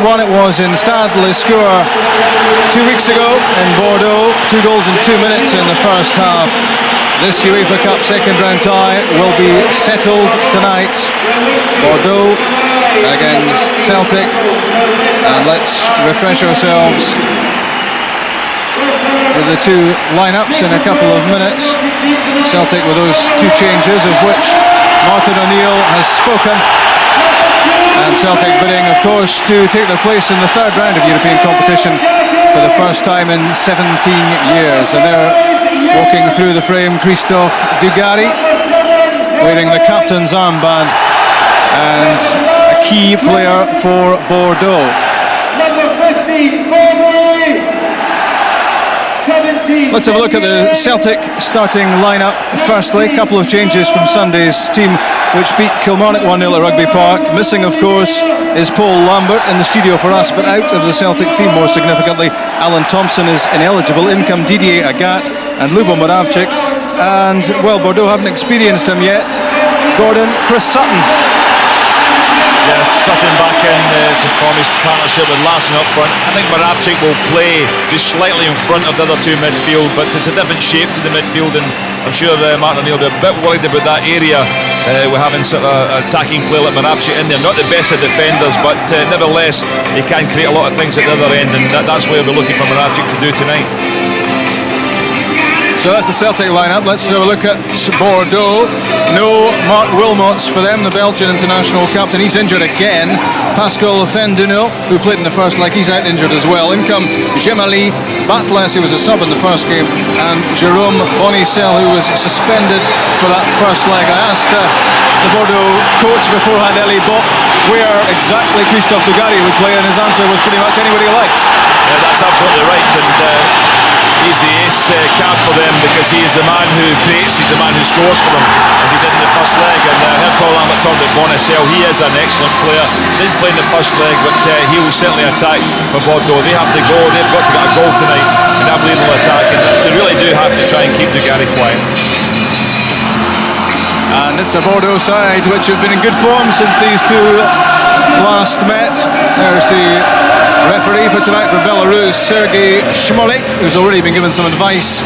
7-1 it was in Stade Lascour 2 weeks ago in Bordeaux. 2 goals in 2 minutes in the first half. This UEFA Cup second round tie will be settled tonight. Bordeaux against Celtic. And let's refresh ourselves with the two lineups in a couple of minutes. Celtic with those 2 changes, of which Martin O'Neill has spoken. And Celtic bidding, of course, to take their place in the third round of European competition for the first time in 17 years. And they're walking through the frame, Christophe Dugarry, wearing the captain's armband, and a key player for Bordeaux. Number 50, Thommy. 17. Let's have a look at the Celtic starting lineup. Firstly, a couple of changes from Sunday's team, which beat Kilmarnock 1-0 at Rugby Park. Missing, of course, is Paul Lambert in the studio for us, but out of the Celtic team, more significantly, Alan Thompson is ineligible. In come Didier Agathe and Lubomir Moravcik. And, well, Bordeaux haven't experienced him yet. Gordon, Chris Sutton. Yes, Sutton back in to form his partnership with Lassina up front. I think Moravcik will play just slightly in front of the other two midfield, but it's a different shape to the midfield, and I'm sure Martin O'Neill will be a bit worried about that area. We're having sort of attacking player like Moravcik in there. Not the best of defenders, but nevertheless, he can create a lot of things at the other end, and that's what we'll be looking for Moravcik to do tonight. So that's the Celtic lineup. Let's have a look at Bordeaux. No Mark Wilmots for them, the Belgian international captain. He's injured again. Pascal Fendunil, who played in the first leg, he's out injured as well. In come Jemmali, Batlles, who was a sub in the first game, and Jérôme Bonnissel, who was suspended for that first leg. I asked the Bordeaux coach beforehand, Elie Bock, where exactly Christophe Dugarry would play, and his answer was pretty much anybody he likes. Yeah, that's absolutely right, and he's the ace card for them, because he is the man who creates, he's the man who scores for them, as he did in the first leg. And I heard Paul Lambert talk about Bonnissel. He is an excellent player. Didn't play in the first leg, but he will certainly attack for Bordeaux. They have to go, they've got to get a goal tonight, and I believe they'll attack, and they really do have to try and keep Dugarry quiet. And it's a Bordeaux side which have been in good form since these two last met. There's the referee for tonight for Belarus, Sergei Shmolik, who's already been given some advice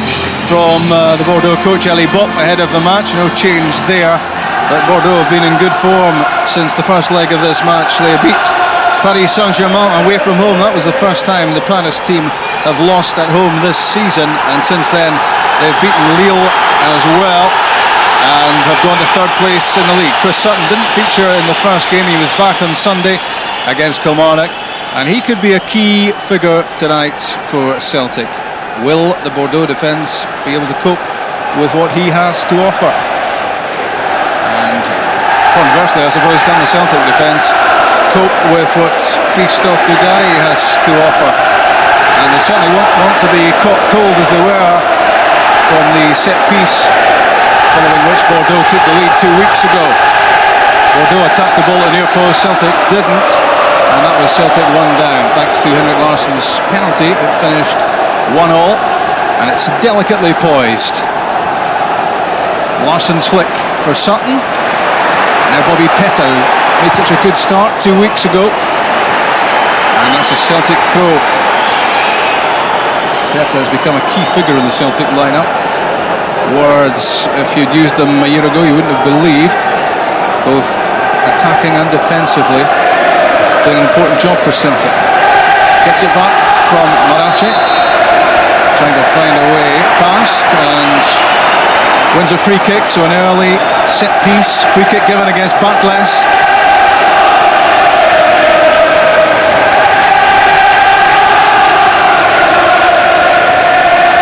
from the Bordeaux coach Elie Bock ahead of the match. No change there, but Bordeaux have been in good form since the first leg of this match. They beat Paris Saint-Germain away from home. That was the first time the Paris team have lost at home this season, and since then they've beaten Lille as well and have gone to third place in the league. Chris Sutton didn't feature in the first game. He was back on Sunday against Kilmarnock, and he could be a key figure tonight for Celtic. Will the Bordeaux defence be able to cope with what he has to offer? And conversely, I suppose, can the Celtic defence cope with what Christophe Dugarry has to offer? And they certainly won't want to be caught cold as they were from the set piece, following which Bordeaux took the lead 2 weeks ago. Bordeaux attacked the ball at near post, Celtic didn't, and that was Celtic 1 down thanks to Henrik Larsson's penalty. It finished 1-1, and it's delicately poised. Larsson's flick for Sutton. Now Bobby Pedro made such a good start 2 weeks ago, and that's a Celtic throw. Pedro has become a key figure in the Celtic lineup. Words, if you'd used them a year ago, you wouldn't have believed. Both attacking and defensively, doing an important job for Celtic. Gets it back from Moravcik, trying to find a way past, and wins a free kick. So an early set piece free kick given against Batlles.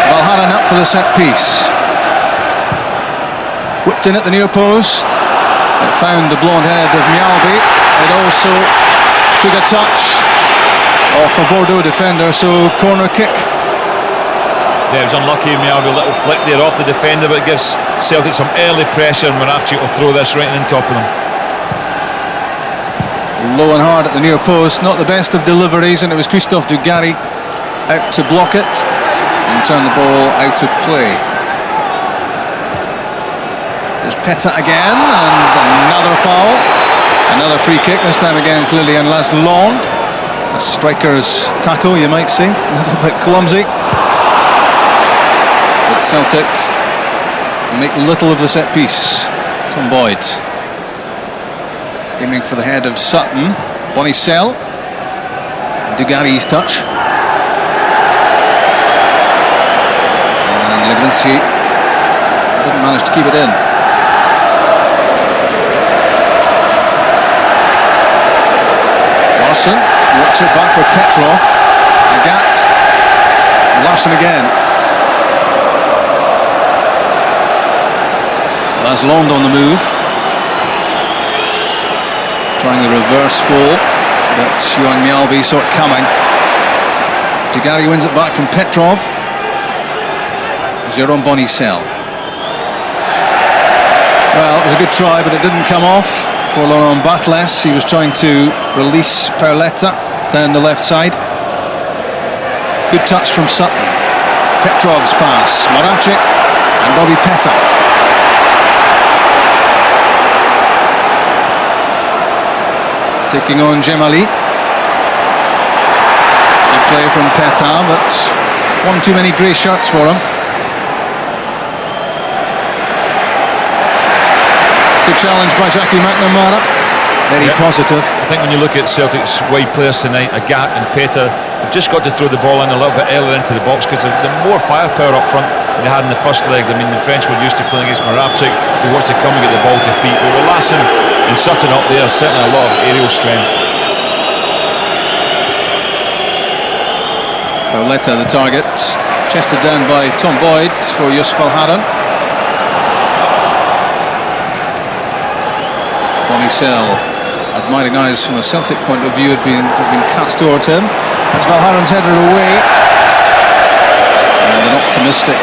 Valharan up for the set piece. Whipped in at the near post. It found the blonde head of Mjalby. It also took a touch off a Bordeaux defender, so corner kick. Yeah, it was unlucky, Mjalby, a little flick there off the defender, but it gives Celtic some early pressure, and Moravcik will throw this right in top of them. Low and hard at the near post, not the best of deliveries, and it was Christophe Dugarry out to block it and turn the ball out of play. There's Peta again, and another foul. Another free kick, this time against Lilian Laslandes. A striker's tackle, you might say. A little bit clumsy. But Celtic make little of the set piece. Tom Boyd aiming for the head of Sutton. Bonnissel. Dugarry's touch. And Legwinski didn't manage to keep it in. Larson works it back for Petrov. Agat. Larson again. Laslandes on the move. Trying the reverse ball, but Young Mjalby saw it coming. Dugarry wins it back from Petrov. Jérôme Bonnissel. Well, it was a good try, but it didn't come off for Laurent Batlles. He was trying to release Pauleta down the left side. Good touch from Sutton. Petrov's pass. Moravcik and Bobby Petta. Taking on Jemmali. Good play from Petta, but one too many grey shirts for him. Good challenge by Jackie McNamara. Very positive. I think when you look at Celtic's wide players tonight, Agat and Pedro, they've just got to throw the ball in a little bit earlier into the box because they're more firepower up front than they had in the first leg. I mean, the French were used to playing against Moravcik, who wants to come and get the ball to feet. But with Lassina and Sutton up there, certainly a lot of aerial strength. Pauleta the target, chested down by Tom Boyd for Yusuf Al-Haran. Bonnissel, admiring eyes from a Celtic point of view had been cast towards him. As Valharan's headed away, and an optimistic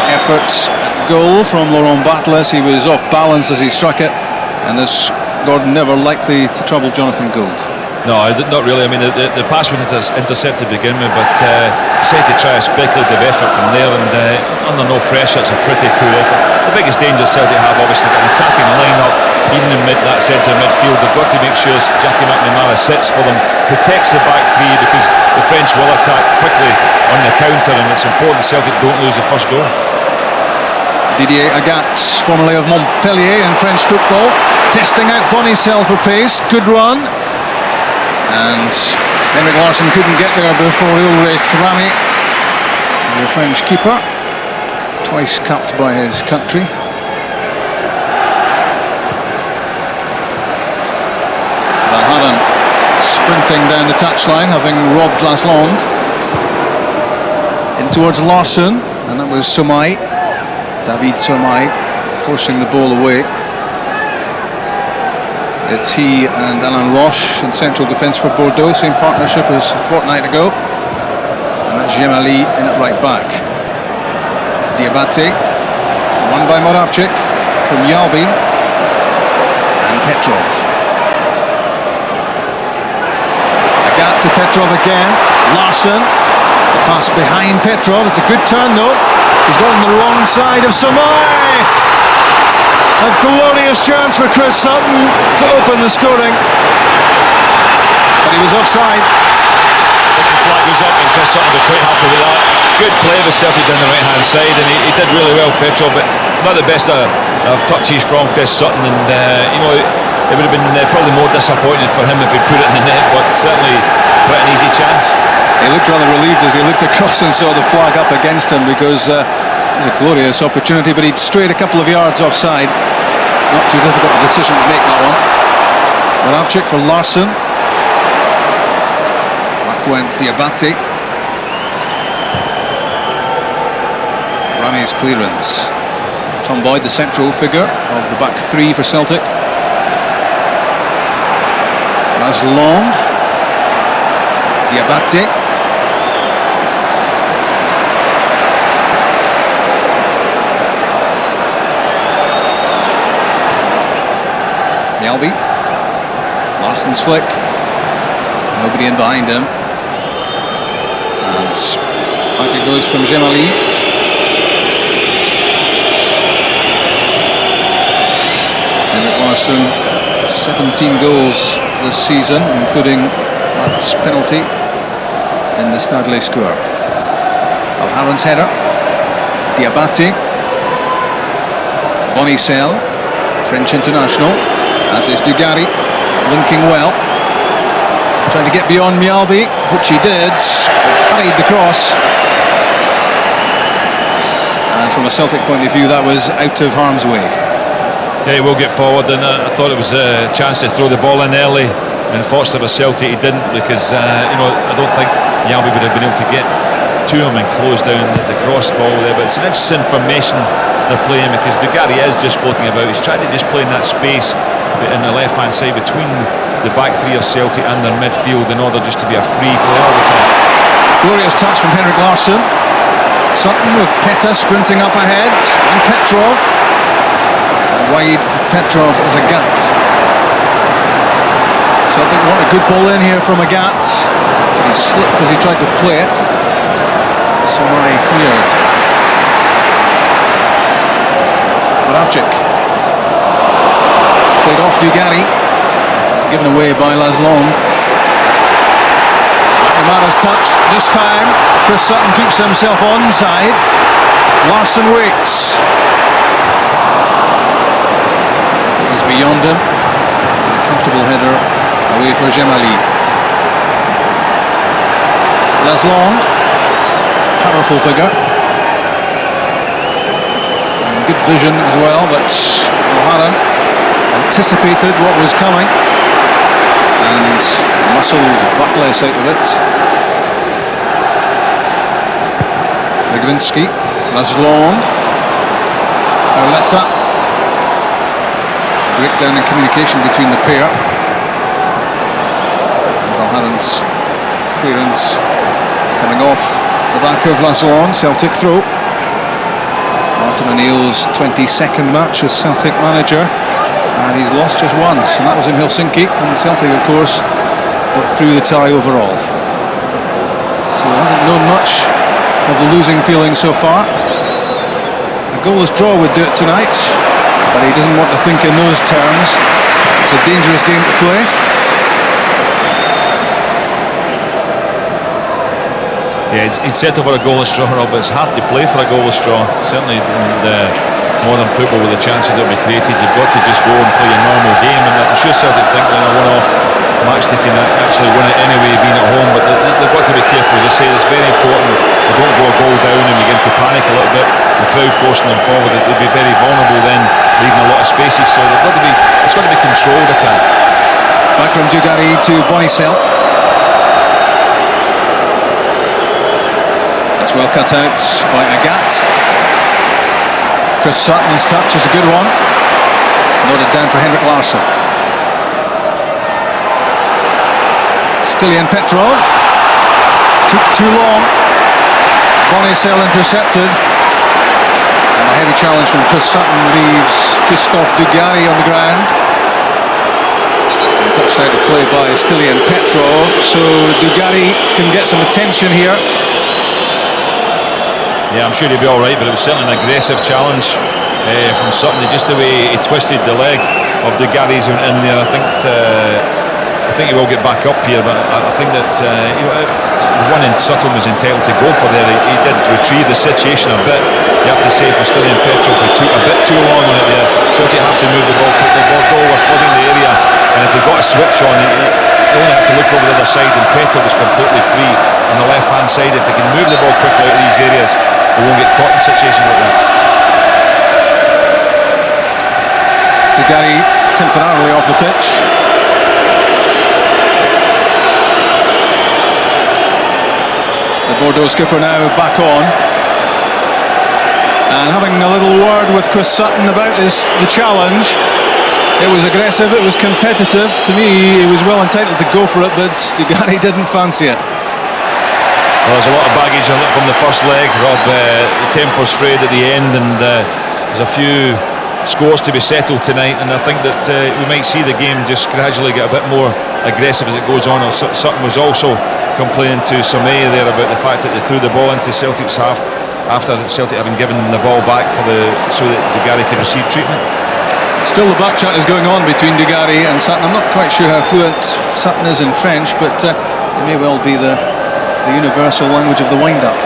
effort at goal from Laurent Batlles. He was off balance as he struck it, and this Gordon never likely to trouble Jonathan Gould. No, not really. I mean, the pass was intercepted to begin with, but decided to try a speculative effort from there, and under no pressure, it's a pretty poor effort. The biggest danger Celtic have, obviously, got an attacking line-up, even in that centre midfield. They've got to make sure Jackie McNamara sits for them, protects the back three, because the French will attack quickly on the counter, and it's important Celtic don't lose the first goal. Didier Agat, formerly of Montpellier in French football, testing out Bonnissel for pace. Good run. And Henrik Larsson couldn't get there before Ulrich Ramé, the French keeper, twice capped by his country. Valharan sprinting down the touchline, having robbed Laslandes. In towards Larsson, and that was Sommeil, David Sommeil, forcing the ball away. It's he and Alain Roche in central defence for Bordeaux, same partnership as a fortnight ago. And that's Jemmali in at right back. Diabaté, won by Moravcik from Mjalby and Petrov. Agat to Petrov again. Larsson, the pass behind Petrov. It's a good turn though. He's got on the wrong side of Sommeil. A glorious chance for Chris Sutton to open the scoring, but he was offside. The flag was up and Chris Sutton was quite happy with that. Good play with Celtic down the right hand side, and he did really well, Pedro, but not the best of touches from Chris Sutton, and you know, it would have been probably more disappointing for him if he put it in the net, but certainly quite an easy chance. He looked rather relieved as he looked across and saw the flag up against him, because it was a glorious opportunity, but he'd strayed a couple of yards offside. Not too difficult a decision to make, that one. Moravcik for Larsson. Back went Diabaté. Ramé's clearance. Tom Boyd, the central figure of the back three for Celtic. Laslandes. Diabaté. Mjalby. Larsson's flick. Nobody in behind him. And back it goes from Jemmali. Henrik Larsson, 17 goals this season, including that penalty in the Stade Lescours. Alharen's header. Diabaté. Bonnissel, French international, as is Dugarry, linking well. Trying to get beyond Mialbi, which he did, hurried the cross. And from a Celtic point of view, that was out of harm's way. Yeah, he will get forward, and I thought it was a chance to throw the ball in early. Unfortunately for Celtic, he didn't, because I don't think Mialbi would have been able to get to him and close down the cross ball there. But it's an interesting formation they're playing, because Dugarry is just floating about. He's trying to just play in that space in the left hand side between the back three of Celtic and their midfield, in order just to be a free play all the time. Glorious touch from Henrik Larsson. Sutton with Peta sprinting up ahead, and Petrov. Wide of Petrov is Agat. Celtic want a good ball in here from Agat. He slipped as he tried to play it. Sommeil cleared. Moravcik. Played off Dugarry. Given away by Laslandes. McNamara's touch this time. Chris Sutton keeps himself onside. Larsson waits. He's beyond him. A comfortable header away for Jemmali. Laslandes. Powerful figure. And good vision as well, but Alain anticipated what was coming and muscled Batlles out of it. Legwinski, Laslandes, Pauleta. Breakdown in communication between the pair. And Alain's clearance coming off the back of Laslandes. Celtic throw. Martin O'Neill's 22nd match as Celtic manager, and he's lost just once, and that was in Helsinki. And Celtic, of course, got through the tie overall. So he hasn't known much of the losing feeling so far. A goalless draw would do it tonight, but he doesn't want to think in those terms. It's a dangerous game to play. Yeah, he'd settle for a goalless draw, but it's hard to play for a goalless draw. Certainly in the modern football, with the chances that will be created, you've got to just go and play a normal game. And I'm sure Celtic think in a one-off match they can actually win it anyway, being at home. But they've got to be careful. As I say, it's very important they don't go a goal down and begin to panic a little bit. The crowd forcing them forward, they'd be very vulnerable then, leaving a lot of spaces. So it's got to be controlled attack. Back from Dugarry to Bonnissel. It's well cut out by Agat. Chris Sutton's touch is a good one. Noted down for Henrik Larsson. Lilian Petrov. Took too long. Bonnissel intercepted. And a heavy challenge from Chris Sutton leaves Christophe Dugarry on the ground. And touched out of play by Lilian Petrov. So Dugarry can get some attention here. Yeah, I'm sure he'll be alright, but it was certainly an aggressive challenge from Sutton. Just the way he twisted the leg of Dugarry's in there, I think he will get back up here, but I think that the one in Sutton was entitled to go for there. He did retrieve the situation a bit. You have to say for Lilian Petrov, he took a bit too long on it there. Celtic have to move the ball quickly. Bordeaux were flooding the area, and if they've got a switch on, they only have to look over the other side, and Petrov was completely free on the left hand side. If they can move the ball quickly out of these areas, they won't get caught in situations like that. Dugarry temporarily off the pitch. The Bordeaux skipper now back on, and having a little word with Chris Sutton about the challenge. It was aggressive, it was competitive. To me, he was well entitled to go for it, but Dugarry didn't fancy it. Well, there's a lot of baggage from the first leg, Rob. The temper's frayed at the end, and there's a few scores to be settled tonight, and I think that we might see the game just gradually get a bit more aggressive as it goes on. Sutton was also complaining to Sommeil there about the fact that they threw the ball into Celtic's half after Celtic having given them the ball back so that Dugarry could receive treatment. Still the back chat is going on between Dugarry and Sutton. I'm not quite sure how fluent Sutton is in French, but it may well be the the universal language of the wind-up.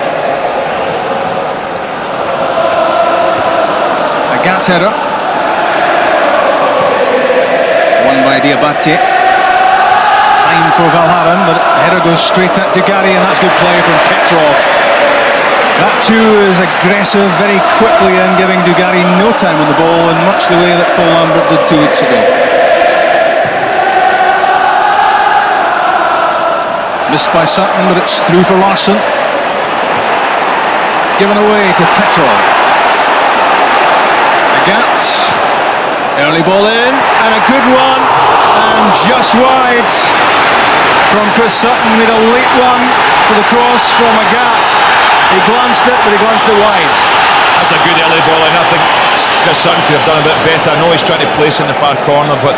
Agat's header. Won by Diabaté. Time for Valharan, but the header goes straight at Dugarry, and that's good play from Petrov. That too is aggressive, very quickly, and giving Dugarry no time on the ball, in much the way that Paul Lambert did 2 weeks ago. Missed by Sutton, but it's through for Larsson. Given away to Petrov. Agat. Early ball in, and a good one, and just wide from Chris Sutton. Made a late one for the cross from Agat. He glanced it, but he glanced it wide. That's a good early ball, and I think Chris Sutton could have done a bit better. I know he's trying to place in the far corner, but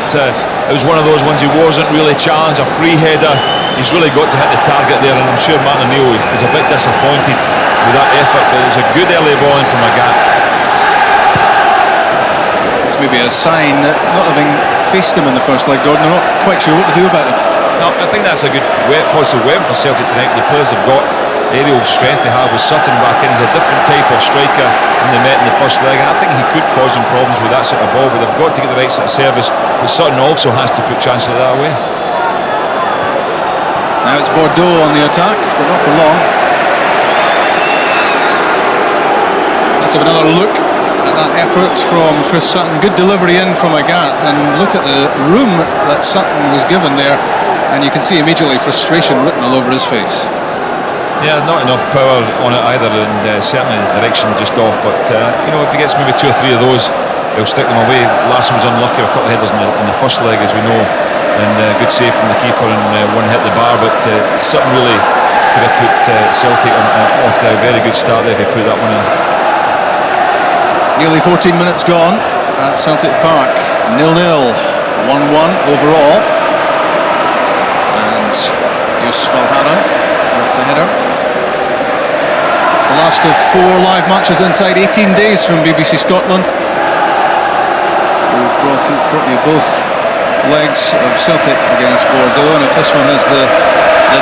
it was one of those ones he wasn't really challenged. A free header, he's really got to hit the target there, and I'm sure Martin O'Neill is a bit disappointed with that effort, but it was a good early ball in from Agat. It's maybe a sign that, not having faced them in the first leg, Gordon, they're not quite sure what to do about them. No, I think that's a good positive weapon for Celtic tonight. The players have got aerial strength they have with Sutton back in. He's a different type of striker than they met in the first leg, and I think he could cause them problems with that sort of ball, but they've got to get the right sort of service, but Sutton also has to put chances like that away. Now it's Bordeaux on the attack, but not for long. Let's have another look at that effort from Chris Sutton. Good delivery in from Agat, and look at the room that Sutton was given there, and you can see immediately frustration written all over his face. Yeah, not enough power on it either, and certainly the direction just off, but you know, if he gets maybe 2 or 3 of those, he'll stick them away. Larsson was unlucky, a couple of headers in the first leg, as we know, and good save from the keeper, and one hit the bar, but Sutton really could have put Celtic off to a very good start there if he put that one in. Nearly 14 minutes gone at Celtic Park, 0-0, 1-1 overall, and Joos Valharan with the header. The last of 4 live matches inside 18 days from BBC Scotland. We've brought you both legs of Celtic against Bordeaux, and if this one is the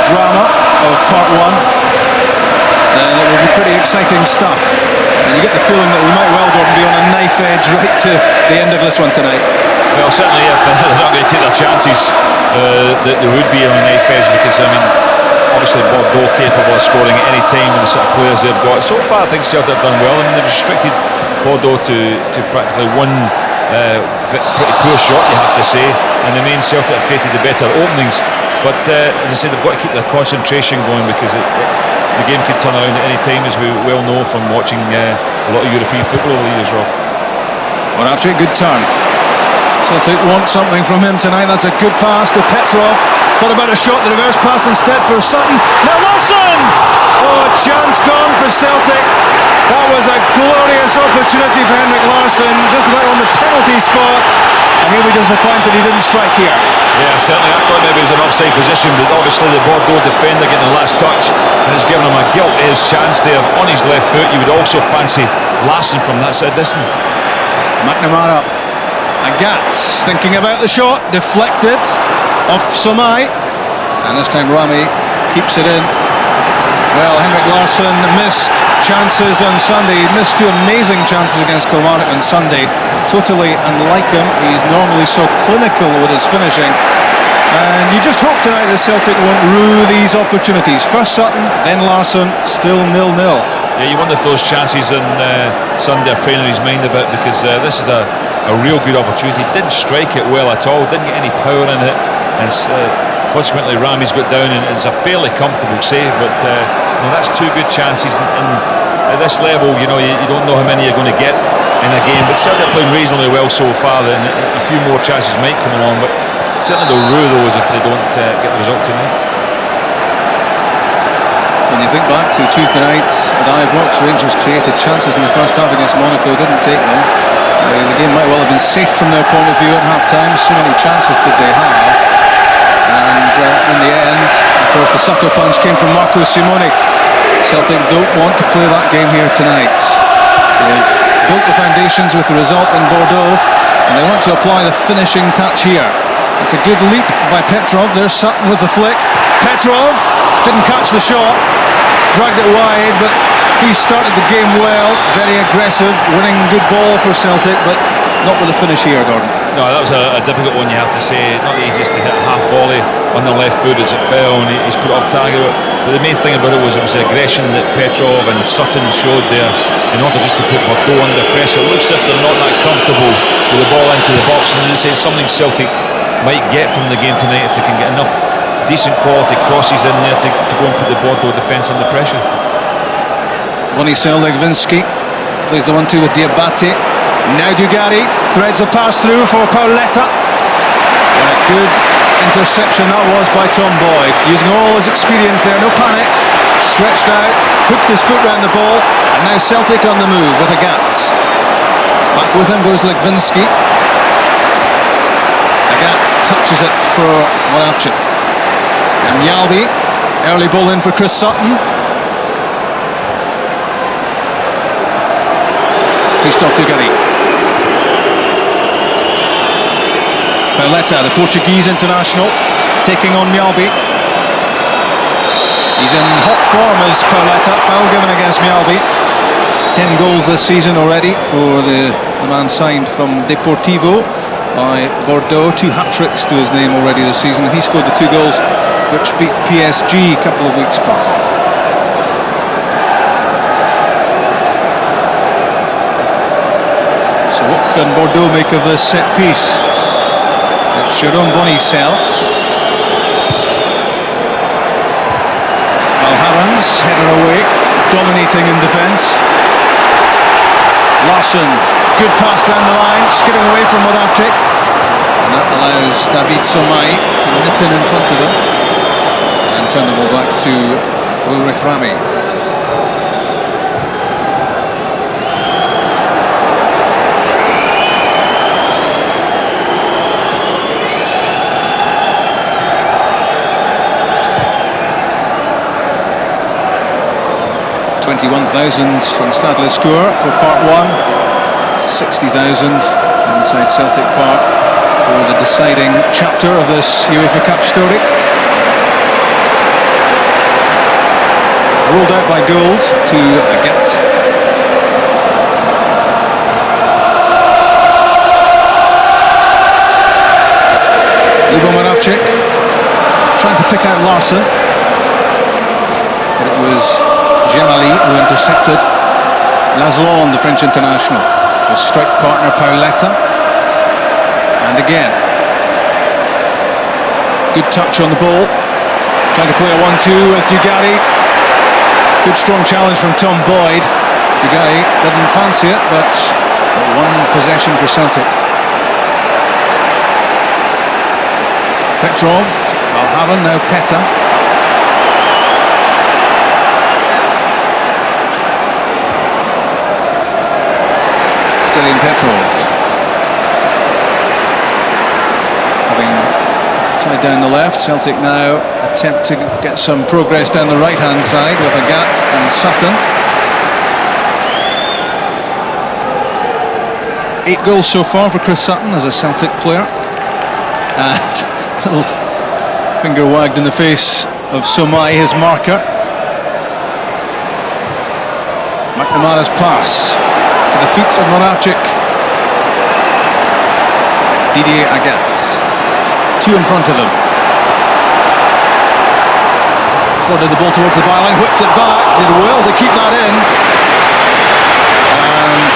drama of part 1, then it will be pretty exciting stuff. And you get the feeling that we might well, Gordon, be on a knife edge right to the end of this one tonight. Well, certainly if they're not going to take their chances, that they would be on a knife edge, because I mean, obviously Bordeaux capable of scoring at any time with the sort of players they've got. So far I think Celtic have done well. I mean, they've restricted Bordeaux to practically one pretty poor shot, you have to say, and the main Celtic have created the better openings, but as I said, they've got to keep their concentration going, because the game could turn around at any time, as we well know from watching a lot of European football over the years, Rob. Moravcik, good turn. Celtic want something from him tonight. That's a good pass to Petrov. Thought about a shot, the reverse pass instead for Sutton. Now Larsson! Oh, a chance gone for Celtic. That was a glorious opportunity for Henrik Larsson, just about on the penalty spot, and he'll be disappointed he didn't strike here. Yeah, certainly. I thought maybe it was an offside position, but obviously the Bordeaux defender getting the last touch, and it's given him a gilt-edged chance there on his left foot. You would also fancy Larsson from that side of distance. McNamara. Agat thinking about the shot, deflected off Sommeil, and this time Ramé keeps it in. Well, Henrik Larsson missed chances on Sunday. He missed 2 amazing chances against Kilmarnock on Sunday. Totally unlike him. He's normally so clinical with his finishing, and you just hope tonight that Celtic won't rue these opportunities. First Sutton, then Larsson, still 0-0. Yeah, you wonder if those chances on Sunday are playing in his mind a bit, because this is a real good opportunity. Didn't strike it well at all, didn't get any power in it, and consequently Ramé's got down, and it's a fairly comfortable save, but that's 2 good chances, and at this level, you don't know how many you're going to get in a game, but certainly they're playing reasonably well so far, and a few more chances might come along, but certainly they'll rue those if they don't get the result tonight. When you think back to Tuesday night at Ibrox, Rangers created chances in the first half against Monaco, didn't take them. The game might well have been safe from their point of view at half-time. So many chances did they have, and in the end, of course, the sucker punch came from Marco Simone. Celtic don't want to play that game here tonight. They've built the foundations with the result in Bordeaux, and they want to apply the finishing touch here. It's a good leap by Petrov. There's Sutton with the flick. Petrov didn't catch the shot, dragged it wide, but he started the game well, very aggressive, winning good ball for Celtic, but not with the finish here, Gordon. No, that was a difficult one, you have to say. Not the easiest to hit a half volley on the left foot as it fell, and he's put it off target. But the main thing about it was the aggression that Petrov and Sutton showed there in order just to put Bordeaux under pressure. It looks as if they're not that comfortable with the ball into the box, and as I say, something Celtic might get from the game tonight if they can get enough decent quality crosses in there to go and put the Bordeaux defence under pressure. Bonnissel, Legwinski plays the 1-2 with Diabaté. Now Dugarry threads a pass through for Pauleta. A good interception that was by Tom Boyd, using all his experience there, no panic, stretched out, hooked his foot round the ball, and now Celtic on the move with Agatz. Back with him goes Legwinski. Agatz touches it for Moravcik. And Yalbi, early ball in for Chris Sutton. Christophe Dugarry. Pauleta, the Portuguese international, taking on Mjalby. He's in hot form as Pauleta, foul given against Mjalby. 10 goals this season already for the man signed from Deportivo by Bordeaux. 2 hat-tricks to his name already this season. He scored the 2 goals which beat PSG a couple of weeks back. So what can Bordeaux make of this set piece? It's Jérôme Bonnissel. Alharan's header away, dominating in defence. Larson, good pass down the line, skidding away from Moravcik. And that allows David Sommeil to nip in front of him and turn the ball back to Ulrich Ramé. On Stade score for part 1, 60,000 inside Celtic Park for the deciding chapter of this UEFA Cup story. Rolled out by Gould to Agat. Lubomir Moravcik trying to pick out Larson, but it was Jemmali who intercepted Laslandes, the French international. His strike partner Pauleta, and again good touch on the ball, trying to play a 1-2 with Dugarry. Good strong challenge from Tom Boyd. Dugarry didn't fancy it, but one possession for Celtic. Petrov, Alhaven, now Peta. In Petrov, having tied down the left, Celtic now attempt to get some progress down the right hand side with Agat and Sutton. 8 goals so far for Chris Sutton as a Celtic player, and a little finger wagged in the face of Sommeil, his marker. McNamara's pass to the feet of Moravcik. Didier Agat, 2 in front of him. Flooded the ball towards the byline, whipped it back, did well to keep that in, and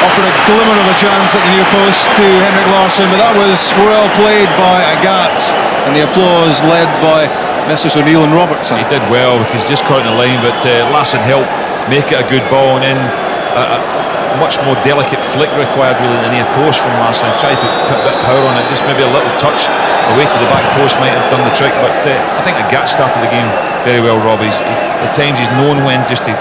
offered a glimmer of a chance at the near post to Henrik Larsson, but that was well played by Agat, and the applause led by Messrs O'Neill and Robertson. He did well because he just caught in the line, but Larsson helped make it a good ball, and then a much more delicate flick required really than near post from Larsson. Tried to put a bit of power on it, just maybe a little touch away to the back post might have done the trick, but I think Agat started the game very well, Rob. At times he's known when just to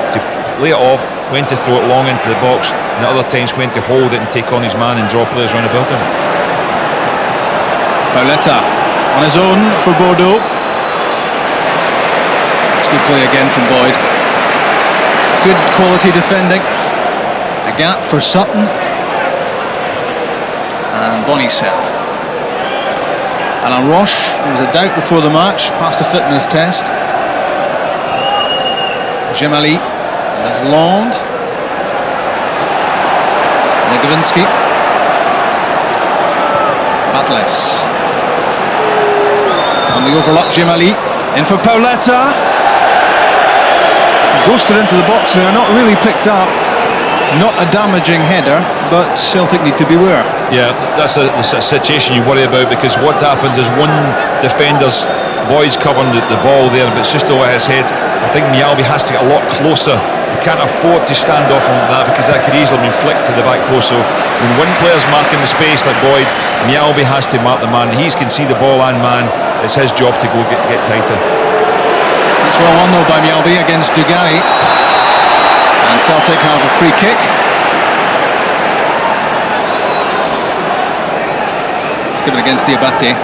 lay it off, when to throw it long into the box, and at other times when to hold it and take on his man and draw players around about him. Pauleta on his own for Bordeaux. It's good play again from Boyd. Good quality defending. Agat for Sutton and Bonnissel. Alain Roche, there was a doubt before the match, passed a fitness test. Jemmali, Laslandes, Legwinski, Batlles. On the overlap, Jemmali, in for Pauleta. Ghosted into the box there, not really picked up. Not a damaging header, but Celtic need to beware. Yeah, that's a situation you worry about, because what happens is one defender's boy's covering the ball there, but it's just over his head. I think Mjalby has to get a lot closer. He can't afford to stand off on that, because that could easily be flicked to the back post. So when one player's marking the space like Boyd, Mjalby has to mark the man. He can see the ball and man. It's his job to go get tighter. It's well won though by Mjalby against Dugarry. And Celtic have a free kick. It's given against Diabaté.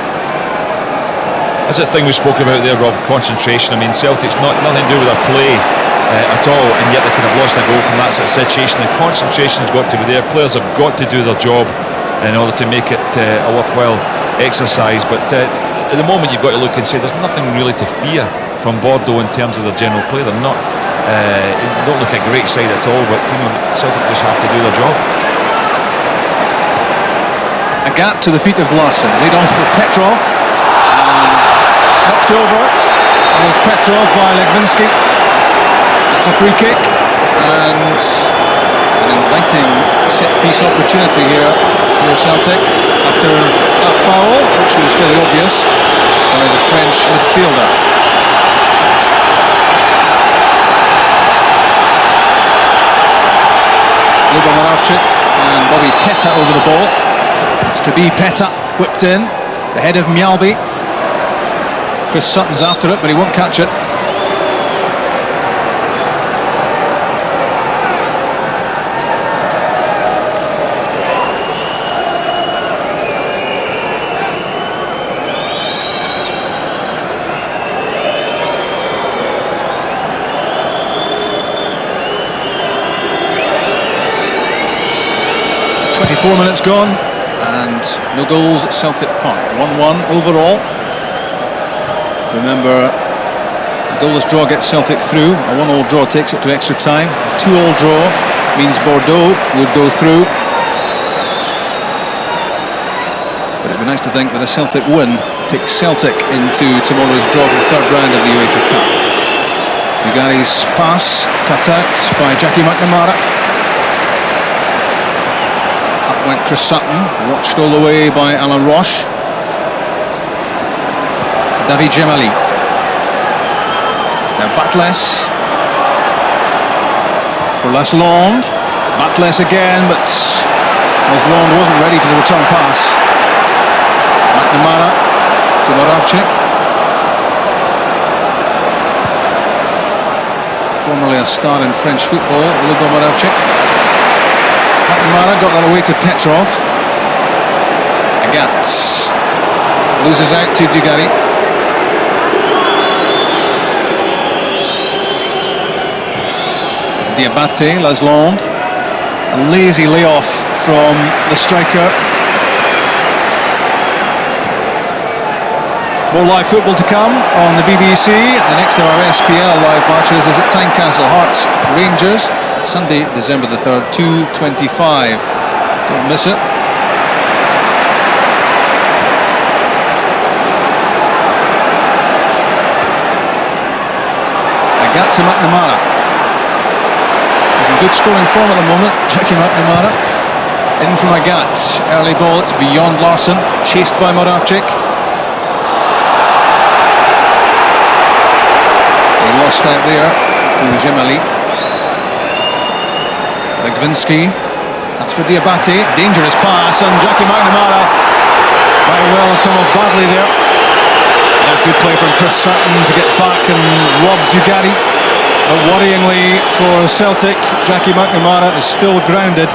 That's the thing we spoke about there, Rob, concentration. I mean, Celtic's nothing to do with their play at all, and yet they could have lost a goal from that sort of situation. The concentration's got to be there. Players have got to do their job in order to make it a worthwhile exercise. But at the moment you've got to look and say there's nothing really to fear from Bordeaux in terms of their general play. They're not don't look a great side at all, but you know, Celtic just have to do their job. A gap to the feet of Larson, lead on for Pedro, knocked over. It was Pedro by Legwinski. It's a free kick and an inviting set-piece opportunity here for Celtic after that foul, which was fairly obvious by the French midfielder. Lubomir Moravcik and Bobby Peta over the ball. It's to be Peta, whipped in, the head of Mjalby. Chris Sutton's after it, but he won't catch it. Four minutes gone and no goals at Celtic Park. 1-1 overall. Remember, a goalless draw gets Celtic through. A 1-1 draw takes it to extra time. A 2-2 draw means Bordeaux would go through. But it'd be nice to think that a Celtic win takes Celtic into tomorrow's draw for the third round of the UEFA Cup. Dugarry's pass cut out by McNamara. Went Chris Sutton, watched all the way by Alain Roche. David Jemmali. Now Batlles for Laslandes. Batlles again, but Laslandes wasn't ready for the return pass. McNamara to Moravcik. Formerly a star in French football, Lubomir Moravcik. McNamara got that away to Petrov. Agats loses out to Dugarry. Diabaté, Laslandes. A lazy layoff from the striker. More live football to come on the BBC. The next of our SPL live matches is at Tynecastle, Hearts Rangers, Sunday, December the 3rd, 2:25. Don't miss it. A gap to McNamara. He's in good scoring form at the moment, Jackie McNamara. In from Agat. Early ball, it's beyond Larson. Chased by Moravcik. He lost out there to Jemmali. Legwinski, that's for Diabaté, dangerous pass, and Jackie McNamara might well come off badly there. There's good play from Chris Sutton to get back and rob Dugarry, but worryingly for Celtic, Jackie McNamara is still grounded.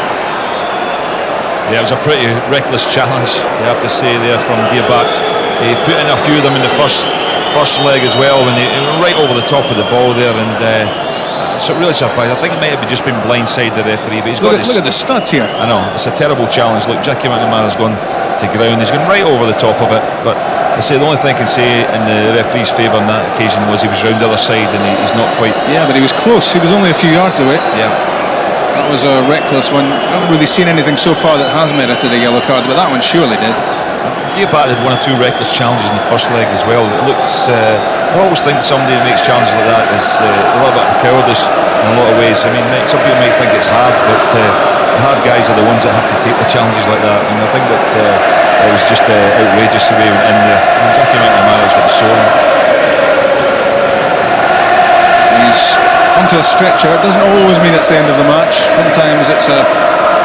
Yeah, it was a pretty reckless challenge, you have to say, there from Diabaté. He put in a few of them in the first leg as well, when he went right over the top of the ball there, and So really surprised. I think it might have just been blindside the referee, but he's got look at the studs here. I know, it's a terrible challenge. Look, Jackie McNamara's gone to ground. He's gone right over the top of it. But I say the only thing I can say in the referee's favour on that occasion was he was round the other side and he's not quite. Yeah, but he was close. He was only a few yards away. Yeah. That was a reckless one. I haven't really seen anything so far that has merited a yellow card, but that one surely did. Diabaté had 1 or 2 reckless challenges in the first leg as well. It looks. I always think somebody who makes challenges like that is a little bit of cowardice in a lot of ways. I mean, some people might think it's hard, but the hard guys are the ones that have to take the challenges like that. And I think that it was just outrageous the way he went in there. I mean, Jackie McNamara's got a sore. He's onto a stretcher. It doesn't always mean it's the end of the match. Sometimes it's a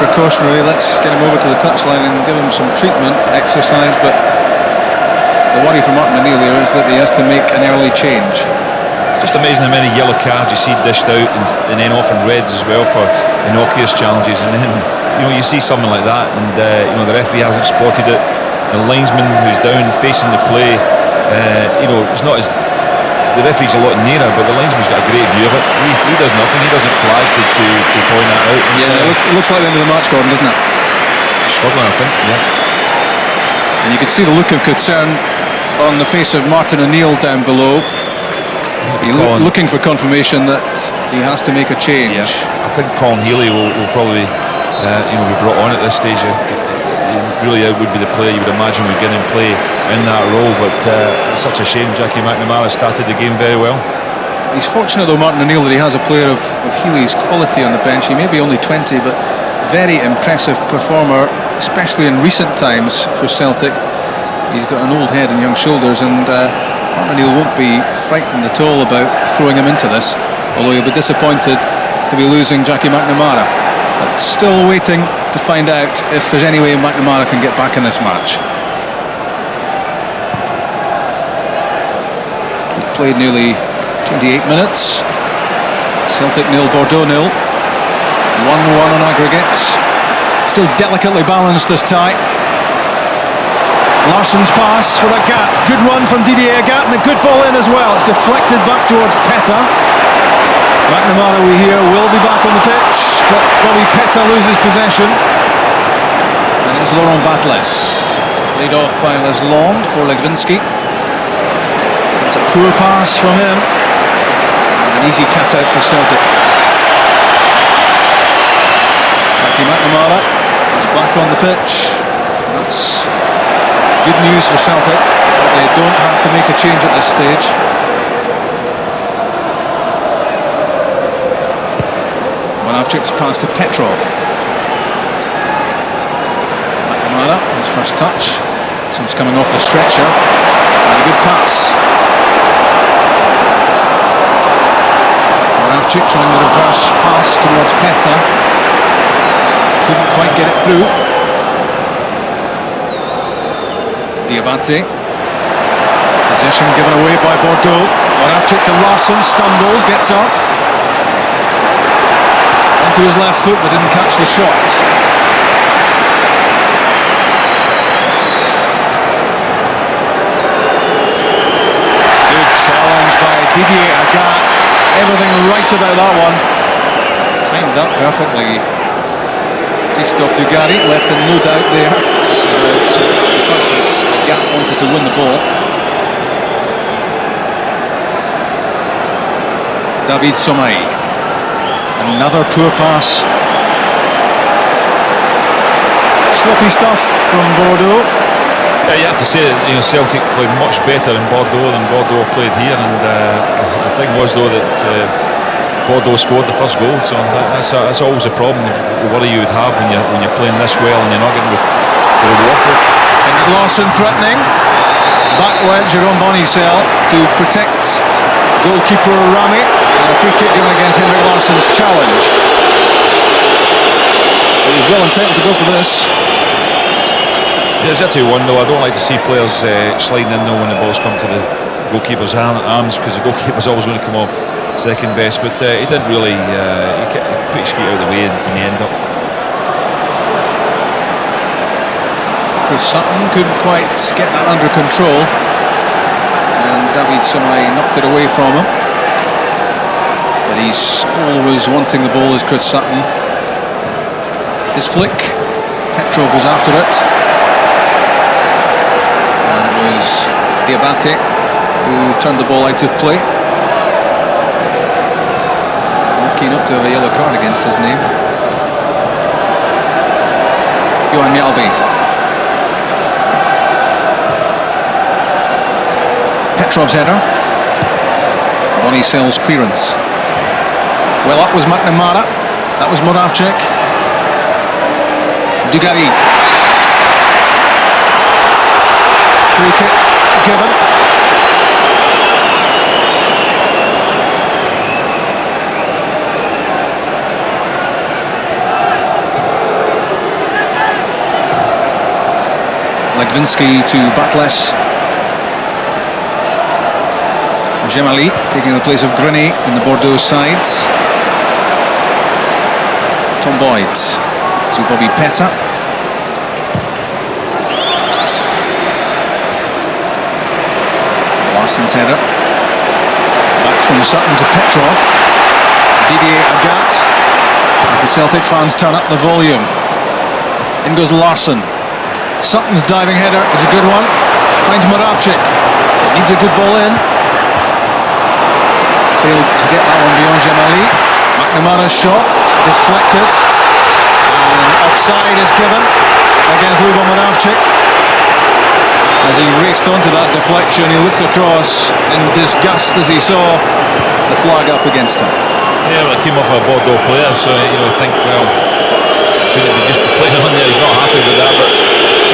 precautionary, let's get him over to the touchline and give him some treatment, exercise, but the worry for Martin O'Neill here is that he has to make an early change. It's just amazing how many yellow cards you see dished out and then often reds as well for innocuous challenges, and then you see something like that and the referee hasn't spotted it. The linesman who's down facing the play, it's not as the referee's a lot nearer, but the linesman's got a great view of it. He does nothing. He doesn't flag to point that out. Yeah, it looks like the end of the match, Gordon, doesn't it? Struggling, I think. Yeah. And you could see the look of concern on the face of Martin O'Neill down below. Looking for confirmation that he has to make a change. Yeah. I think Colin Healy will probably be brought on at this stage. Really would be the player you would imagine would get in play in that role, but it's such a shame. Jackie McNamara started the game very well. He's fortunate though, Martin O'Neill, that he has a player of Healy's quality on the bench. He may be only 20, but very impressive performer, especially in recent times for Celtic. He's got an old head and young shoulders, and Martin O'Neill won't be frightened at all about throwing him into this, although he'll be disappointed to be losing Jackie McNamara. But still waiting to find out if there's any way McNamara can get back in this match. We've played nearly 28 minutes. Celtic 0, Bordeaux 0. 1-1 on aggregates. Still delicately balanced, this tie. Larsson's pass for a gap. Good run from Didier Agat, and a good ball in as well. It's deflected back towards Peta. McNamara, we hear, will be back on the pitch, but Bobby Peta loses possession. And it's Laurent Batlles. Laid off by Laslandes for Legwinski. It's a poor pass from him. An easy cut out for Celtic. Jackie McNamara is back on the pitch. That's good news for Celtic, but they don't have to make a change at this stage. Moravcik's pass to Petrov. McNamara, his first touch since coming off the stretcher, and a good pass. Moravcik trying the reverse pass towards Peta, couldn't quite get it through. Diabaté, possession given away by Bordeaux. Moravcik to Larsson, stumbles, gets up onto his left foot but didn't catch the shot. Good challenge by Didier Agat. Everything right about that one. Timed up perfectly. Christophe Dugarry left in no doubt there about the fact that Agat wanted to win the ball. David Sommeil. Another poor pass. Sloppy stuff from Bordeaux. Yeah, you have to say that Celtic played much better in Bordeaux than Bordeaux played here, and the thing was though that Bordeaux scored the first goal, so that's always a problem. The worry you would have when you're playing this well and you're not getting the reward for it. And Larsson threatening. Back went Jérôme Bonnissel to protect goalkeeper Ramé. And a free kick given against Henrik Larsson's challenge. But he's well entitled to go for this. Yeah, it's actually one though. I don't like to see players sliding in though when the balls come to the goalkeeper's arms, because the goalkeeper's always going to come off second best. But he didn't really. He put his feet out of the way in the end up. Chris Sutton couldn't quite get that under control, and David Sommeil knocked it away from him. But he He's always wanting the ball, is Chris Sutton. His flick, Petrov was after it, and it was Diabaté who turned the ball out of play. Lucky not to have a yellow card against his name. Johan Mjalby. Petrov's header. Bonnicel's clearance. Well up was McNamara. That was Moravcik. Dugarry. Free kick given. Legwinski to Batlles. Jemmali taking the place of Grenny in the Bordeaux sides. Tom Boyd to Bobby Petta. Larsson's header. Back from Sutton to Petrov. Didier Agat. As the Celtic fans turn up the volume. In goes Larsson. Sutton's diving header is a good one. Finds Moravcik. Needs a good ball in. Failed to get that one beyond Jemmali. McNamara's shot deflected, and offside is given against Lubomir Moravcik. As he raced onto that deflection, he looked across in disgust as he saw the flag up against him. Yeah, well, it came off a Bordeaux player, so I think, well, shouldn't he just be playing on there? He's not happy with that, but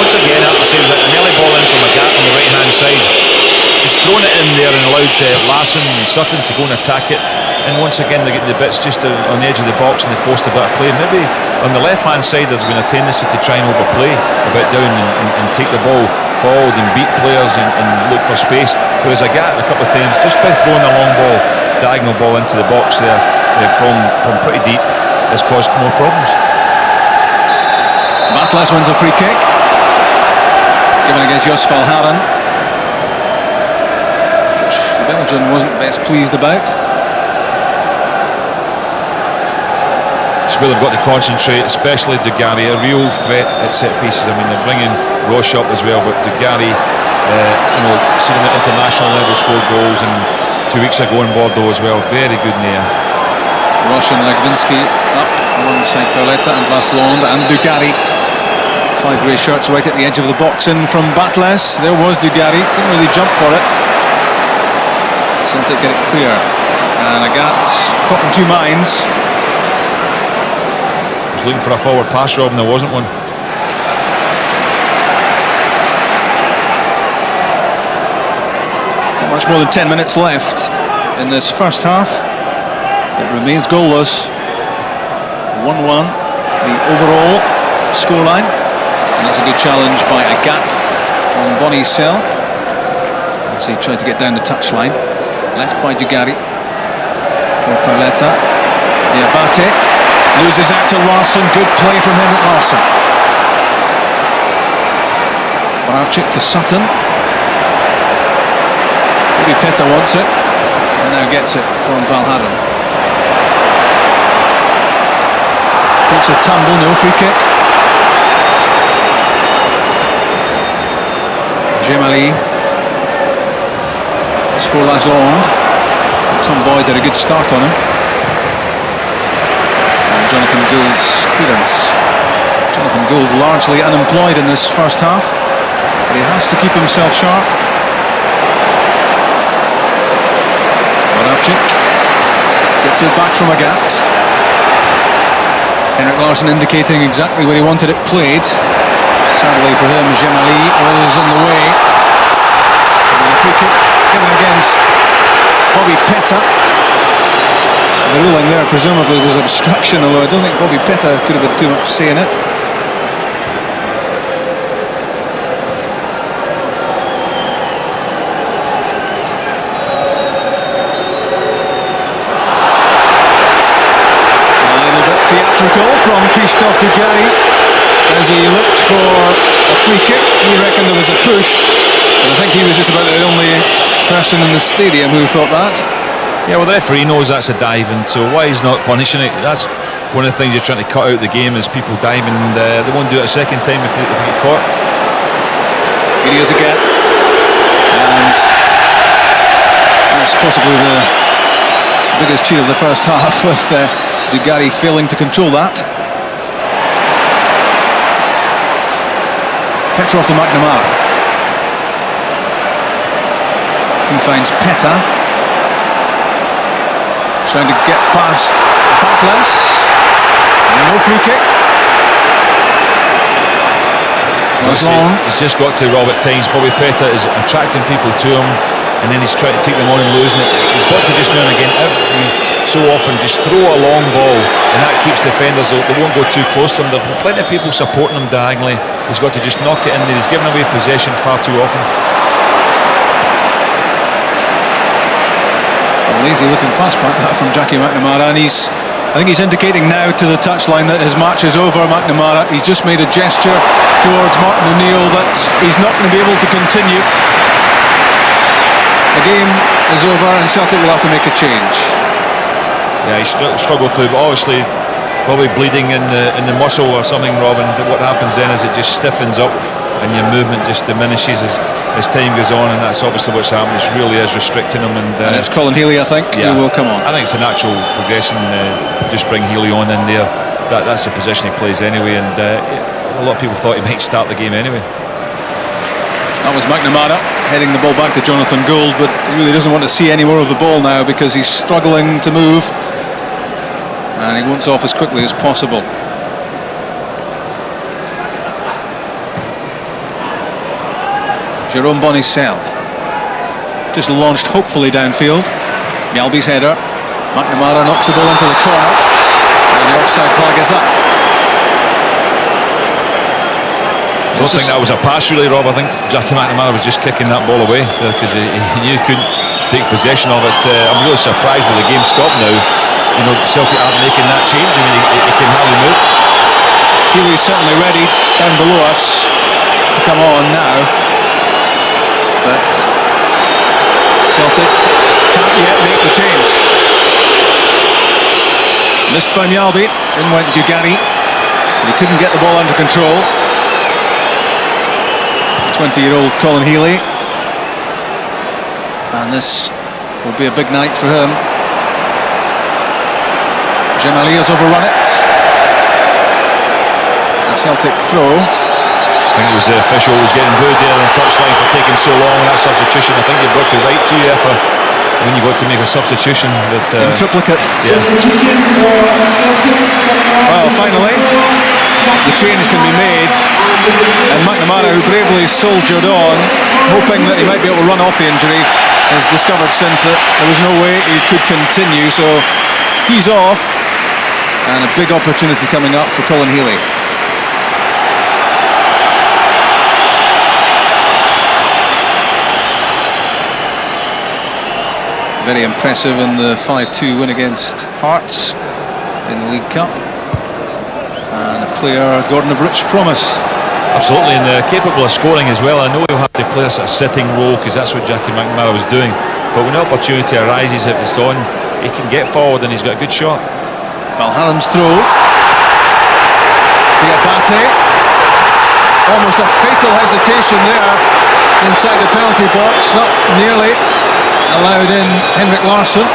once again, I have to say that an early ball in from a gap on the right hand side. He's thrown it in there and allowed Larsson and Sutton to go and attack it, and once again they're getting the bits just on the edge of the box and they forced a bit of play. Maybe on the left hand side there's been a tendency to try and overplay a bit down and take the ball forward and beat players and look for space, whereas a couple of times just by throwing a long ball, diagonal ball into the box there from pretty deep has caused more problems. Batlles wins a free kick given against Joos Valharen. Belgium wasn't best pleased about. It's where they've got to concentrate, especially Dugarry, a real threat at set pieces. I mean, they're bringing Roche up as well, but Dugarry, seen him at international level score goals, and 2 weeks ago in Bordeaux as well, very good in the air. Roche and Legwinski up alongside Pauleta and Laslandes and Dugarry. 5 grey shirts right at the edge of the box in from Batlles. There was Dugarry, didn't really jump for it. Celtic get it clear, and Agat caught in two minds. Was looking for a forward pass, Rob, and there wasn't one. Not much more than 10 minutes left in this first half. It remains goalless. 1-1 the overall scoreline, and that's a good challenge by Agat on Bonnissel as he tried to get down the touchline. Left by Dugarry for Pauleta. Diabaté loses out to Larsson. Good play from him at Larsson. Moravcik to Sutton. Maybe Petta wants it, and now gets it from Valharen. Takes a tumble, no free kick. Jemmali. It's for Laslandes. Tom Boyd had a good start on him. And Jonathan Gould's clearance. Jonathan Gould largely unemployed in this first half, but he has to keep himself sharp. Moravcik gets it back from Agat. Henrik Larsson indicating exactly where he wanted it played. Sadly for him, Jemmali was in the way. And a free kick given against Bobby Petta. The ruling there presumably was obstruction, although I don't think Bobby Petta could have had too much say in it. A little bit theatrical from Christophe Dugarry as he looked for a free kick. He reckoned there was a push, but I think he was just about the only person in the stadium who thought that. Yeah, well, the referee knows that's a dive, and so why he's not punishing it? That's one of the things you're trying to cut out of the game, is people diving, and they won't do it a second time if they get caught. Here he is again, and that's possibly the biggest cheat of the first half, with Dugarry failing to control that. Pedro to McNamara. He finds Peta. Trying to get past Batlles. No free kick. He's just got to Rob at times. Bobby Peta is attracting people to him, and then he's trying to take them on and losing it. He's got to just now and again, every so often, just throw a long ball, and that keeps defenders, they won't go too close to him. There are plenty of people supporting him diagonally. He's got to just knock it in there. He's giving away possession far too often. Lazy looking pass back from Jackie McNamara, and I think he's indicating now to the touchline that his match is over. McNamara, he's just made a gesture towards Martin O'Neill that he's not going to be able to continue. The game is over and Celtic will have to make a change. Yeah, he struggled through, but obviously probably bleeding in the muscle or something, Robin. What happens then is it just stiffens up and your movement just diminishes as time goes on, and that's obviously what's happening. It really is restricting him, and it's Colin Healy, I think, who will come on. I think it's a natural progression. Just bring Healy on in there. That's the position he plays anyway, and a lot of people thought he might start the game anyway. That was McNamara heading the ball back to Jonathan Gould, but he really doesn't want to see any more of the ball now because he's struggling to move, and he wants off as quickly as possible. Jérôme Bonnissel just launched hopefully downfield. Mjalby's header. McNamara knocks the ball into the corner, and the offside flag is up. I don't think that was a pass really, Rob. I think Jackie McNamara was just kicking that ball away because he knew he couldn't take possession of it. I'm really surprised with the game stopped now. You know, Celtic aren't making that change. I mean, he can hardly move. Healy's certainly ready down below us to come on now, but Celtic can't yet make the change. Missed by Mjalby. In went Dugarry. He couldn't get the ball under control. 20-year-old Colin Healy, and this will be a big night for him. Jemmali has overrun it. A Celtic throw. I think it was the official who was getting booed there on the touchline for taking so long. That substitution, I think you've got to write to UEFA when you've got to make a substitution. But in triplicate. Yeah. Well, finally the change can be made, and McNamara, who bravely soldiered on, hoping that he might be able to run off the injury, has discovered since that there was no way he could continue, so he's off, and a big opportunity coming up for Colin Healy. Very impressive in the 5-2 win against Hearts in the League Cup. And a player, Gordon, of rich promise. Absolutely, and capable of scoring as well. I know he'll have to play a sort of sitting role because that's what Jackie McNamara was doing. But when the opportunity arises, if it's on, he can get forward and he's got a good shot. Valharen's throw. Diabaté. Almost a fatal hesitation there inside the penalty box. Not nearly allowed in Henrik Larsson.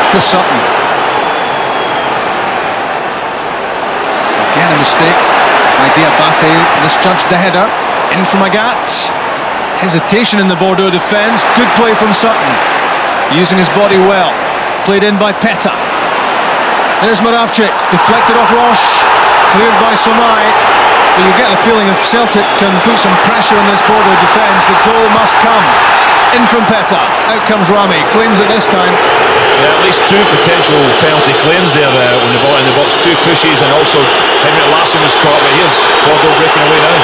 Chris Sutton. Again a mistake by Diabaté, misjudged the header. In from Agat. Hesitation in the Bordeaux defence. Good play from Sutton, using his body well. Played in by Peta. There's Moravcik, deflected off Roche, cleared by Sommeil. But you get the feeling if Celtic can put some pressure on this Bordeaux defence, the goal must come. In from Peta, out comes Ramé, claims it this time. Yeah, at least two potential penalty claims there when the ball in the box, two pushes, and also Henrik Larsson was caught, but here's Bordeaux breaking away now.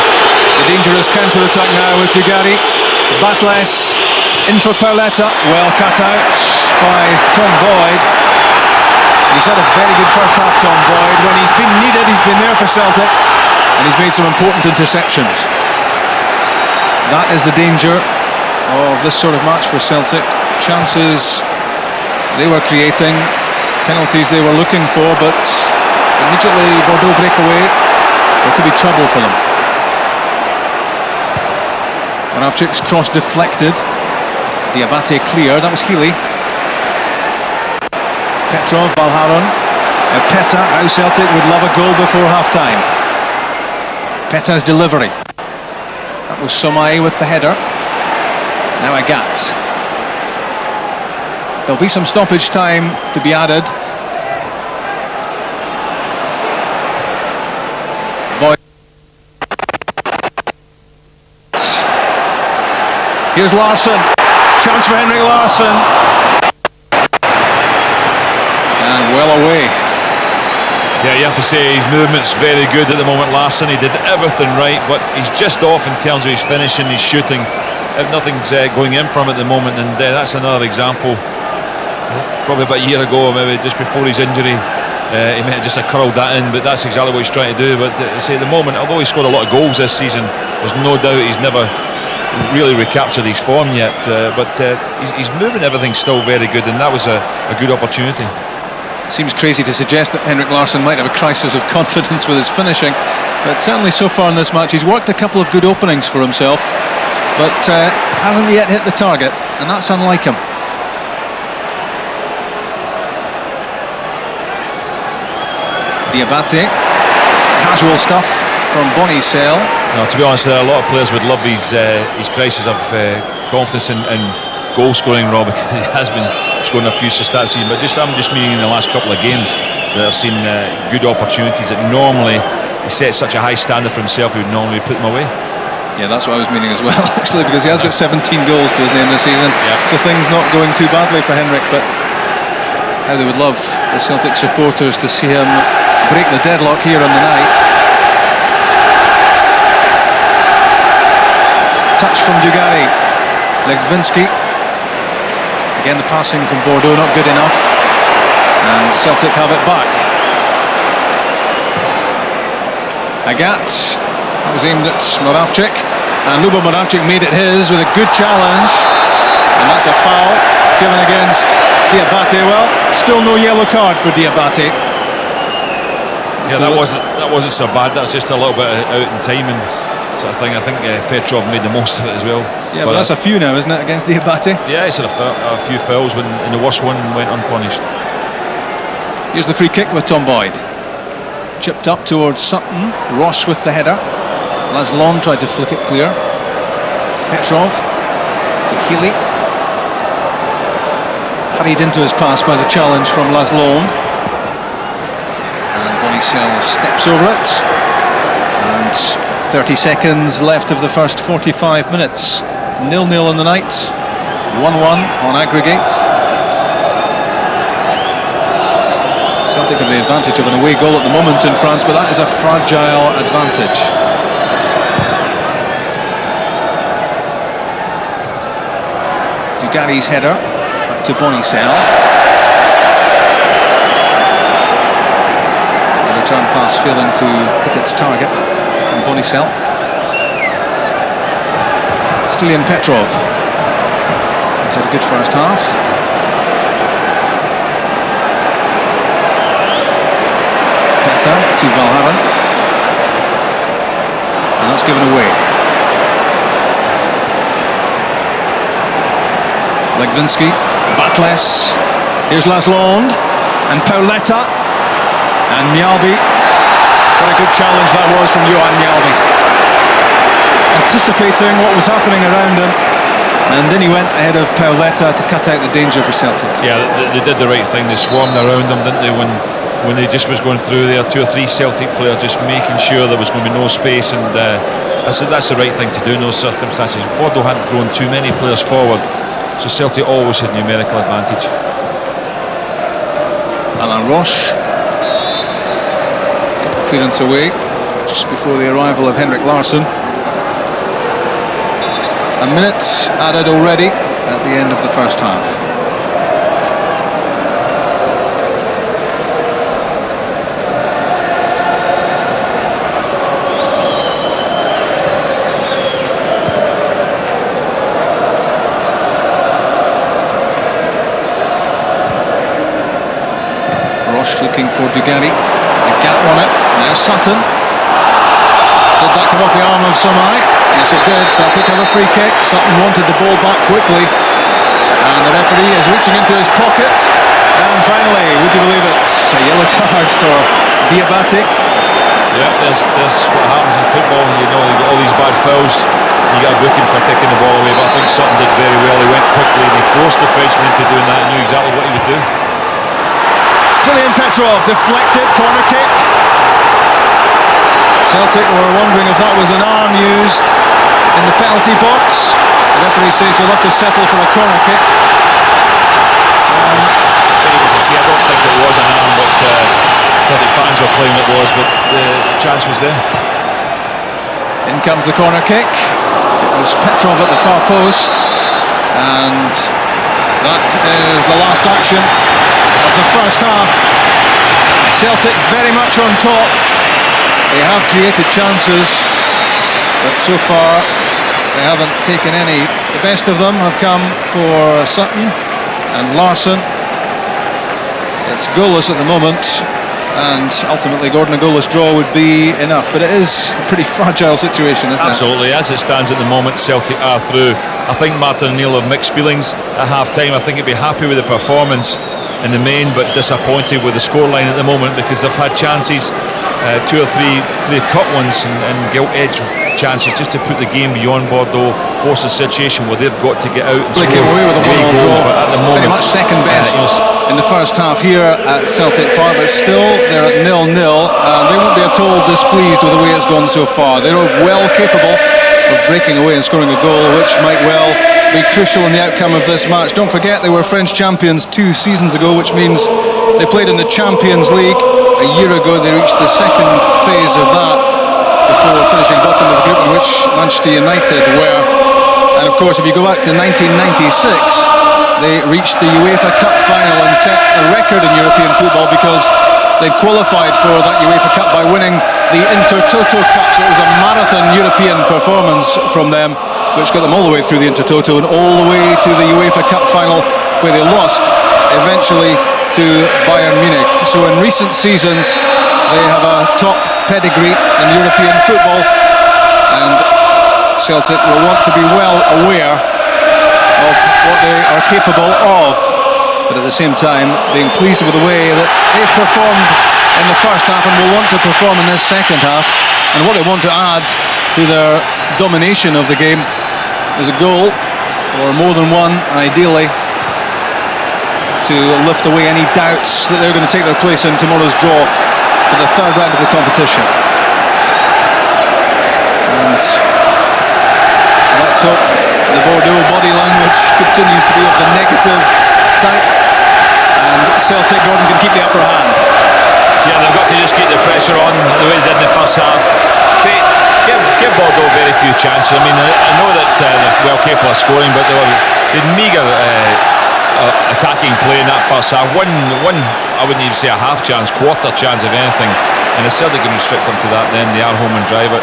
The dangerous counter-attack now with Dugarry. Batlles in for Pauleta, well cut out by Tom Boyd. He's had a very good first half, Tom Boyd. When he's been needed, he's been there for Celtic, and he's made some important interceptions. That is the danger of this sort of match for Celtic. Chances they were creating, penalties they were looking for, but immediately Bordeaux break away, there could be trouble for them. Moravcik's cross deflected. Diabaté clear, that was Healy. Petrov, Valharon, Peta, how Celtic would love a goal before half-time. Peta's delivery. That was Sommeil with the header. Now Agat. There'll be some stoppage time to be added. Here's Larsson, chance for Henrik Larsson, and well away. Yeah, you have to say his movement's very good at the moment, Larsson. He did everything right, but he's just off in terms of his finishing, his shooting. If nothing's going in for him at the moment, and that's another example. Probably about a year ago, maybe just before his injury, he may have just curled that in, but that's exactly what he's trying to do. But say at the moment, although he scored a lot of goals this season, there's no doubt he's never really recaptured his form yet, but he's moving everything still very good, and that was a good opportunity. Seems crazy to suggest that Henrik Larsson might have a crisis of confidence with his finishing, but certainly so far in this match he's worked a couple of good openings for himself, but hasn't yet hit the target, and that's unlike him. Diabaté, casual stuff from Bonnissel. No, to be honest, a lot of players would love his crisis of confidence in goal scoring, Rob, because he has been scoring a few stats, but I'm just meaning in the last couple of games that I've seen good opportunities that normally he sets such a high standard for himself, he would normally put them away. Yeah, that's what I was meaning as well, actually, because he has got 17 goals to his name this season, so things not going too badly for Henrik, but how they would love the Celtic supporters to see him break the deadlock here on the night. Touch from Dugarry. Legwinski. Again the passing from Bordeaux not good enough, and Celtic have it back. Agat, that was aimed at Moravcik, and Lubomir Moravcik made it his with a good challenge, and that's a foul given against Diabaté. Well, still no yellow card for Diabaté. Yeah, that wasn't so bad. That was just a little bit out in timing sort of thing. I think Petrov made the most of it as well. Yeah, but that's a few now, isn't it, against Diabaté? Yeah, he's had a few fouls when in the worst one went unpunished. Here's the free kick with Tom Boyd. Chipped up towards Sutton. Roche with the header. Laslandes tried to flick it clear. Petrov to Healy. Hurried into his pass by the challenge from Laslandes. And Bonnissel steps over it. And 30 seconds left of the first 45 minutes. 0-0 in the night. 1-1 on aggregate. Celtic have the advantage of an away goal at the moment in France, but that is a fragile advantage. Dugarry's header back to Bonnissel. The return pass failing to hit its target from Bonnissel. Lilian Petrov. He's had a good first half. To Valharon, and that's given away. Legwinski, Batlles, here's Laslandes and Pauleta and Mjalby. What a good challenge that was from Johan Mjalby, anticipating what was happening around him, and then he went ahead of Pauleta to cut out the danger for Celtic. Yeah, they did the right thing. They swarmed around him, didn't they, when they just was going through there, 2 or 3 Celtic players just making sure there was going to be no space, and that's the right thing to do in those circumstances. Bordeaux hadn't thrown too many players forward, so Celtic always had numerical advantage. Alain Roche, clearance away just before the arrival of Henrik Larsson. A minute added already at the end of the first half. Roche looking for Dugarry. A gap on it. Now Sutton. Did that come off the arm of Sommeil? Yes, it did. Celtic have a free kick. Sutton wanted the ball back quickly, and the referee is reaching into his pocket. And finally, would you believe it, a yellow card for Diabaté. Yeah, there's what happens in football. You know, you got all these bad fouls. You got a booking for kicking the ball away, but I think Sutton did very well. He went quickly and he forced the Frenchman into doing that. He knew exactly what he would do. Lilian Petrov deflected, corner kick. Celtic were wondering if that was an arm used in the penalty box. The referee says he'll have to settle for a corner kick. I don't think it was an arm, but Celtic fans were claiming it was, but the chance was there. In comes the corner kick. It was Petrov at the far post, and that is the last action of the first half. Celtic very much on top. They have created chances, but so far they haven't taken any. The best of them have come for Sutton and Larsson. It's goalless at the moment, and ultimately Gordon, a goalless draw would be enough, but it is a pretty fragile situation, isn't Absolutely. As it stands at the moment, Celtic are through. I think Martin O'Neill have mixed feelings at half-time. I think he'd be happy with the performance in the main, but disappointed with the scoreline at the moment, because they've had chances, two or three cut ones and gilt-edged chances just to put the game beyond Bordeaux, force a situation where they've got to get out and score away with a 1-1 draw, but at the moment, very much second best in the first half here at Celtic Park, but still they're at 0-0, and they won't be at all displeased with the way it's gone so far. They're well capable of breaking away and scoring a goal, which might well be crucial in the outcome of this match. Don't forget they were French champions 2 seasons ago, which means they played in the Champions League. A year ago they reached the second phase of that before finishing bottom of the group, in which Manchester United were. And of course, if you go back to 1996, they reached the UEFA Cup final and set a record in European football, because they qualified for that UEFA Cup by winning the Intertoto Cup. So it was a marathon European performance from them, which got them all the way through the Intertoto and all the way to the UEFA Cup final, where they lost eventually to Bayern Munich. So in recent seasons they have a top pedigree in European football, and Celtic will want to be well aware of what they are capable of, but at the same time being pleased with the way that they've performed in the first half and will want to perform in this second half. And what they want to add to their domination of the game is a goal, or more than one ideally, to lift away any doubts that they're going to take their place in tomorrow's draw for the third round of the competition. And let's hope the Bordeaux body language continues to be of the negative type, and Celtic, Gordon, can keep the upper hand. Yeah, they've got to just keep the pressure on the way they did in the first half. Give Bordeaux very few chances. I mean, I know that they're well capable of scoring, but they had meagre attacking play in that first half. One, I wouldn't even say a half chance, quarter chance of anything. And if Celtic can restrict them to that, then they are home and drive it.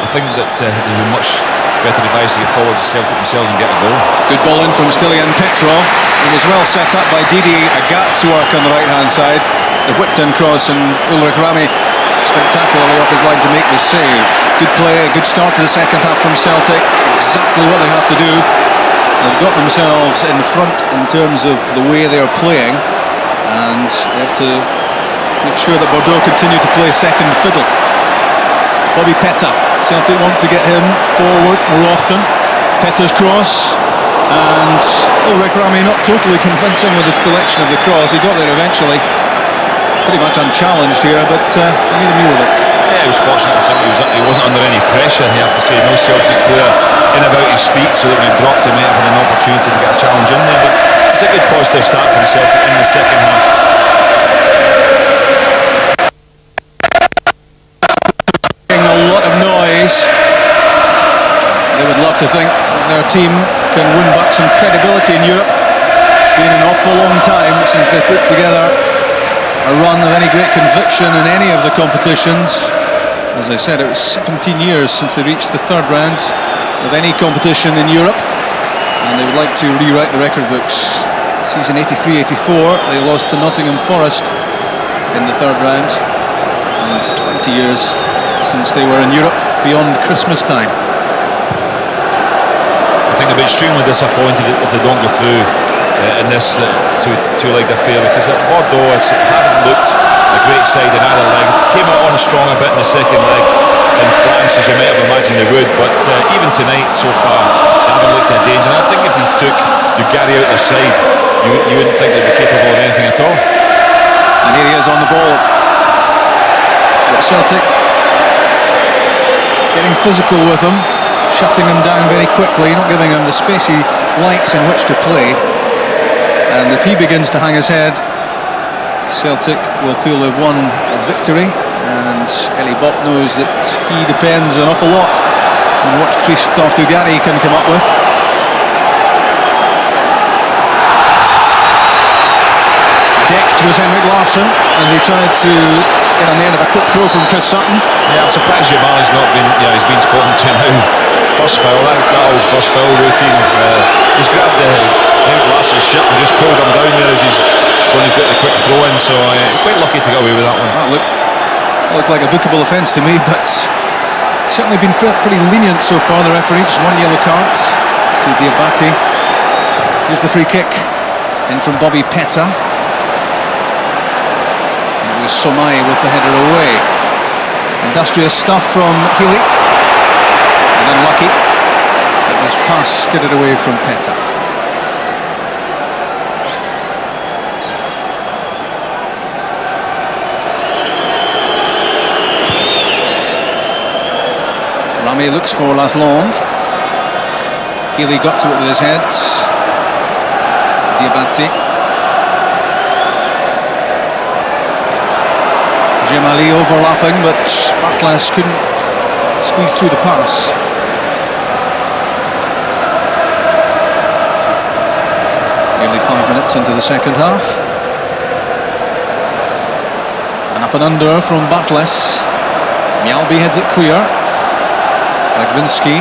I think that they'd be much better advised to get forward to Celtic themselves and get a goal. Good ball in from Lilian Petrov. It was well set up by Didier Agat's work on the right hand side. The whipped in cross, and Ulrich Ramé spectacularly off his line to make the save. Good play, a good start to the second half from Celtic. Exactly what they have to do. They've got themselves in front in terms of the way they are playing, and they have to make sure that Bordeaux continue to play second fiddle. Bobby Petta, Celtic want to get him forward more often. Petta's cross, and Ulrich Ramé not totally convincing with his collection of the cross. He got there eventually, pretty much unchallenged here, but he made a meal of it. Yeah, he was fortunate. I think he wasn't under any pressure. You have to say, no Celtic player in about his feet, so that when he dropped, he might have had an opportunity to get a challenge in there. But it's a good positive start from Celtic in the second half. A lot of noise. They would love to think that their team can win back some credibility in Europe. It's been an awful long time since they put together a run of any great conviction in any of the competitions. As I said, it was 17 years since they reached the third round of any competition in Europe, and they would like to rewrite the record books. Season 83-84, they lost to Nottingham Forest in the third round, and it's 20 years since they were in Europe beyond Christmas time. I think they'll be extremely disappointed if they don't go through in this two-legged affair, because Bordeaux haven't looked a great side in either leg. Came out on strong a bit in the second leg in France, as you might have imagined they would, but even tonight so far they haven't looked in danger. And I think if you took Dugarry out the side, you wouldn't think they'd be capable of anything at all. And here he is on the ball. But Celtic getting physical with him, shutting him down very quickly, not giving him the space he likes in which to play. And if he begins to hang his head, Celtic will feel they've won a victory, and Elie Bopp knows that he depends an awful lot on what Christophe Dugarry can come up with. Decked was Henrik Larsson as he tried to get on the end of a quick throw from Chris Sutton. Yeah, I'm surprised Jemmali's not been, he's been spoken to now. First foul, that old first foul routine. He's grabbed Henrik Larsson's shirt and just pulled him down there as he's going to get the quick throw in, so quite lucky to get away with that one. That looked like a bookable offence to me, but certainly been pretty lenient so far, the referee. Just one yellow card to Diabaté. Here's the free kick in from Bobby Petta. Sommeil with the header away. Industrious stuff from Healy, and unlucky. It was pass skidded away from Petta. Ramé looks for Laslandes. Healy got to it with his head. Diabaté. Jemmali overlapping, but Batlles couldn't squeeze through the pass. Nearly 5 minutes into the second half. And up and under from Batlles. Mjalby heads it clear. Legwinski.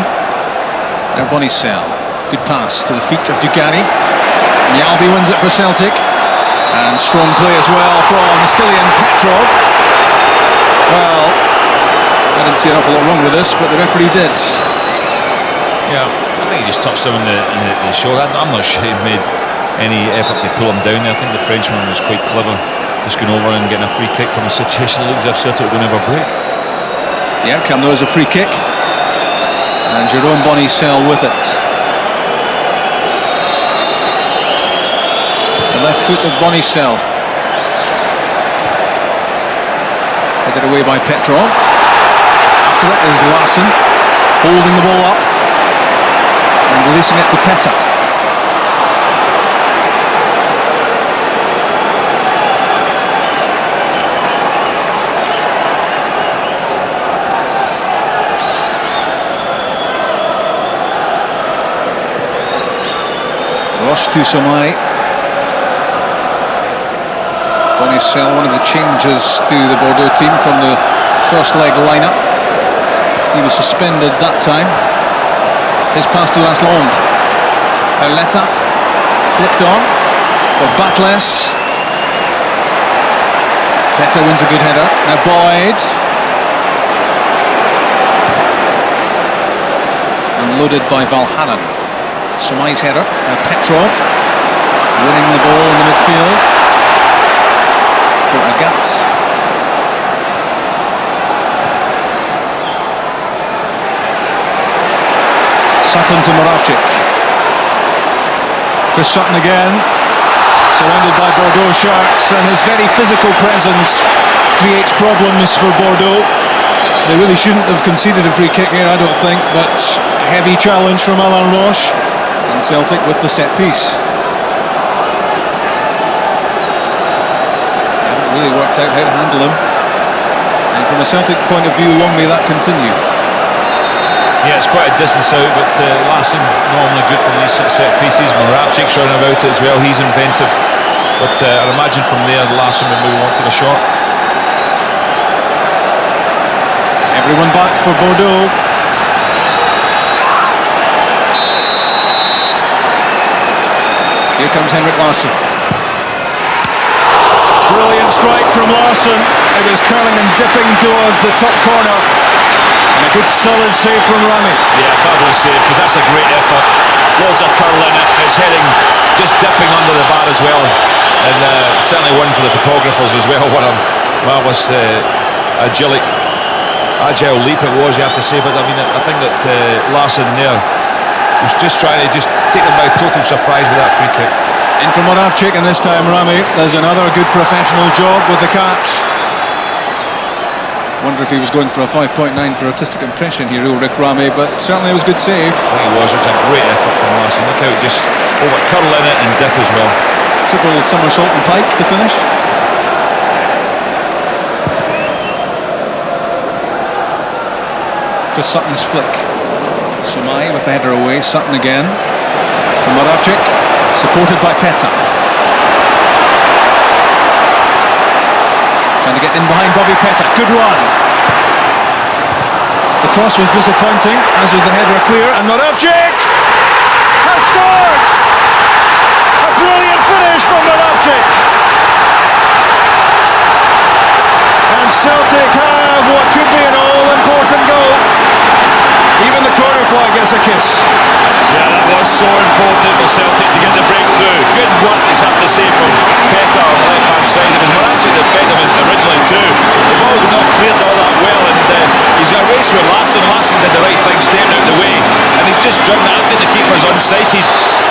Now Bonnissel. Good pass to the feet of Dugarry. Mjalby wins it for Celtic. And strong play as well from Lilian Laslandes. Well, I didn't see an awful lot wrong with this, but the referee did. Yeah, I think he just touched him in the shoulder. I'm not sure he made any effort to pull him down there. I think the Frenchman was quite clever, just going over and getting a free kick from a situation that looks as if Celtic will never break. The outcome though is a free kick, and Jérôme Bonnissel with it. The left foot of Bonnissel. Headed away by Pedro. After it is Larsson, holding the ball up and releasing it to Petta. Roche to Sommeil. Bonnissel, one of the changes to the Bordeaux team from the first leg lineup. He was suspended that time. His pass to Laslandes. Pauleta flicked on for Batlles. Petta wins a good header. Now Boyd. Unloaded by Valhanen. Sommeil's header. Now Pedro winning the ball in the midfield. For Agat. Sutton to Moravcik. Chris Sutton again, surrounded by Bordeaux shirts, and his very physical presence creates problems for Bordeaux. They really shouldn't have conceded a free kick here, I don't think, but a heavy challenge from Alain Roche, and Celtic with the set piece. Really worked out how to handle him, and from a Celtic point of view, long may that continue. Yeah, it's quite a distance out, but Larsson normally good for these set pieces. Moravcik's running about it as well, he's inventive, but I'd imagine from there Larsson will maybe want to go short. Everyone back for Bordeaux. Here comes Henrik Larsson. Brilliant strike from Larsson. It was curling and dipping towards the top corner. And a good solid save from Ramé. Yeah, fabulous save, because that's a great effort. Loads of curl in it. It's heading, just dipping under the bar as well. And certainly one for the photographers as well. What a marvellous agile leap it was, you have to say. But I mean, I think that Larsson there was just trying to just take them by total surprise with that free kick. In from Moravcik, and this time Ramé does another good professional job with the catch. Wonder if he was going for a 5.9 for artistic impression here, Ulrich Ramé, but certainly it was a good save. I think it was a great effort from Larsson. Look how it just over curl in it and dip as well. Triple somersault and pike to finish. Chris Sutton's flick. Sommeil with the header away. Sutton again. From Moravcik, supported by Peta. Trying to get in behind Bobby Peta. Good run. The cross was disappointing, as was the header clear, and Moravcik has scored! A brilliant finish from Moravcik. And Celtic have what could be an all-important goal. Even the corner flag gets a kiss. Yeah, that was so important for Celtic to get the breakthrough. Good work, you have to say, from Pedro on the left-hand side. It was Moravcik that fed him originally too. The ball not cleared all that well, and he's got a race with Lassina. Lassina did the right thing, staying out of the way, and he's just driven it. I think the keeper's unsighted,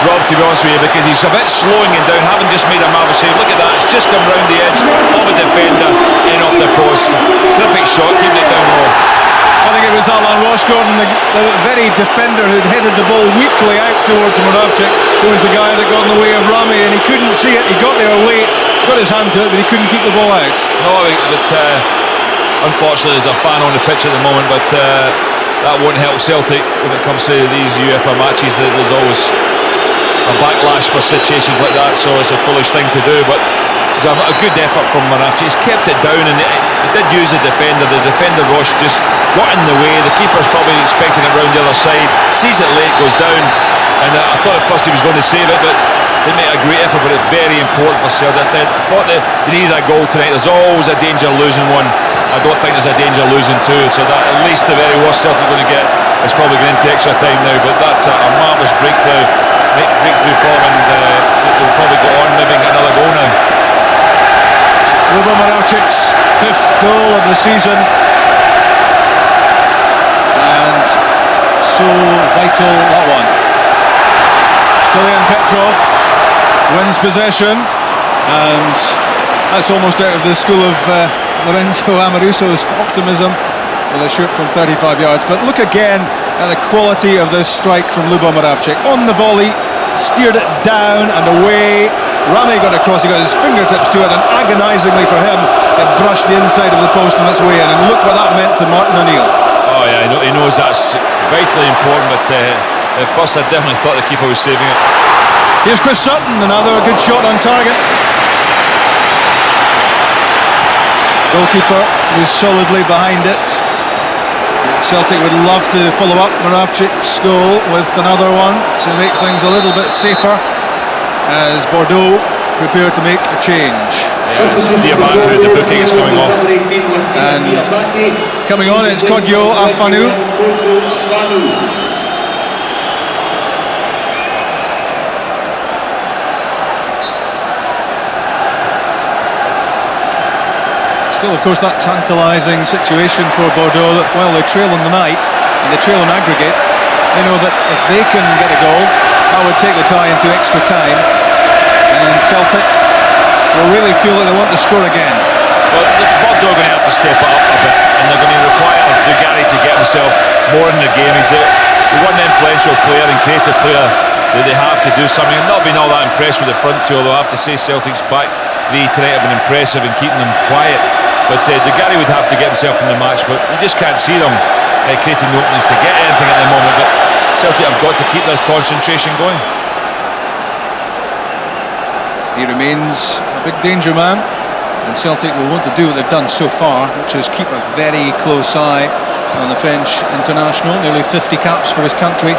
Rob, to be honest with you, because he's a bit slowing it down, having just made a marvellous save. Look at that, it's just come round the edge of a defender, in off the post. Terrific shot, keeping it down low. I think it was Alain Roche, Gordon, the very defender who'd headed the ball weakly out towards Moravcik, who was the guy that got in the way of Ramé, and he couldn't see it. He got there late, got his hand to it, but he couldn't keep the ball out. No, but unfortunately there's a fan on the pitch at the moment, but that won't help Celtic when it comes to these UEFA matches. There's always a backlash for situations like that, so it's a foolish thing to do, but it's a good effort from Moravcik. He's kept it down, and he did use the defender. The defender, Roche, just got in the way. The keeper's probably expecting it round the other side, sees it late, goes down, and I thought at first he was going to save it, but they made a great effort. But it's very important for Celtic. I thought that they needed a goal tonight. There's always a danger of losing one. I don't think there's a danger of losing two, so that at least the very worst Celtic are going to get is probably going into extra time now. But that's a marvellous breakthrough for them, and they'll probably go on, maybe get another goal now. Lubomir Moravcik's 5th goal of the season, and so vital that one. Stilian Petrov wins possession, and that's almost out of the school of Lorenzo Amoruso's optimism with a shoot from 35 yards. But look again at the quality of this strike from Lubomir Moravcik. On the volley, steered it down and away. Ramé got across, he got his fingertips to it, and agonisingly for him, it brushed the inside of the post on its way in. And look what that meant to Martin O'Neill. Oh yeah, he knows that's vitally important, but at first I definitely thought the keeper was saving it. Here's Chris Sutton, another good shot on target. Goalkeeper was solidly behind it. Celtic would love to follow up Moravcik's goal with another one to make things a little bit safer, as Bordeaux prepare to make a change. Yeah, it's Diabaté, the booking is coming off. And coming on, it's Kodjo Afanou. Still, of course, that tantalising situation for Bordeaux that while they trail in the night and they trail in aggregate, they know that if they can get a goal, that would take the tie into extra time, and Celtic will really feel that they want to score again. Well, Bordeaux are going to have to step it up a bit, and they're going to require Dugarry to get himself more in the game. He's the one influential player and creative player that they have to do something. I've not been all that impressed with the front two, although I have to say Celtic's back three tonight have been impressive in keeping them quiet. But Dugarry would have to get himself in the match, but you just can't see them creating the openings to get anything at the moment. But Celtic have got to keep their concentration going. He remains a big danger man, and Celtic will want to do what they've done so far, which is keep a very close eye on the French international. Nearly 50 caps for his country.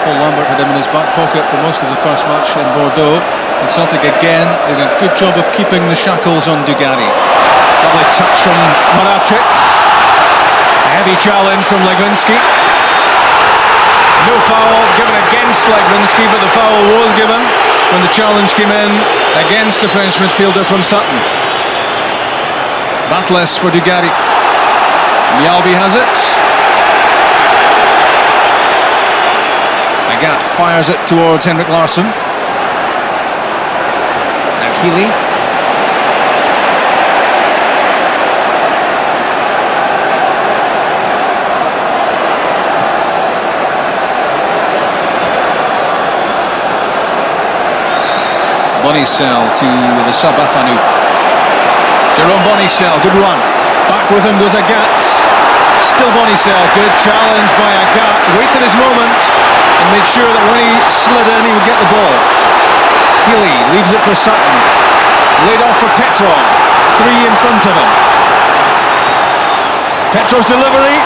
Paul Lambert had him in his back pocket for most of the first match in Bordeaux. And Celtic again doing a good job of keeping the shackles on Dugarry. Lovely touch from Moravcik. A heavy challenge from Legwinski. No foul given against Legwinski, but the foul was given when the challenge came in against the French midfielder from Sutton. Batlles for Dugarry. Mjalby has it. Agat fires it towards Henrik Larsson. Now Healy. Bonnissel to the sub Afanou. Jérôme Bonnissel, good run. Back with him goes Agat. Still Bonnissel, good challenge by Agat. Waited his moment and made sure that when he slid in he would get the ball. Healy leaves it for Sutton. Laid off for Petrov. 3 in front of him. Petrov's delivery.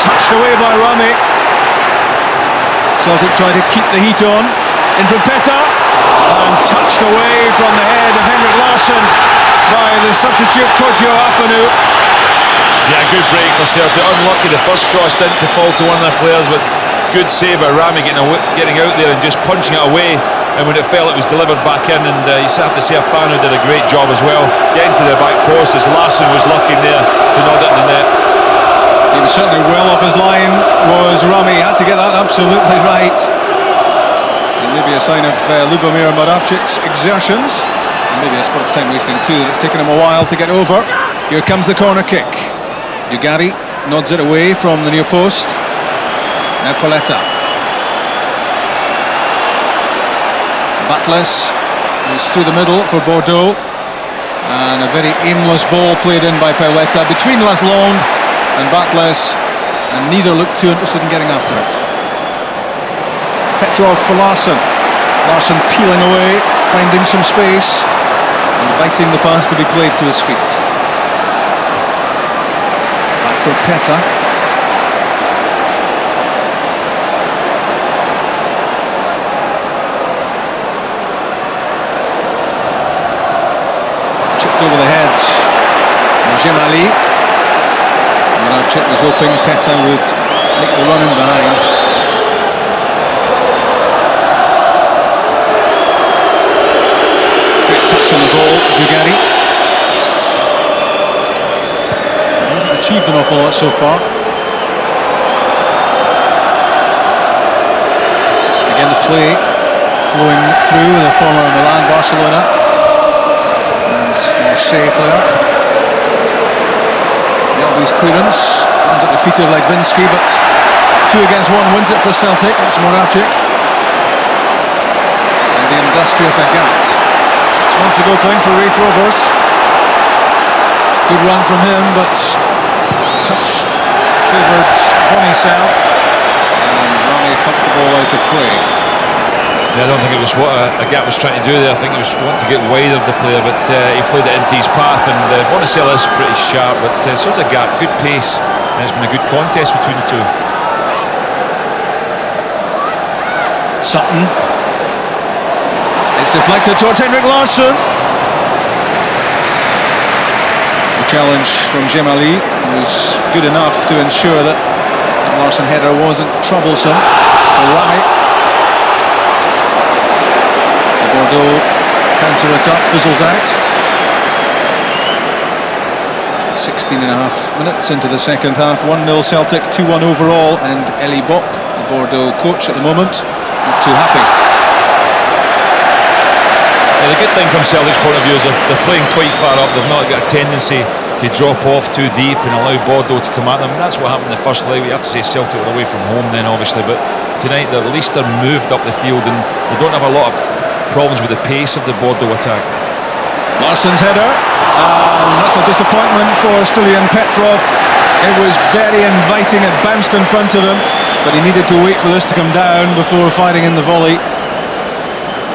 Touched away by Ramé. Celtic tried to keep the heat on. In from Petter. And touched away from the head of Henrik Larsson by the substitute Kodjo Afanou. Yeah, good break for Celtic. Unlucky the first cross didn't fall to one of their players, but good save by Ramé getting out there and just punching it away. And when it fell, it was delivered back in, and you have to say Afanou did a great job as well, getting to the back post as Larsson was lucky there to nod it in the net. He was certainly well off his line, was Ramé. He had to get that absolutely right. And maybe a sign of Lubomir Moravcik's exertions. And maybe a spot of time wasting too, that it's taken him a while to get over. Here comes the corner kick. Dugarry nods it away from the near post. Now Pauleta. Batlles is through the middle for Bordeaux. And a very aimless ball played in by Pauleta between Laslandes and Batlles. And neither looked too interested in getting after it. Petrov for Larsson. Larsson peeling away, finding some space, inviting the pass to be played to his feet. Back for Petter. Chipped over the head. Jemmali. Moravcik was hoping Petter would make the run in behind. Touch on the ball, Dugarry. He hasn't achieved an awful lot so far. Again the play flowing through the former Milan, Barcelona and Marseille player. Mjalby's clearance lands at the feet of Legwinski, but 2 against 1 wins it for Celtic. It's Moravcik and the industrious Agat. 6 months ago playing for Wraith Rovers. Good run from him, but touch favoured Bonnissel, and Ramé pumped the ball out of play. Yeah, I don't think it was what Agat was trying to do there. I think he was wanting to get wide of the player, but he played it into his path, and Bonnissel is pretty sharp, but so is Agat. Good pace, and it's been a good contest between the two. Sutton. It's deflected towards Henrik Larsson. The challenge from Jemmali was good enough to ensure that the Larsson header wasn't troublesome for Ramé. The Bordeaux counter-attack fizzles out. 16 and a half minutes into the second half. 1-0 Celtic, 2-1 overall, and Elie Bopp, the Bordeaux coach at the moment, not too happy. The good thing from Celtic's point of view is they're playing quite far up. They've not got a tendency to drop off too deep and allow Bordeaux to come at them. That's what happened in the first leg. We have to say Celtic were away from home then, obviously, but tonight at least they're moved up the field and they don't have a lot of problems with the pace of the Bordeaux attack. Larsson's header, and that's a disappointment for Lilian Petrov. It was very inviting, it bounced in front of him, but he needed to wait for this to come down before firing in the volley.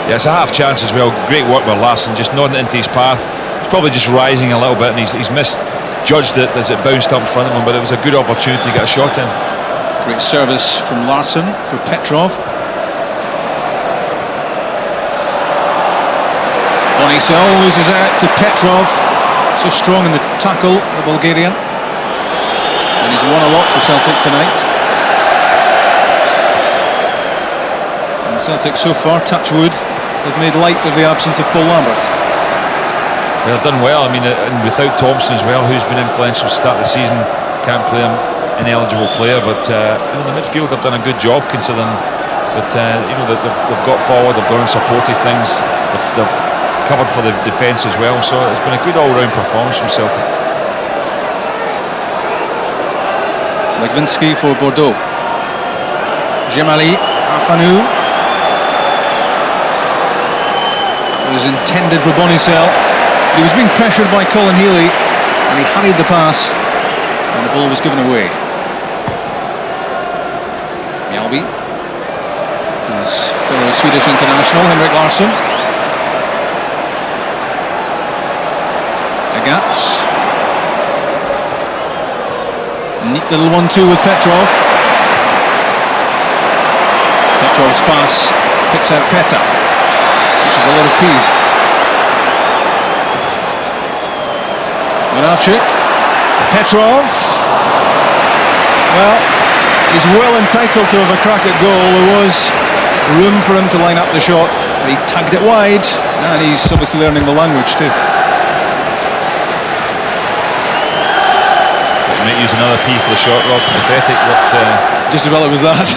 Yeah, it's a half chance as well. Great work by Larsson, just nodding it into his path. He's probably just rising a little bit, and he's misjudged it as it bounced up in front of him, but it was a good opportunity to get a shot in. Great service from Larsson for Petrov. Bonnissel loses out to Petrov. So strong in the tackle, the Bulgarian. And he's won a lot for Celtic tonight. And Celtic so far, touch wood, have made light of the absence of Paul Lambert. They've done well. I mean, and without Thompson as well, who's been influential to start the season, can't play him, ineligible player. But the midfield have done a good job considering. But they've got forward, they've gone and supported things. They've covered for the defence as well. So it's been a good all-round performance from Celtic. Legwinski for Bordeaux. Jemmali, Afanou. It was intended for Bonnissel. He was being pressured by Colin Healy, and he hurried the pass, and the ball was given away. Mjällby, his fellow Swedish international, Henrik Larsson. Agats. Neat little 1-2 with Petrov. Petrov's pass picks out Peta, which is a lot of peas. Moravcik, Petrov. Well, he's well entitled to have a crack at goal. There was room for him to line up the shot, but he tagged it wide, and he's obviously learning the language too. Might use another P for the shot, Rob. Pathetic, but just as well it was that.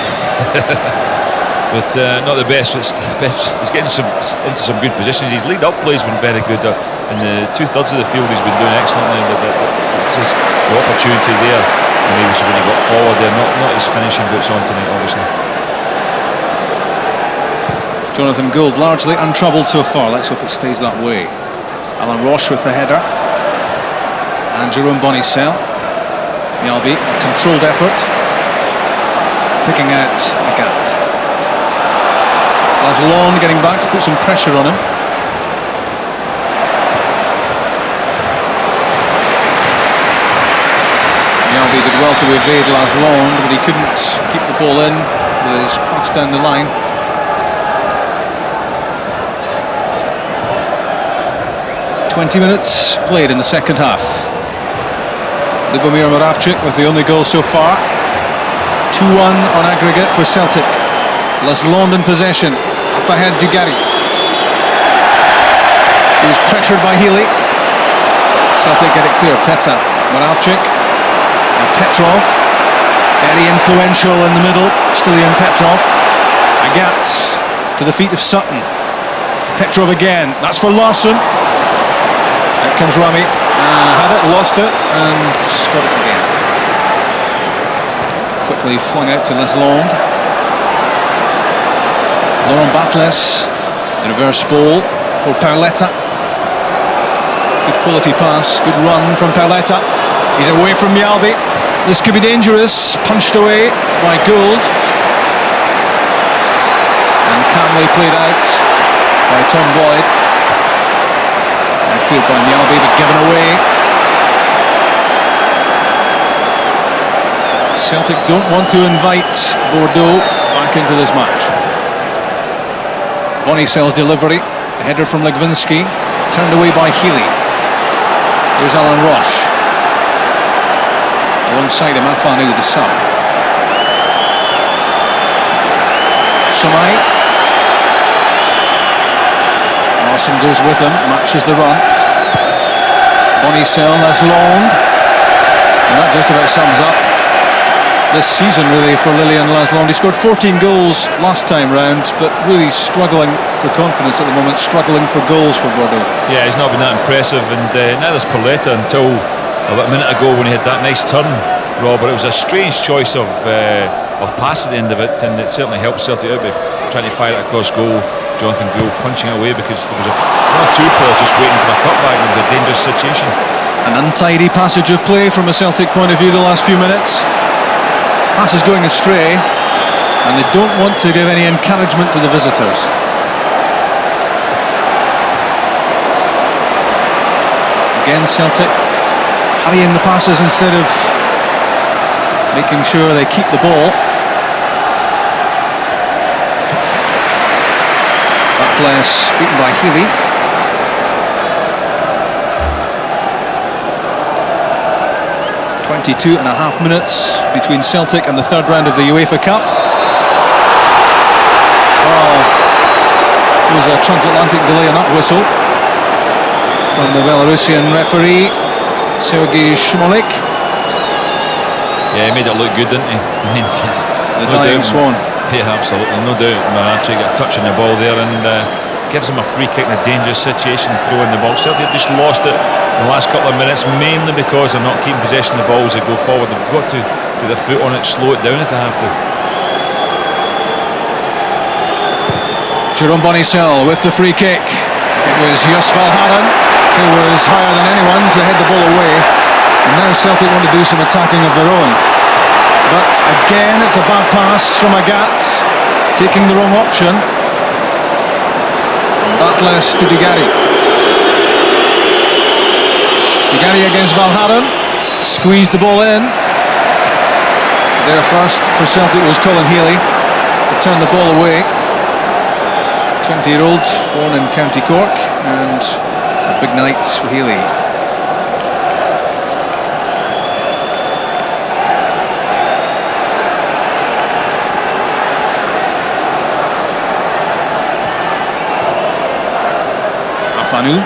But not the best. He's getting into some good positions. His lead-up play has been very good. In the 2/3 of the field, he's been doing excellently. But just the opportunity there, and maybe when he got forward there, not his finishing boots on tonight, obviously. Jonathan Gould largely untroubled so far. Let's hope it stays that way. Alain Roche with the header, and Jérôme Bonnissel. Mjällby, controlled effort, picking out Agat. Laslandes getting back to put some pressure on him. Mjällby did well to evade Laslandes, but he couldn't keep the ball in with his pass down the line. "20 minutes played in the second half. Lubomir Moravcik with the only goal so far. 2-1 on aggregate for Celtic. Laslandes in possession. Up ahead, Dugarry. He was pressured by Healy. Celtic get it clear. Peta, Moravcik, and Petrov. Very influential in the middle. Stilian Petrov. Agats to the feet of Sutton. Petrov again. That's for Larsson. Out comes Ramé. Had it, lost it, and scored it again. Quickly flung out to Laslandes. Laurent Batlles, the reverse ball for Pauleta. Good quality pass, good run from Pauleta. He's away from Mjällby. This could be dangerous. Punched away by Gould. And calmly played out by Tom Boyd. Cleared by Mjällby, but given away. Celtic don't want to invite Bordeaux back into this match. Bonnicel's delivery, the header from Legwinski, turned away by Healy. Here's Alain Roche. Alongside him, Afanou, the sub. Sommeil. Larsson goes with him, matches the run. Bonnissel, Laslandes. And that just about sums up this season really for Lilian Laslandes. He scored 14 goals last time round, but really struggling for confidence at the moment, struggling for goals for Bordeaux. Yeah, he's not been that impressive, and neither's Pauleta until about a minute ago when he had that nice turn, Rob. But it was a strange choice of pass at the end of it, and it certainly helped Celtic out by trying to fire it across goal. Jonathan Gould punching it away because there was one or two players just waiting for a cutback. It was a dangerous situation. An untidy passage of play from a Celtic point of view the last few minutes. Pass is going astray, and they don't want to give any encouragement to the visitors. Again, Celtic hurrying the passes instead of making sure they keep the ball. Batlles beaten by Healy. 22 and a half minutes between Celtic and the third round of the UEFA Cup. Oh, there was a transatlantic delay on that whistle from the Belarusian referee, Shmolik. Yeah, he made it look good, didn't he? I mean, yes, the dying swan. Yeah, absolutely, no doubt. Moravcik got a touch on the ball there and gives him a free kick in a dangerous situation, throwing the ball. Celtic just lost it in the last couple of minutes, mainly because they're not keeping possession of the ball as they go forward. They've got to put their foot on it, slow it down if they have to. Jérôme Bonnissel with the free kick. It was Joos Valharen who was higher than anyone to head the ball away, and now Celtic want to do some attacking of their own. But again, it's a bad pass from Agat, taking the wrong option. Batlles to Dugarry. Dugarry against Valharen, squeezed the ball in. There first for Celtic was Colin Healy, to turn the ball away. 20-year-old, born in County Cork, and a big night for Healy. Afanou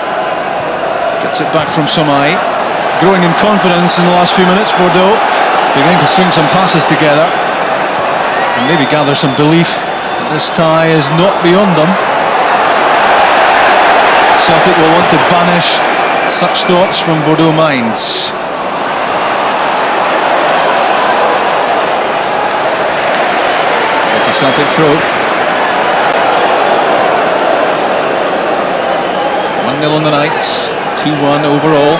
gets it back from Sommeil, growing in confidence in the last few minutes. Bordeaux beginning to string some passes together and maybe gather some belief that this tie is not beyond them. Celtic will want to banish such thoughts from Bordeaux minds. It's a Celtic throw. 1-0 on the night, 2-1 overall.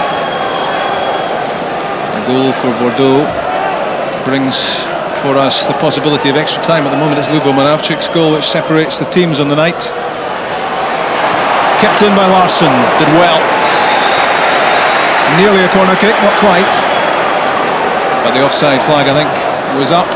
A goal for Bordeaux brings for us the possibility of extra time. At the moment it's Lubomir Moravcik's goal which separates the teams on the night. Kept in by Larsson, did well. Nearly a corner kick, not quite. But the offside flag, I think, was up.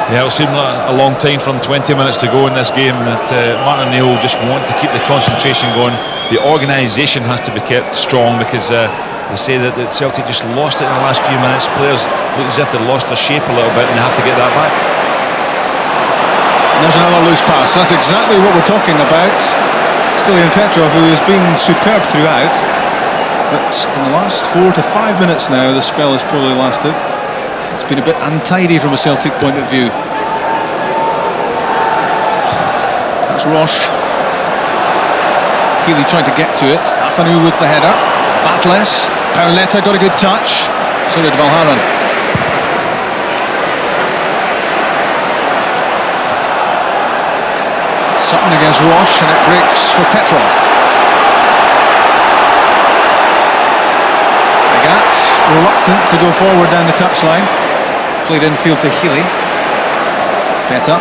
Yeah, it'll seem like a long time from 20 minutes to go in this game that Martin O'Neill just want to keep the concentration going. The organisation has to be kept strong because they say that Celtic just lost it in the last few minutes. Players look as if they lost their shape a little bit and they have to get that back. And there's another loose pass. That's exactly what we're talking about. Stilian Petrov, who has been superb throughout, but in the last 4 to 5 minutes now the spell has probably lasted. It's been a bit untidy from a Celtic point of view. That's Roche. Healy trying to get to it. Afanou with the header. Batlles. Pauleta got a good touch. So did Valharen. Sutton against Roche, and it breaks for Petrov. Agat reluctant to go forward down the touchline. Played infield to Healy. Peta.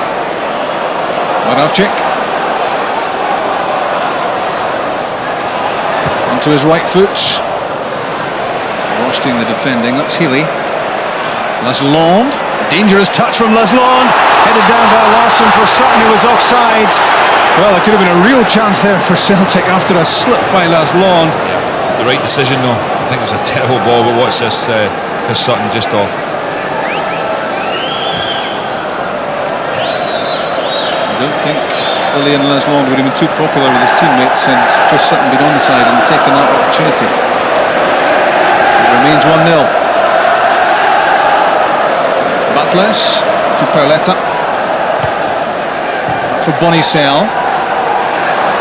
Moravcik. Onto his right foot. Roche doing the defending. That's Healy. Laslandes. Dangerous touch from Laslandes. Headed down by Larsson for Sutton, who was offside. Well, there could have been a real chance there for Celtic after a slip by Laslandes. Yeah, the right decision though. I think it was a terrible ball, but watch this, Sutton just off. I don't think Lilian Laslandes would have been too popular with his teammates and Chris Sutton been on the side and taken that opportunity. It remains 1-0. Batlles to Pauleta. Back for Bonnissel.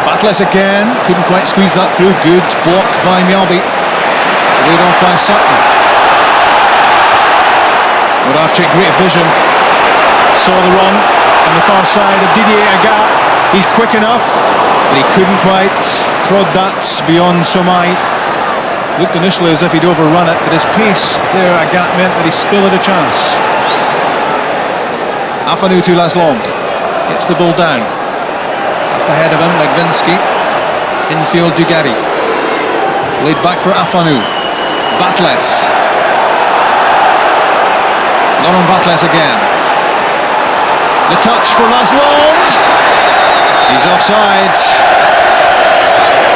Batlles again, couldn't quite squeeze that through. Good block by Mjalby. Laid off by Sutton. Moravcik, great vision. Saw the run on the far side of Didier Agat. He's quick enough, but he couldn't quite prod that beyond Sommeil. Looked initially as if he'd overrun it, but his pace there, Agat, meant that he still had a chance. Afanou to Laslandes. Gets the ball down. Up ahead of him, Legwinski. Infield Dugarry. Laid back for Afanou. Batlles. Laurent Batlles again. The touch for Laslandes. He's offside.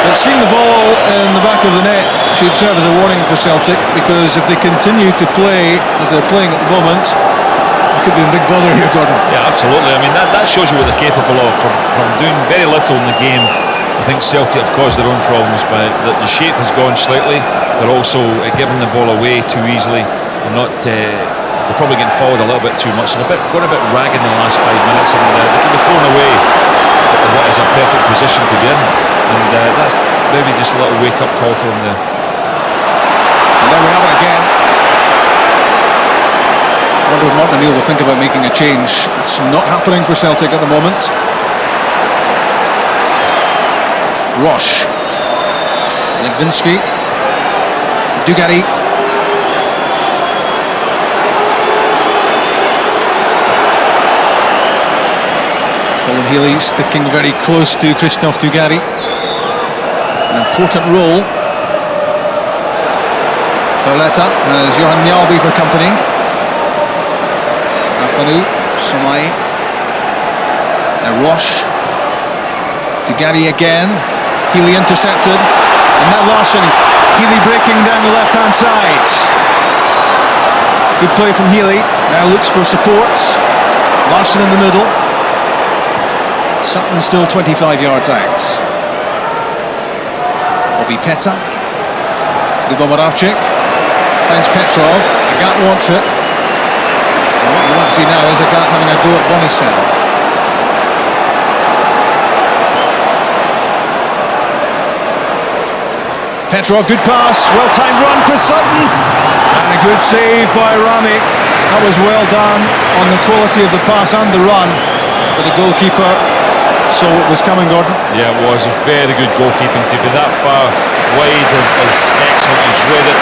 But seeing the ball in the back of the net should serve as a warning for Celtic, because if they continue to play as they're playing at the moment, it could be in big bother here, Gordon. Yeah, absolutely. I mean, that shows you what they're capable of from doing very little in the game. I think Celtic have caused their own problems, but the shape has gone slightly. They're also giving the ball away too easily, and not. They're probably getting forward a little bit too much. They're going a bit ragged in the last 5 minutes, and they can be thrown away what is a perfect position to be in. And that's maybe just a little wake-up call for them there. And there we have it again. I wonder if Martin O'Neill will think about making a change. It's not happening for Celtic at the moment. Roche, Legwinski, Dugarry. Colin Healy sticking very close to Christophe Dugarry. An important role. Pauleta has Johan Mjalby for company. Afanou, Sommeil, and Roche. Dugarry again. Healy intercepted, and now Larson. Healy breaking down the left-hand side. Good play from Healy. Now looks for support. Larson in the middle. Sutton still 25 yards out. Pauleta. Lubomir Moravcik. Finds Petrov. Agat wants it. And what you want to see now is Agat having a go at Bonnissel. Petrov, good pass, well-timed run for Sutton, and a good save by Ramé. That was well done on the quality of the pass and the run, but the goalkeeper saw what was coming, Gordon. Yeah, it was very good goalkeeping. To be that far wide is excellent. He's read it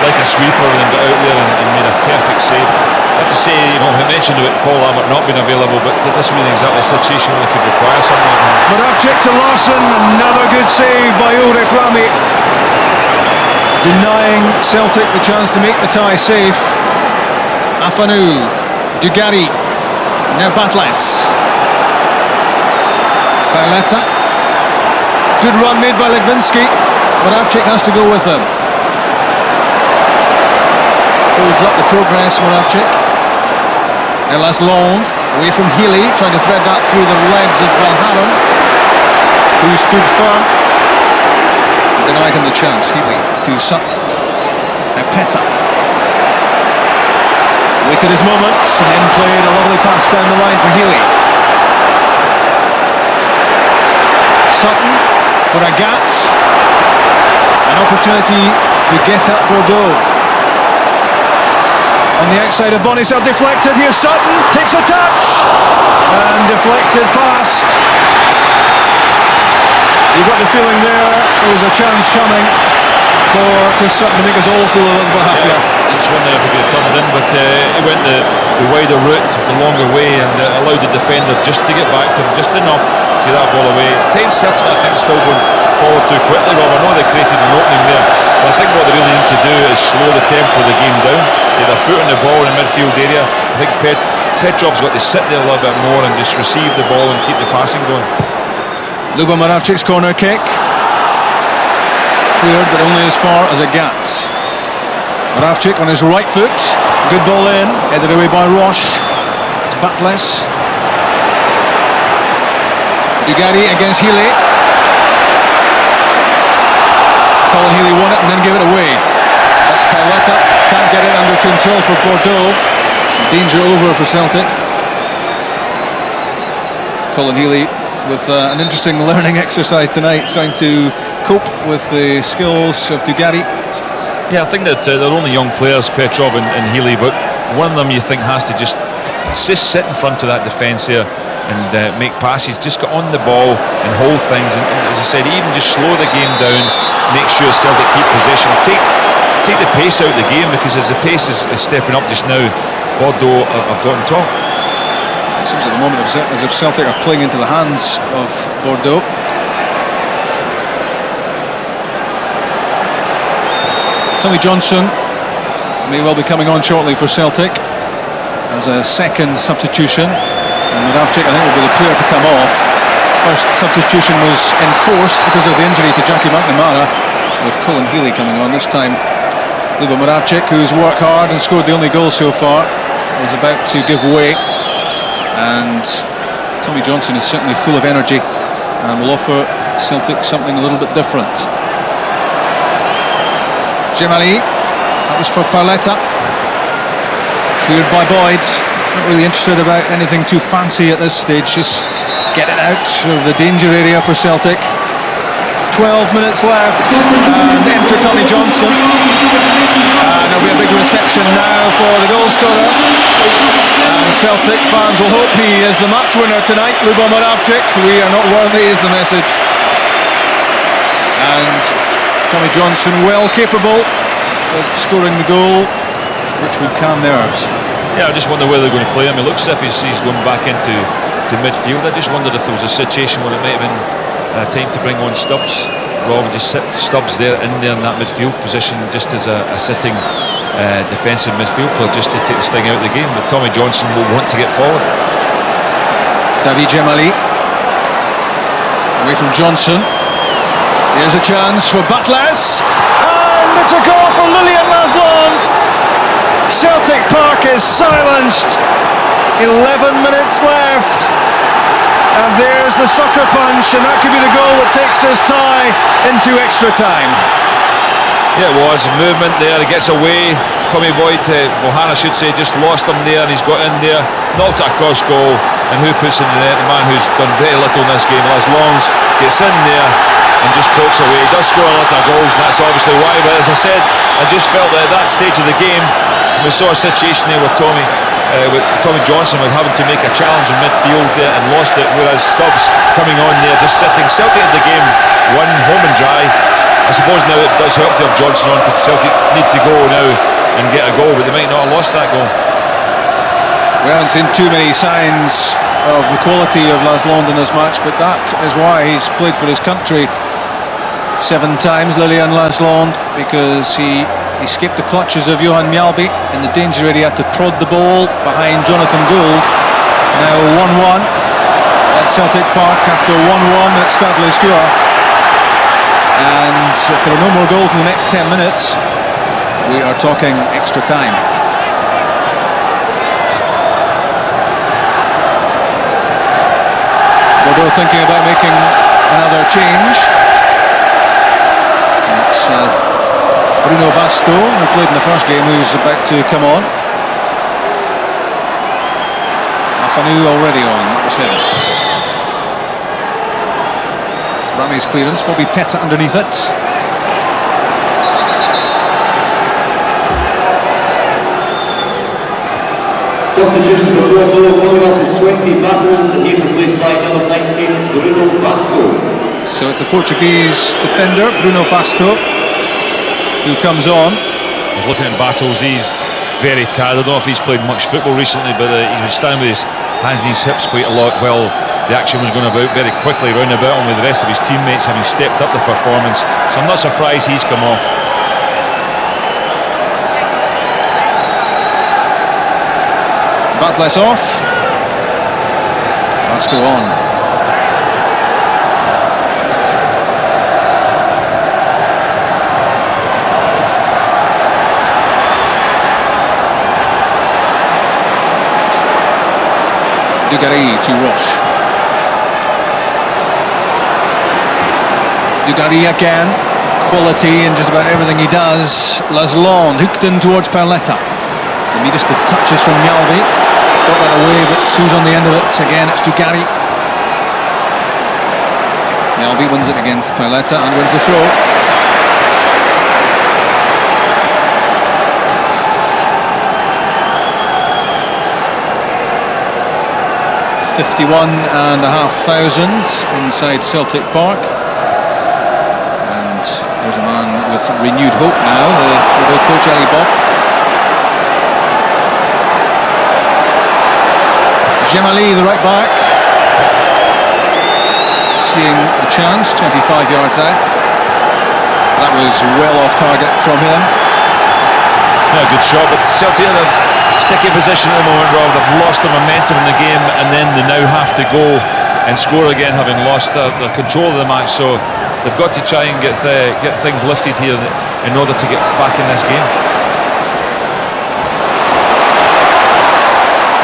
like a sweeper and got out there and made a perfect save. I have to say, you know, I mentioned about Paul Lambert not being available, but this would be exactly a situation where they could require something like that. Moravcik to Larson, another good save by Ulrich Ramé, denying Celtic the chance to make the tie safe. Afanou, Dugarry, now Batlles. Pauleta. Good run made by Legwinski. Moravcik has to go with him. Holds up the progress, Moravcik. Now Laslandes, away from Healy, trying to thread that through the legs of Valharan, who stood firm. Denied him the chance. Healy to Sutton. Now Peta. Waited his moments and then played a lovely pass down the line for Healy. Sutton for Agat. An opportunity to get at Bordeaux. On the outside of Bonnissel, deflected. Here Sutton takes a touch and deflected past. You've got the feeling there was a chance coming for Sutton to make us all feel a little bit happier. It's one there if he had turned in, but he went the wider route, the longer way, and allowed the defender just to get back to him, just enough to get that ball away. Times Celtic, I think, still going forward too quickly. Rob, I know they created an opening there, but I think what they really need to do is slow the tempo of the game down. Get their foot on the ball in the midfield area. I think Petrov's got to sit there a little bit more and just receive the ball and keep the passing going. Lubomir Moravcik's corner kick. Cleared, but only as far as Agat. Moravcik on his right foot. Good ball in, headed away by Roche. It's Batlles. Dugarry against Healy. Colin Healy won it and then gave it away. But Pauleta can't get it under control for Bordeaux. Danger over for Celtic. Colin Healy with an interesting learning exercise tonight, trying to cope with the skills of Dugarry. Yeah, I think that they're only young players, Petrov and Healy, but one of them you think has to just sit in front of that defence here and make passes, just get on the ball and hold things, and as I said, even just slow the game down, make sure Celtic keep possession, take the pace out of the game, because as the pace is stepping up just now, Bordeaux have got on top. It seems at the moment as if Celtic are playing into the hands of Bordeaux. Tommy Johnson may well be coming on shortly for Celtic as a second substitution, and Moravcik I think will be the player to come off. First substitution was enforced because of the injury to Jackie McNamara, with Colin Healy coming on this time. Lubomir Moravcik, who's worked hard and scored the only goal so far, is about to give way, and Tommy Johnson is certainly full of energy and will offer Celtic something a little bit different. Jemmali, that was for Pauleta, cleared by Boyd. Not really interested about anything too fancy at this stage, just get it out of the danger area for Celtic. 12 minutes left, and enter Tommy Johnson, and there'll be a big reception now for the goal scorer, and Celtic fans will hope he is the match winner tonight. Lubomir Moravcik, we are not worthy is the message, and Tommy Johnson well capable of scoring the goal, which would calm nerves. Yeah, I just wonder where they're going to play him. It looks as if he's going back into midfield. I just wondered if there was a situation where it might have been time to bring on Stubbs. Rob just sit Stubbs in that midfield position, just as a sitting defensive midfield player, just to take the sting out of the game. But Tommy Johnson will want to get forward. David Jemmali away from Johnson. Here's a chance for Batlles, and it's a goal for Lilian Laslandes. Celtic Park is silenced. 11 minutes left, and there's the sucker punch, and that could be the goal that takes this tie into extra time. Yeah, it was movement there. He gets away. Tommy Boyd, Mohana should say, just lost him there, and he's got in there, knocked a cross goal, and who puts in the net? The man who's done very little in this game, Laslandes, gets in there and just pokes away. He does score a lot of goals, and that's obviously why. But as I said, I just felt that at that stage of the game, we saw a situation there with Tommy Johnson with having to make a challenge in midfield there and lost it, whereas Stubbs coming on there just sitting. Celtic at the game won, home and dry. I suppose now it does help to have Johnson on, because Celtic need to go now and get a goal, but they might not have lost that goal. We haven't seen too many signs of the quality of Laslandes in this match, but that is why he's played for his country 7 times, Lilian Laslandes, because he escaped the clutches of Johan Mjalby in the danger area, had to prod the ball behind Jonathan Gould. Now 1-1 at Celtic Park after 1-1 at Stade Square, and if there are no more goals in the next 10 minutes, we are talking extra time. Bordeaux thinking about making another change. It's Bruno Basto, who played in the first game, who's about to come on. Afanou already on, that was him. Ramé's clearance, Bobby Petta underneath it. Substitution for Bordeaux, coming off his 20 Batlles, and he's replaced by number 19, Bruno Basto. So it's a Portuguese defender, Bruno Basto, who comes on. I was looking at Battles, he's very tired. I don't know if he's played much football recently, but he was standing with his hands on his hips quite a lot while the action was going about very quickly round about him, with the rest of his teammates having stepped up the performance. So I'm not surprised he's come off. Batlles off. Basto on. Dugarry to Roche. Dugarry again, quality in just about everything he does. Laslandes hooked in towards Pauleta. The neatest of touches from Mjalby. Got that away, but who's on the end of it? Again, it's Dugarry. Mjalby wins it against Pauleta and wins the throw. $51,500 inside Celtic Park, and there's a man with renewed hope now, the coach Ali Bob. Jemmali, the right back, seeing a chance, 25 yards out. That was well off target from him. Yeah, good shot, but Celtic in a sticky position at the moment, Rob. They've lost the momentum in the game, and then they now have to go and score again, having lost their control of the match. So they've got to try and get things lifted here in order to get back in this game.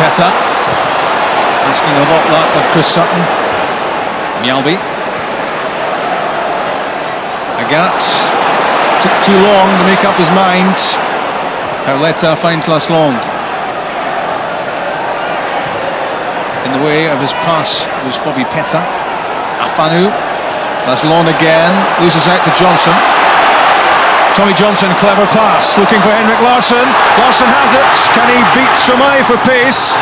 Peta asking a lot of Chris Sutton. Mjällby. Agat took too long to make up his mind. Pauleta finds Laslandes. In the way of his pass was Bobby Peta. Afanou. Laslandes again, loses out to Johnson. Tommy Johnson, clever pass, looking for Henrik Larsson. Larsson has it. Can he beat Sommeil for pace?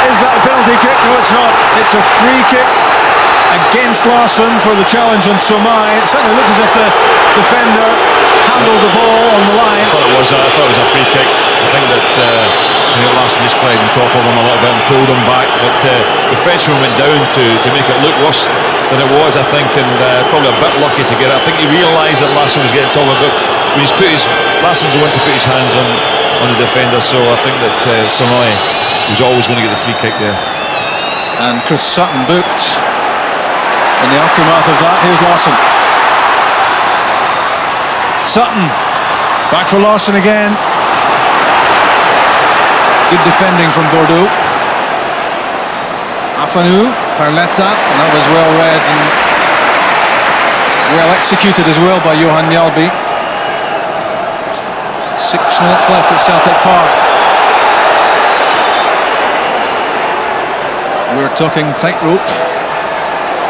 Is that a penalty kick? No, it's not. It's a free kick against Larsson for the challenge on Sommeil. It certainly looked as if the defender handled the ball on the line. I thought it was a free kick. I think that Larsson just played on top of him a little bit and pulled him back, but the Frenchman went down to make it look worse than it was, I think, and probably a bit lucky to get it. I think he realised that Larsson was getting top of it, but when Larsson's the one to put his hands on the defender, so I think that Sommeil was always going to get the free kick there. And Chris Sutton booked in the aftermath of that. Here's Larsson. Sutton back for Larsson again. Good defending from Bordeaux. Afanou, Pauleta, and that was well read and well executed as well by Johan Mjällby. 6 minutes left at Celtic Park. We're talking tightrope.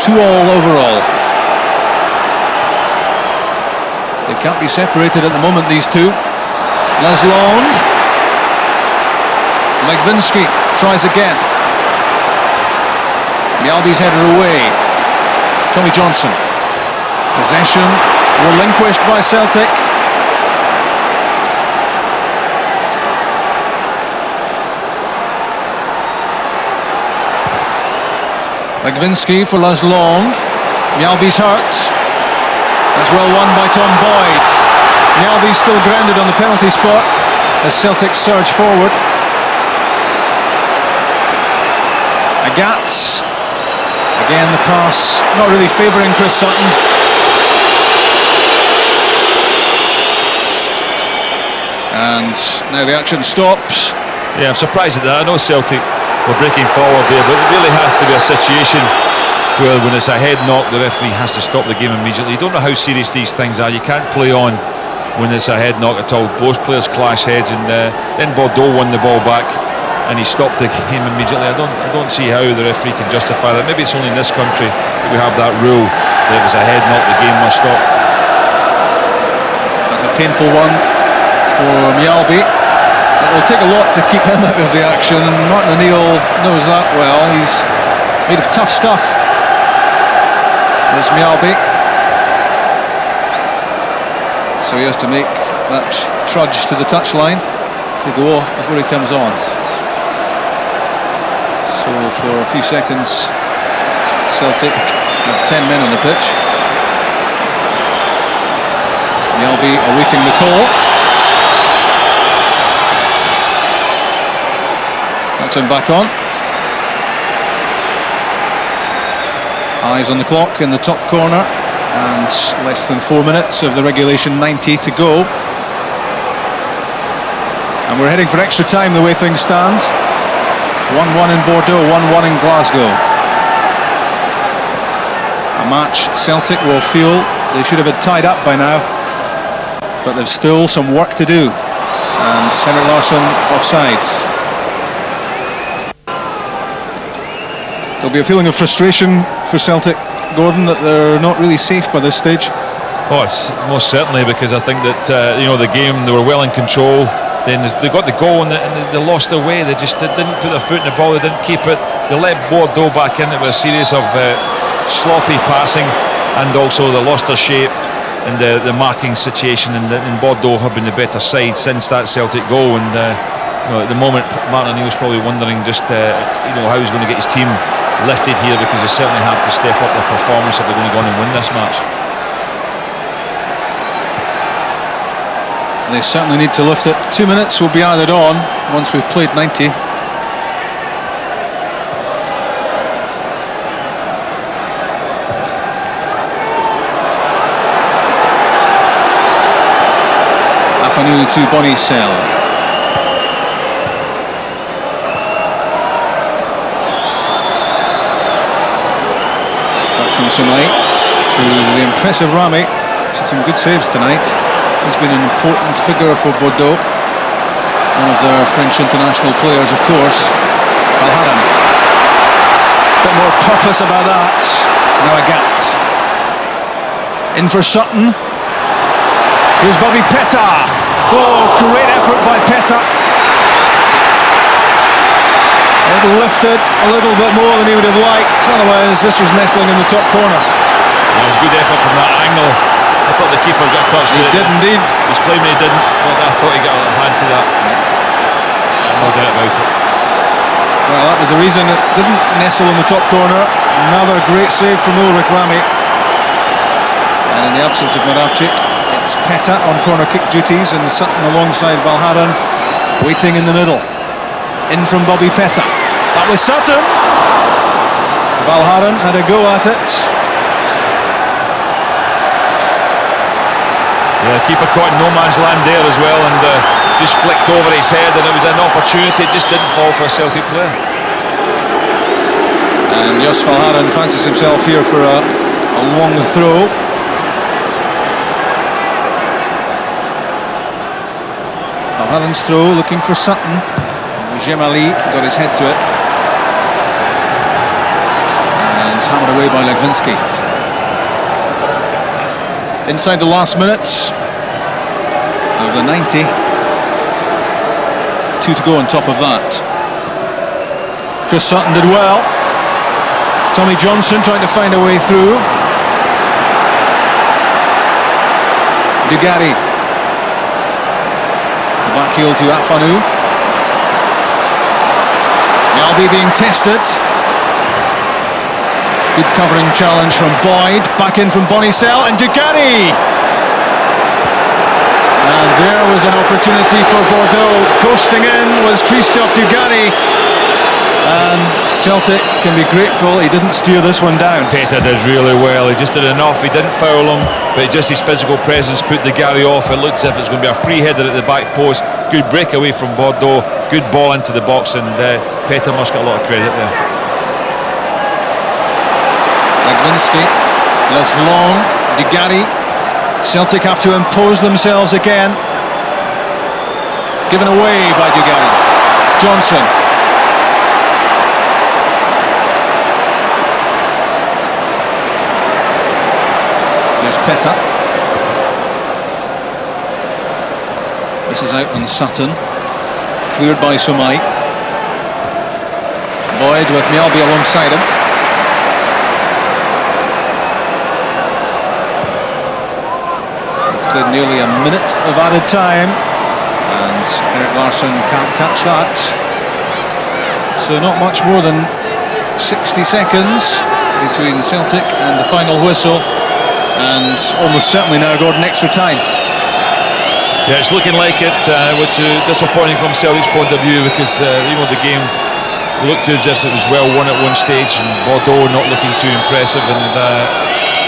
2-2 overall. They can't be separated at the moment, these two. Laslandes. Legwinski tries again. Mjällby's headed away. Tommy Johnson. Possession relinquished by Celtic. Legwinski for Laslandes. Mjällby's hurt. That's well won by Tom Boyd. Mjällby's still grounded on the penalty spot as Celtic surge forward. Agat. Again the pass not really favouring Chris Sutton. And now the action stops. Yeah, I'm surprised at that. I know Celtic were breaking forward there, but it really has to be a situation where when it's a head knock, the referee has to stop the game immediately. You don't know how serious these things are. You can't play on when it's a head knock at all. Both players clash heads, and then Bordeaux won the ball back and he stopped the game immediately. I don't see how the referee can justify that. Maybe it's only in this country that we have that rule that if it's a head knock, the game must stop. That's a painful one for Mjällby. It will take a lot to keep him out of the action, and Martin O'Neill knows that well. He's made of tough stuff, this Mjällby. So he has to make that trudge to the touchline to go off before he comes on. So for a few seconds, Celtic have 10 men on the pitch. Mjällby awaiting the call. That's him back on. Eyes on the clock in the top corner, and less than 4 minutes of the regulation 90 to go. And we're heading for extra time the way things stand. 1-1 in Bordeaux, 1-1 in Glasgow. A match Celtic will feel they should have had tied up by now, but there's still some work to do. And Henrik Larsson offsides. There'll be a feeling of frustration for Celtic, Gordon, that they're not really safe by this stage. Oh, it's most certainly, because I think that the game, they were well in control. Then they got the goal and they lost their way. They just didn't put their foot in the ball. They didn't keep it. They let Bordeaux back in. It was a series of sloppy passing, and also they lost their shape in the marking situation. And Bordeaux have been the better side since that Celtic goal. And at the moment, Martin O'Neill's probably wondering just how he's going to get his team lifted here, because they certainly have to step up their performance if they're going to go on and win this match. They certainly need to lift it. 2 minutes will be added on once we've played 90. Afanou to Bonnissel. Back from Sommeil to the impressive Ramé. Some good saves tonight. He's been an important figure for Bordeaux. One of their French international players, of course. Valharan. Bit more purpose about that. No, Agat. In for Sutton. Here's Bobby Peta. Oh, great effort by Peta. It lifted a little bit more than he would have liked. Otherwise, this was nestling in the top corner. It was a good effort from that angle. I thought the keeper got touched. He did indeed. He's claiming he didn't, but I thought he got a hand to that. No doubt about it. Well, that was the reason it didn't nestle in the top corner. Another great save from Ulrich Ramé. And in the absence of Moravcik, it's Peta on corner kick duties and Sutton alongside Valharan, waiting in the middle. In from Bobby Peta. That was Sutton. Valharan had a go at it. Yeah, the keeper caught in no man's land there as well, and just flicked over his head, and it was an opportunity. It just didn't fall for a Celtic player. And Joos Valharan fancies himself here for a long throw. Valharan's throw, looking for Sutton. Jemmali got his head to it. And hammered away by Legwinski. Inside the last minutes of the 90. 2 to go on top of that. Chris Sutton did well. Tommy Johnson trying to find a way through. Dugarry. The back heel to Afanou. Albi being tested. Good covering challenge from Boyd. Back in from Bonnissel and Dugarry. And there was an opportunity for Bordeaux. Ghosting in was Christophe Dugarry. And Celtic can be grateful he didn't steer this one down. Peta did really well. He just did enough. He didn't foul him, but just his physical presence put Dugarry off. It looked as if it was going to be a free header at the back post. Good breakaway from Bordeaux. Good ball into the box, and Peta must get a lot of credit there. Legwinski, Laslandes, Dugarry. Celtic have to impose themselves again. Given away by Dugarry. Johnson. Here's Peta. This is out on Sutton. Cleared by Sommeil. Boyd with Mjällby alongside him. Played nearly a minute of added time, and Erik Larsson can't catch that. So not much more than 60 seconds between Celtic and the final whistle, and almost certainly now Gordon extra time. Yeah, it's looking like it, which is disappointing from Celtic's point of view, because the game looked as if it was well won at one stage, and Bordeaux not looking too impressive, and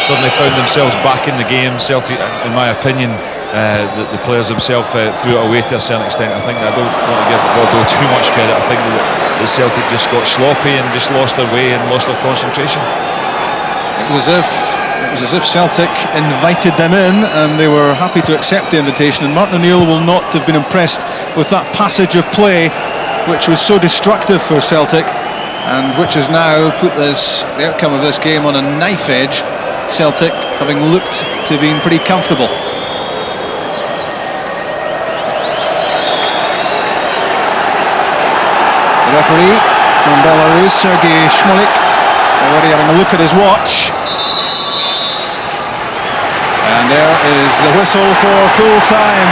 suddenly found themselves back in the game. Celtic, in my opinion, the players themselves threw it away to a certain extent. I think I don't want to give Bordeaux too much credit. I think that Celtic just got sloppy and just lost their way and lost their concentration. It was as if Celtic invited them in, and they were happy to accept the invitation. And Martin O'Neill will not have been impressed with that passage of play, which was so destructive for Celtic, and which has now put the outcome of this game on a knife edge. Celtic having looked to have been pretty comfortable. The referee from Belarus, Sergei Shmolik, already having a look at his watch. And there is the whistle for full time.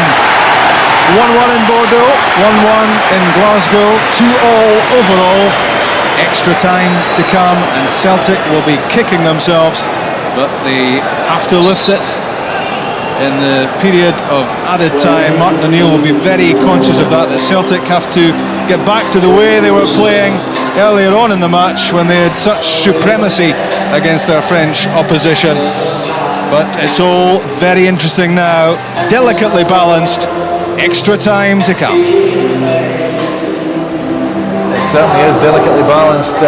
1-1 in Bordeaux, 1-1 in Glasgow, 2-2 overall. Extra time to come, and Celtic will be kicking themselves, but they have to lift it in the period of added time. Martin O'Neill will be very conscious of that Celtic have to get back to the way they were playing earlier on in the match, when they had such supremacy against their French opposition. But it's all very interesting now, delicately balanced, Extra time to come. It certainly is delicately balanced.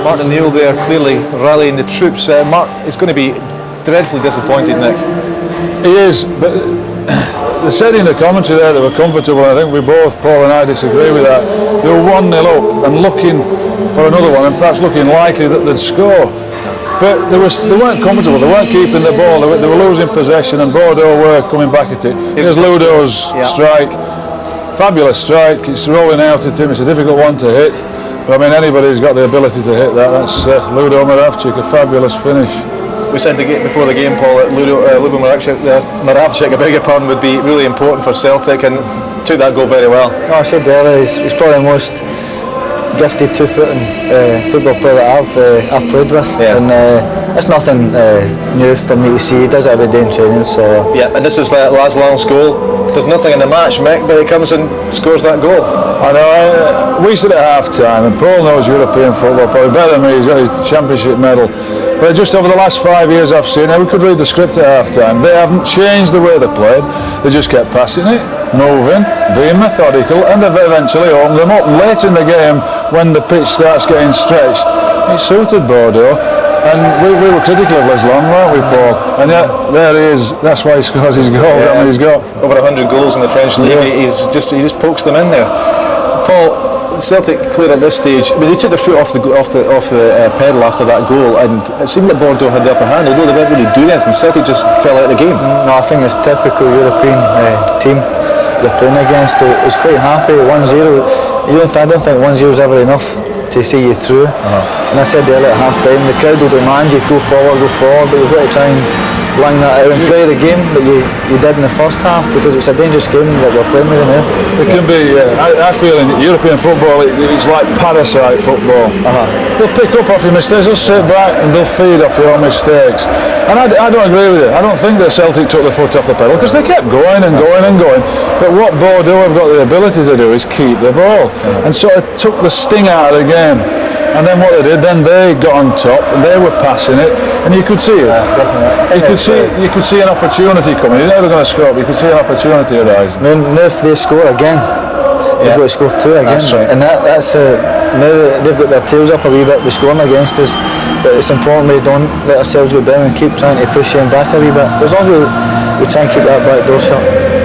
Martin Neal there clearly rallying the troops. Mark is going to be dreadfully disappointed, Nick. He is, but they said in the commentary there they were comfortable. I think we both, Paul and I, disagree with that. They were 1-0 up and looking for another one, and perhaps looking likely that they'd score. But they weren't comfortable. They weren't keeping the ball. They were losing possession, and Bordeaux were coming back at it. Here's Ludo's strike. Fabulous strike. It's rolling out at him. It's a difficult one to hit. But I mean, anybody who's got the ability to hit that, that's Lubomir Moravcik, a fabulous finish. We said before the game, Paul, that Lubomir Moravcik, I beg your pardon, would be really important for Celtic, and took that goal very well. No, I said earlier, he's probably the most gifted two-footing football player that I've played with, and it's nothing new for me to see. He does it every day in training. So yeah, and this is Laslandes' goal. There's nothing in the match, Mick, but he comes and scores that goal. I know. We said at half-time, and Paul knows European football probably better than me. He's got his championship medal. But just over the last 5 years I've seen it, we could read the script at half-time. They haven't changed the way they played. They just kept passing it, moving, being methodical, and they've eventually opened them up. And late in the game, when the pitch starts getting stretched, it suited Bordeaux. And we were critical of Laslandes, weren't we, Paul? And yet, there he is. That's why he scores his goals. I mean, he's got over 100 goals in the French league. He just pokes them in there. Paul, Celtic clear at this stage. I mean, they took their foot off the pedal after that goal, and it seemed that Bordeaux had the upper hand. Although they weren't really doing anything, Celtic just fell out of the game. No, I think it's typical European team they're playing against. It was quite happy 1-0. I don't think 1-0 is ever enough to see you through. And I said earlier at half time, the crowd will demand you go forward, but you've got to try and blang that out and play the game that you did in the first half, because it's a dangerous game that we're playing with now. It can be, I feel in European football it's like parasite football. They'll pick up off your mistakes, they'll sit back and they'll feed off your mistakes. And I don't agree with it. I don't think that Celtic took the foot off the pedal, because they kept going and going and going. But what Bordeaux have got the ability to do is keep the ball, and sort of took the sting out of the game. And then what they did, then they got on top and they were passing it, and you could see it. You could see an opportunity coming. You're never going to score, but you could see an opportunity arising. Now if they score again, they've got to score two again. That's right. And that's now they've got their tails up a wee bit, they're scoring against us. But it's important we don't let ourselves go down and keep trying to push them back a wee bit. As long as we try and keep that back door shut.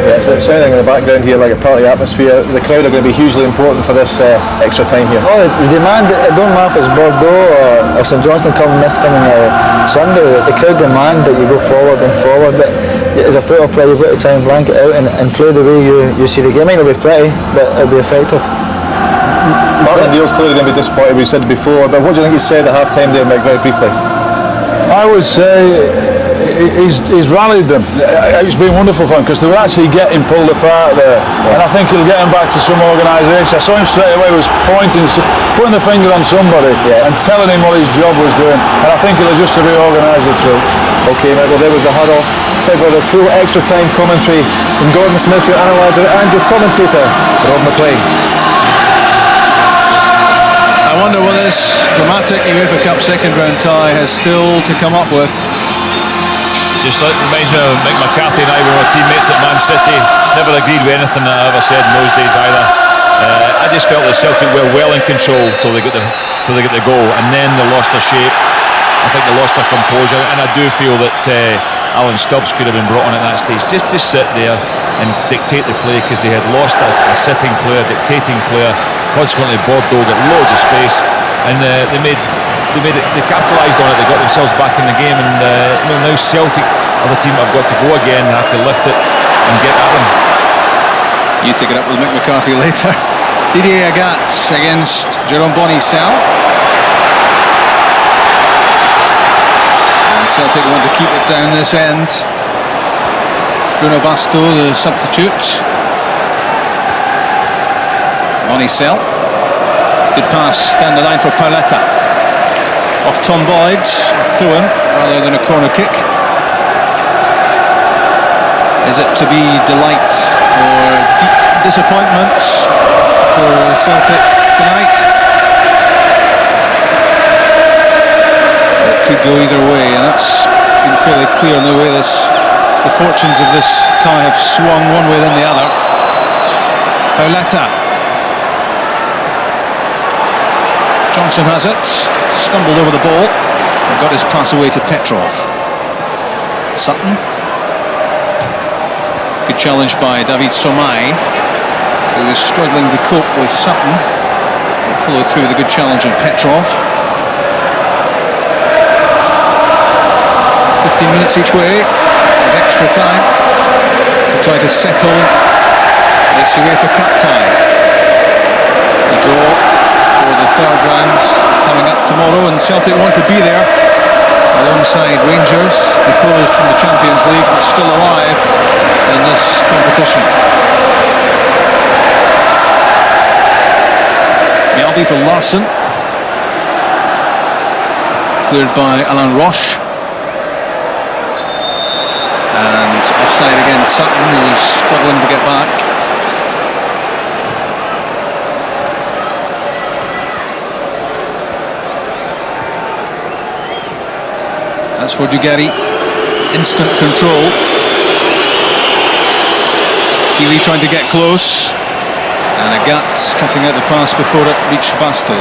Yeah, it's sounding in the background here like a party atmosphere. The crowd are going to be hugely important for this extra time here. Oh, the demand, it don't matter if it's Bordeaux or St Johnstone coming Sunday, the crowd demand that you go forward and forward, but as a football player you've got to try and blank it out and play the way you see the game. It might not be pretty, but it'll be effective. Martin Neal's clearly going to be disappointed, we said before, but what do you think he said at half time there, Mick, very briefly? I would say he's rallied them. It's been wonderful for him, because they were actually getting pulled apart there, and I think he'll get them back to some organisation. I saw him straight away was pointing, putting the finger on somebody and telling him what his job was doing, and I think he'll just reorganise the troops. Okay, mate, well there was the huddle. Take with the full extra time commentary from Gordon Smith, your analyser, and your commentator, Rob McLean. I wonder what this dramatic UEFA Cup second round tie has still to come up with. Just reminds me of Mick McCarthy and I were teammates at Man City. Never agreed with anything that I ever said in those days either. I just felt that Celtic were well in control till they got the goal, and then they lost their shape. I think they lost their composure, and I do feel that Alan Stubbs could have been brought on at that stage just to sit there and dictate the play, because they had lost a sitting player, dictating player. Consequently, Bordeaux got loads of space, and they capitalised on it. They got themselves back in the game, and now Celtic are the team that have got to go again and have to lift it and get at them. You take it up with Mick McCarthy later. Didier Agatz against Jérôme Bonnissel. And Celtic want to keep it down this end. Bruno Basto, the substitute. Bonnissel. Good pass down the line for Pauleta. Off Tom Boyd, through him rather than a corner kick. Is it to be delight or deep disappointment for Celtic tonight? It could go either way, and that's been fairly clear in the way the fortunes of this tie have swung one way than the other. Pauleta. Johnson has it, stumbled over the ball and got his pass away to Petrov. Sutton. Good challenge by David Sommeil, who was struggling to cope with Sutton. Followed through with a good challenge on Petrov. 15 minutes each way of extra time to try to settle this UEFA Cup tie. The draw for the third round coming up tomorrow, and Celtic want to be there alongside Rangers, deposed from the Champions League but still alive in this competition. Mjalby for Larsson, cleared by Alain Roche, and offside against Sutton, who was struggling to get back. As for Dugarry, instant control. Healy trying to get close, and Agat's cutting out the pass before it reached Batlles.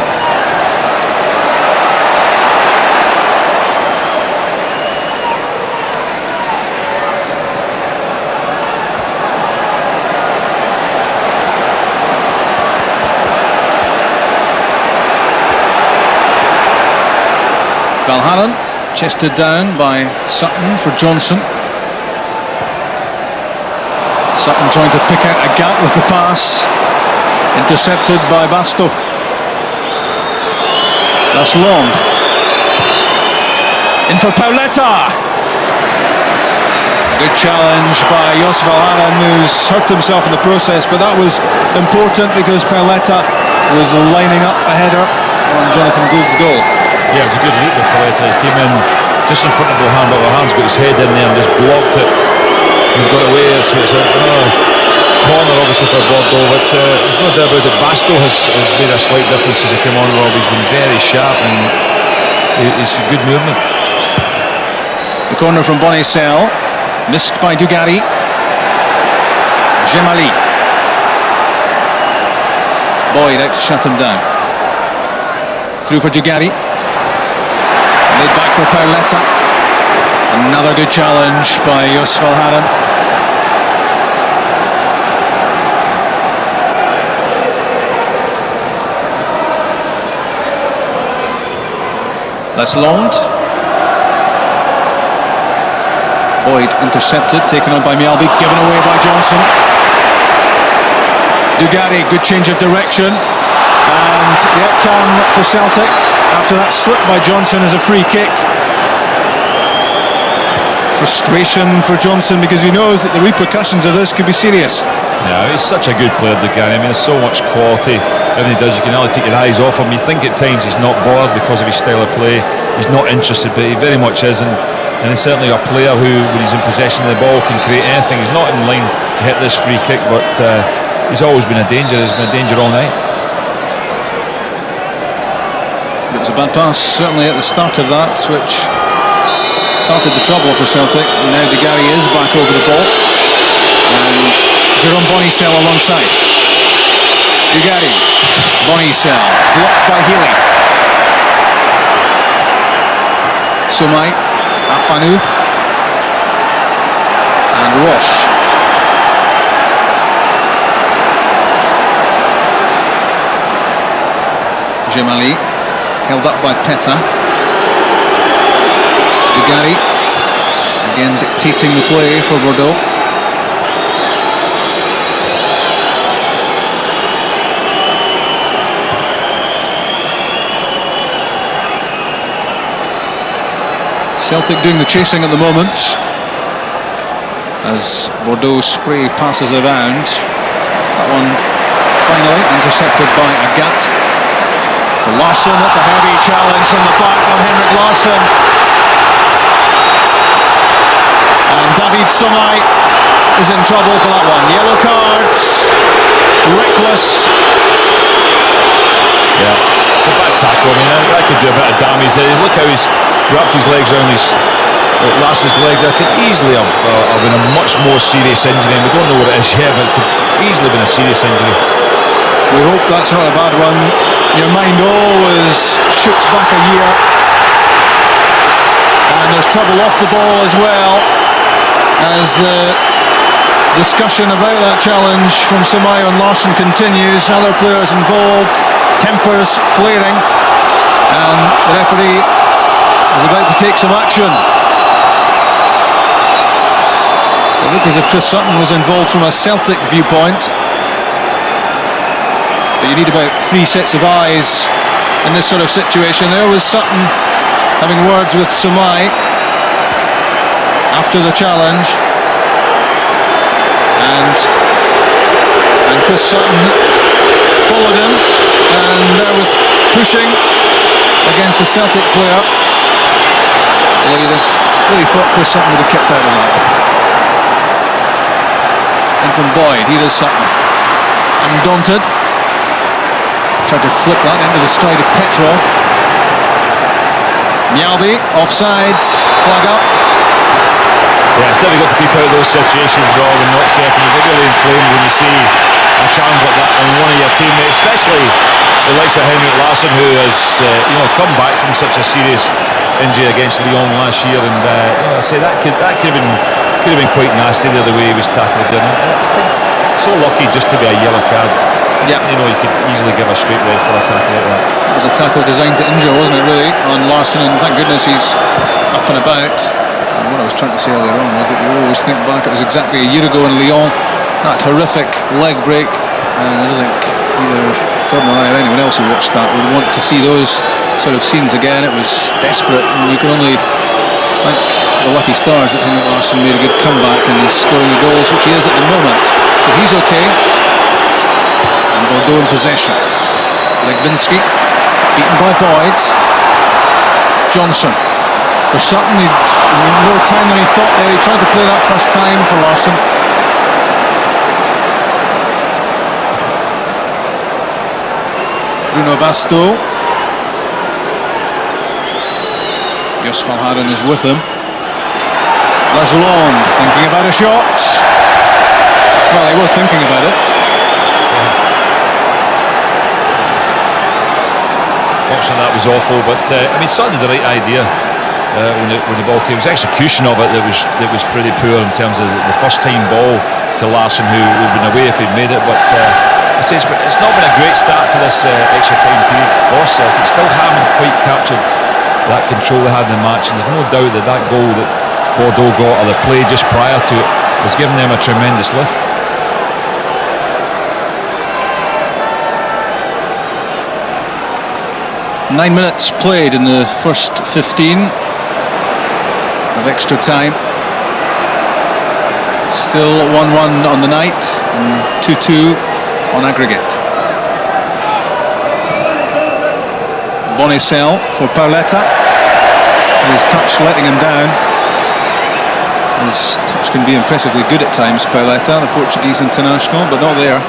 Valhanen, chested down by Sutton for Johnson. Sutton trying to pick out Agat with the pass, intercepted by Basto. Laslandes in for Pauleta. Good challenge by Joos Valhanen, who's hurt himself in the process, but that was important because Pauleta was lining up a header on Jonathan Gould's goal. Yeah, it was a good leap with Pauleta. He came in just in front of Bohan, but Bohan's got his head in there and just blocked it. He's got away, so it's a corner obviously for Bordeaux, but there's no doubt about it. Basto has made a slight difference since he came on, Rob. He's been very sharp and it's a good movement. The corner from Bonnissel, missed by Dugarry. Jemmali. Boyd out to shut him down. Through for Dugarry. Laid back for Pauleta. Another good challenge by Joos Valhanen. Laslandes. Boyd intercepted, taken on by Mjalby, given away by Johnson. Dugarry, good change of direction. And the outcome for Celtic after that slip by Johnson is a free kick. Frustration for Johnson because he knows that the repercussions of this could be serious. Yeah, he's such a good player, Dugarry. I mean, there's so much quality. Everything he does, you can only take your eyes off him. You think at times he's not bothered because of his style of play. He's not interested, but he very much is. And he's certainly a player who, when he's in possession of the ball, can create anything. He's not in line to hit this free kick, but he's always been a danger. He's been a danger all night. It was a bad pass, certainly at the start of that, which started the trouble for Celtic. And now Dugarry is back over the ball, and Jérôme Bonnissel alongside. Dugarry, Bonnissel, blocked by Healy. Sommeil, Afanou, and Roche. Jemmali, held up by Peta. Dugarry, again dictating the play for Bordeaux. Celtic doing the chasing at the moment as Bordeaux spray passes around. That one finally intercepted by Agat. For Larsson, that's a heavy challenge from the back on Henrik Larsson. And David Sommeil is in trouble for that one. Yellow cards, reckless. Yeah, a bad tackle. I mean, I could could do a bit of damage there. Look how he's wrapped his legs around his Lass's leg there. Could easily have been a much more serious injury, and we don't know what it is yet, but it could easily have been a serious injury. We hope that's not a bad one. Your mind always shoots back a year, and there's trouble off the ball as well, as the discussion about that challenge from Sommeil and Larsson continues. Other players involved, tempers flaring, and the referee is about to take some action. It looked as if Chris Sutton was involved from a Celtic viewpoint, but you need about 3 sets of eyes in this sort of situation. There was Sutton having words with Sommeil after the challenge, and Chris Sutton followed him, and there was pushing against the Celtic player. Really thought Chris Sutton would have kept out of that. And from Boyd, here is Sutton, undaunted, tried to flip that into the stride of Petrov. Mjalby, offside, flag up. Yeah, it's difficult to keep out of those situations, Rob, and not certain. You get really inflamed when you see a challenge like that on one of your teammates, especially the likes of Henrik Larsson, who has come back from such a serious injury against Lyon last year, and I say that could have been quite nasty there, the way he was tackled there. I think so lucky just to be a yellow card. Yeah, you could easily give a straight red for a tackle like that. It was a tackle designed to injure, wasn't it, really, on Larsson, and thank goodness he's up and about. And what I was trying to say earlier on was that you always think back, it was exactly a year ago in Lyon, that horrific leg break, and I don't think either Gordon or I or anyone else who watched that would want to see those sort of scenes again. It was desperate, and you can only thank the lucky stars that Henrik Larsson made a good comeback and is scoring the goals, which he is at the moment. So he's okay. And Bordeaux in possession. Legwinski, beaten by Boyd. Johnson. For Sutton, he had more time than he thought there. He tried to play that first time for Larsson. Bruno Basto. Jos Valharen is with him. Laslandes thinking about a shot. Well, he was thinking about it. Unfortunately, that was awful, but Sutton had the right idea when the ball came. It was execution of it that was pretty poor in terms of the first time ball to Larsson, who would have been away if he'd made it. But it's not been a great start to this extra time period for Celtic. Still haven't quite captured that control they had in the match, and there's no doubt that goal that Bordeaux got, or the play just prior to it, has given them a tremendous lift. Nine minutes played in the first 15 of extra time. Still 1-1 on the night and 2-2 on aggregate. Bonnissel for Pauleta. His touch letting him down. His touch can be impressively good at times, Pauleta, the Portuguese international, but not there.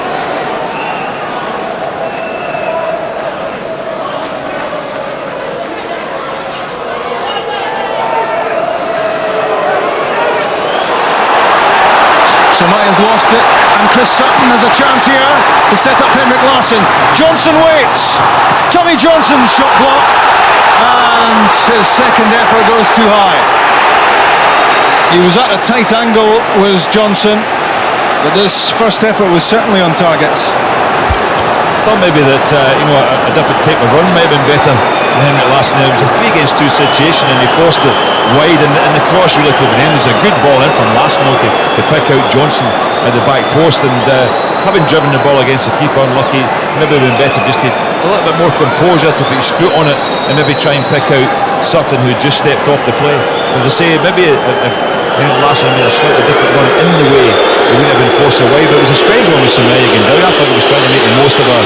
Sommeil has lost it, and Chris Sutton has a chance here to set up Henrik Larsson. Johnson waits. Thommy Johnson's shot blocked, and his second effort goes too high. He was at a tight angle, was Johnson, but this first effort was certainly on target. I thought maybe that a different type of run might have been better than Henrik Larsson. It was a 3-against-2 situation, and he forced it wide, and the cross really could have been in. There's a good ball in from Larsson to pick out Johnson at the back post, and having driven the ball against the keeper unlucky, maybe it would have been better just to a little bit more composure, to put his foot on it and maybe try and pick out Sutton, who just stepped off the play. As I say, maybe if Henrik Larsson made a slightly different run in the way, he wouldn't have been forced away. But it was a strange one with Sommeil again down. I thought he was trying to make the most of a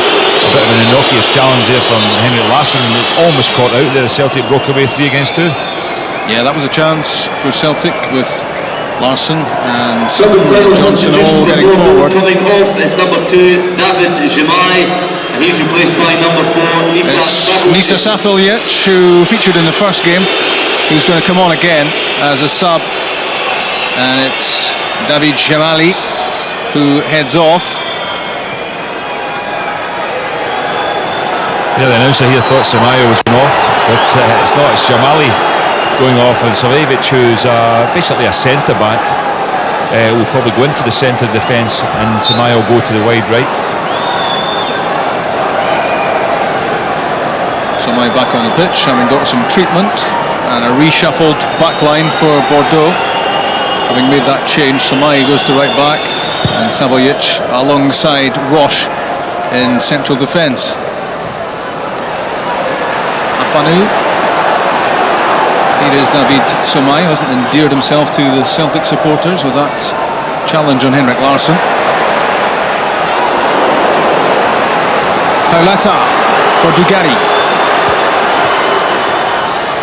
bit of an innocuous challenge there from Henrik Larsson, and it almost caught out there. Celtic broke away 3-against-2. Yeah, that was a chance for Celtic with Larsson and Johnson all getting forward. Coming off is number 2, David Jemmali. and he's replaced by number 4, Nisa. It's Nisa Saveljic, who featured in the first game, who's going to come on again as a sub, and it's Jemmali who heads off. Yeah, the announcer here thought Sommeil was going off, but it's not. It's Jemmali going off, and Saveljic, who's basically a centre back, will probably go into the centre defence, and Sommeil will go to the wide right. Sommeil back on the pitch, having got some treatment, and a reshuffled back line for Bordeaux. Having made that change, Sommeil goes to right back, and Saveljic alongside Roche in central defence. Afanou. Here is David Sommeil, hasn't endeared himself to the Celtic supporters with that challenge on Henrik Larsson. Pauleta for Dugarry.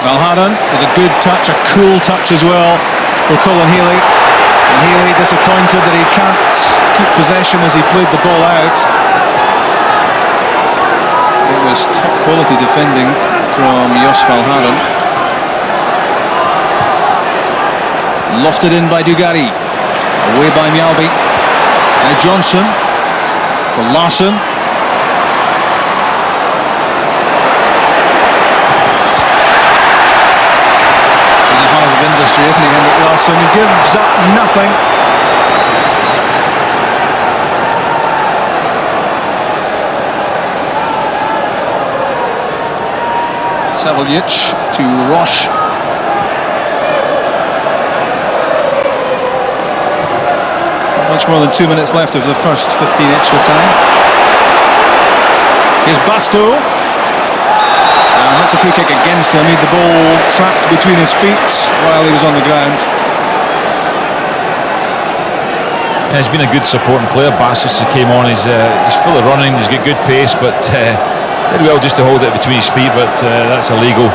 Valharan with a good touch, a cool touch as well for Colin Healy. And Healy disappointed that he can't keep possession as he played the ball out. It was top quality defending from Joos Valharan. Lofted in by Dugarry. Away by Mjalby. Now Johnson for Larsson. He's a heart of industry, isn't he, Henrik Larsson? He gives up nothing. Saveljic to Roche. Not much more than 2 minutes left of the first 15 extra time. Here's Basto. And that's a free kick against him. He had the ball trapped between his feet while he was on the ground. Yeah, he's been a good supporting player. Basto came on. He's full of running. He's got good pace, but did well just to hold it between his feet, but that's illegal.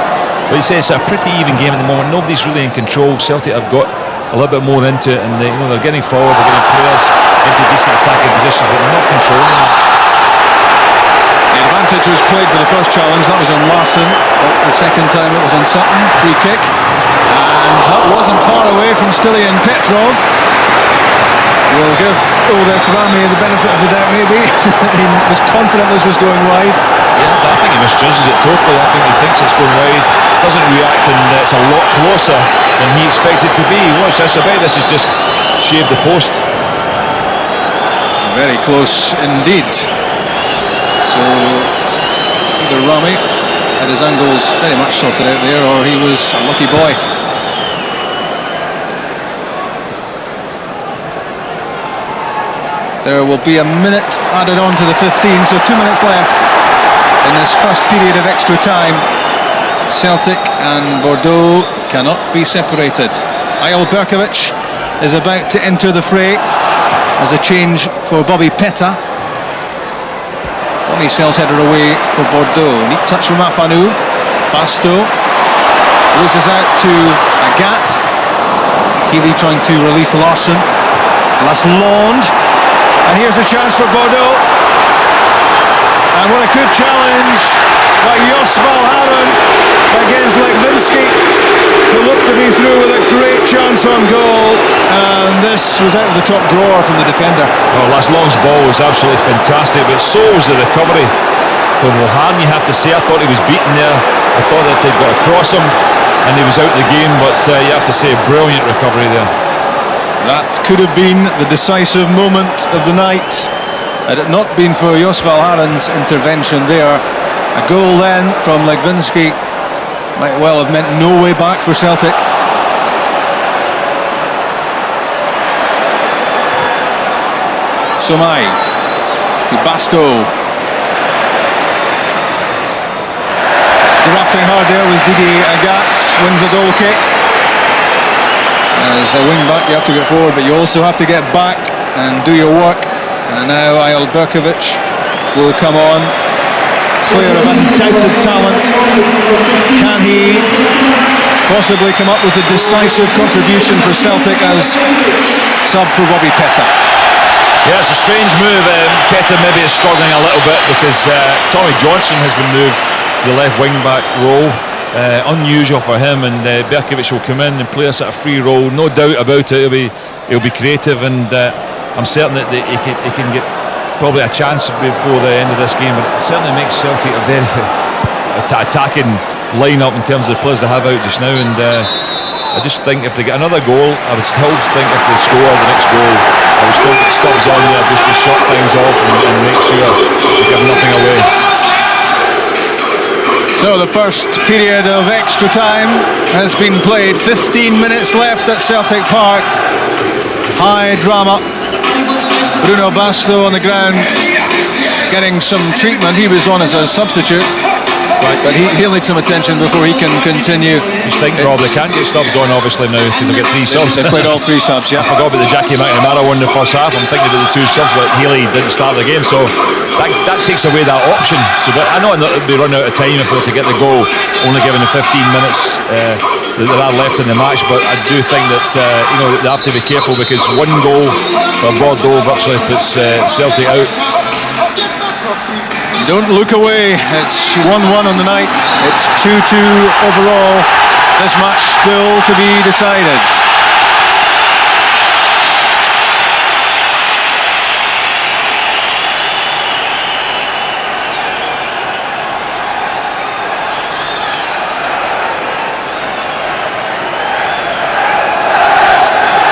But he says it's a pretty even game at the moment. Nobody's really in control. Celtic have got a little bit more into it, and they're getting forward, they're getting players into decent attacking positions, but they're not controlling it. The advantage was played for the first challenge. That was on Larsson, but the second time it was on Sutton. Free kick, and that wasn't far away from Lilian Petrov. We'll give Ulrich Ramé the benefit of the doubt, maybe. He was confident this was going wide. Yeah, but I think he misjudges it totally. I think he thinks it's going wide, doesn't react, and it's a lot closer than he expected to be. Watch this, I bet this has just shaved the post. Very close indeed. So either Ramé had his angles very much sorted out there, or he was a lucky boy. There will be a minute added on to the 15, so 2 minutes left in this first period of extra time. Celtic and Bordeaux cannot be separated. Ayol Berkovic is about to enter the fray as a change for Bobby Petta. Bonnicel's header away for Bordeaux. Neat touch from Afanou. Basto loses out to Agat. Healy trying to release Larsson. Laslandes. And here's a chance for Bordeaux. And what a good challenge by Joos Valharan against Legwinski, who looked to be through with a great chance on goal. And this was out of the top drawer from the defender. Well, Laslandes' ball was absolutely fantastic, but so was the recovery from Valharan, you have to say. I thought he was beaten there. I thought that they'd got across him and he was out of the game, but you have to say, brilliant recovery there. That could have been the decisive moment of the night had it not been for Joos Valharan's intervention there. A goal then from Legwinski might well have meant no way back for Celtic. Sommeil to Basto. Grafting hard there was Didier Agat, wins a goal kick. As a wing back you have to get forward, but you also have to get back and do your work. And now Ayol Berkovic will come on. Player of undoubted talent. Can he possibly come up with a decisive contribution for Celtic as sub for Bobby Petta? Yeah, it's a strange move. Keta maybe is struggling a little bit because Tommy Johnson has been moved to the left wing back role. Unusual for him, and Berkovic will come in and play us at a free role. No doubt about it. He'll be creative, and I'm certain that he can get probably a chance before the end of this game. But it certainly makes Celtic a very attacking line-up in terms of the players they have out just now. And I just think if they get another goal, I would still think if they score the next goal, I would still get Stubbs on there just to shut things off and make sure they give nothing away. So the first period of extra time has been played. 15 minutes left at Celtic Park. High drama. Bruno Basto on the ground getting some treatment. He was on as a substitute, but he'll need some attention before he can continue. Just think probably can't get Stubbs on obviously now because they'll get 3 subs. They played all 3 subs, yeah. I forgot about the Jackie McNamara one in the first half. I'm thinking about the 2 subs, but Healy didn't start the game, so that takes away that option. So I know it'll be running out of time if they were to get the goal, only given the 15 minutes that there are left in the match. But I do think that they have to be careful because one goal for Bordeaux virtually puts Celtic out. Don't look away. It's 1-1 on the night. It's 2-2 overall. This match still to be decided.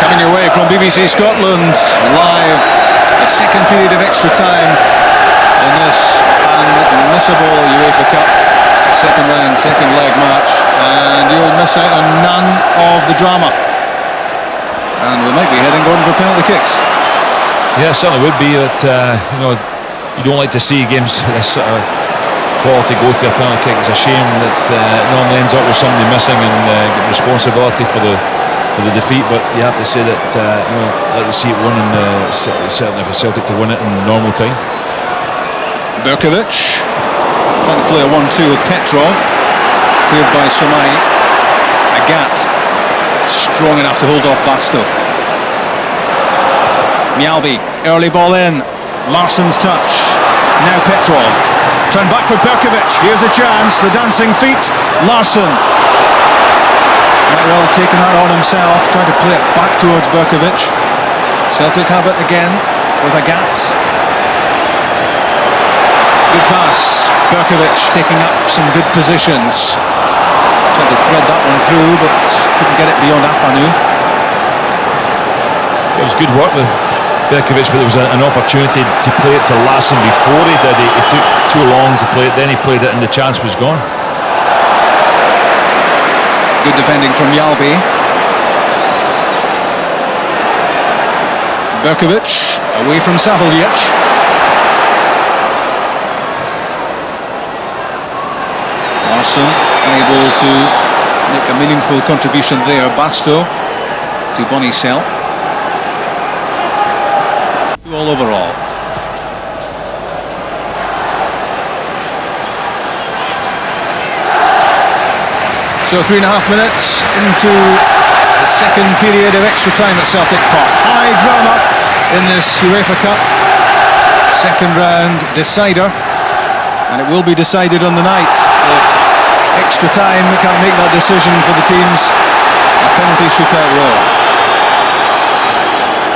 Coming your way from BBC Scotland live, the second period of extra time in this unmissable UEFA Cup second round, second leg match, and you'll miss out on none of the drama. And we might be heading going for penalty kicks. Yeah, certainly would be. But you don't like to see games this quality go to a penalty kick. It's a shame that it normally ends up with somebody missing and get responsibility for the defeat. But you have to say that like to see it won, and certainly for Celtic to win it in normal time. Berkovic trying to play a 1-2 with Petrov, cleared by Sommeil. Agat strong enough to hold off Basto. Mjalby, early ball in, Larsson's touch, now Petrov, turn back for Berkovic, here's a chance, the dancing feet, Larsson might well have taken that on himself, trying to play it back towards Berkovic. Celtic have it again with Agat. Good pass, Berkovic taking up some good positions. Tried to thread that one through, but couldn't get it beyond Afanou. It was good work with Berkovic, but there was an opportunity to play it to Lassina before he did it. It took too long to play it, then he played it and the chance was gone. Good defending from Mjalby. Berkovic away from Saveljic. Larsson unable to make a meaningful contribution there. Basto to Bonnissel. All overall. So 3.5 minutes into the second period of extra time at Celtic Park. High drama in this UEFA Cup second round decider, and it will be decided on the night. If extra time can't make that decision for the teams, a penalty shootout will.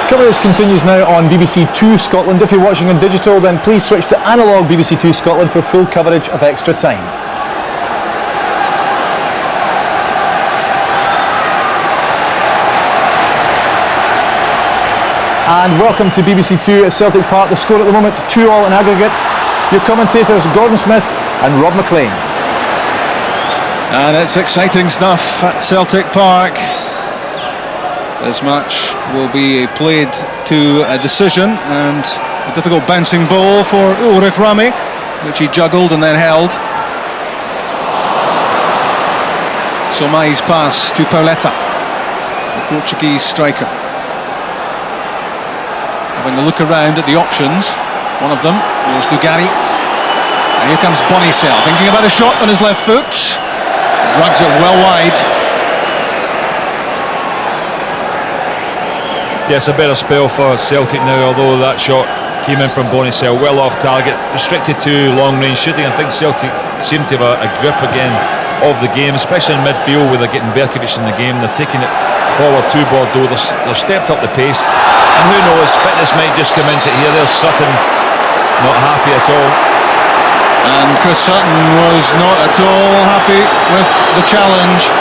Coverage continues now on BBC 2 Scotland. If you're watching on digital, then please switch to analogue BBC 2 Scotland for full coverage of extra time. And welcome to BBC 2 at Celtic Park. The score at the moment 2-2 in aggregate. Your commentators Gordon Smith and Rob McLean. And it's exciting stuff at Celtic Park. This match will be played to a decision, and a difficult bouncing ball for Ulrich Ramé, which he juggled and then held. Sommeil's pass to Pauleta, the Portuguese striker. Having a look around at the options, one of them was Dugarry. And here comes Bonnissel, thinking about a shot on his left foot. Drugs it well wide. Yeah, it's a better spell for Celtic now, although that shot came in from Bonnissel, well off target, restricted to long range shooting. I think Celtic seem to have a grip again of the game, especially in midfield where they're getting Berkovic in the game. They're taking it forward to Bordeaux. They've stepped up the pace, and who knows, fitness might just come into here. There's Sutton, not happy at all. And Chris Sutton was not at all happy with the challenge.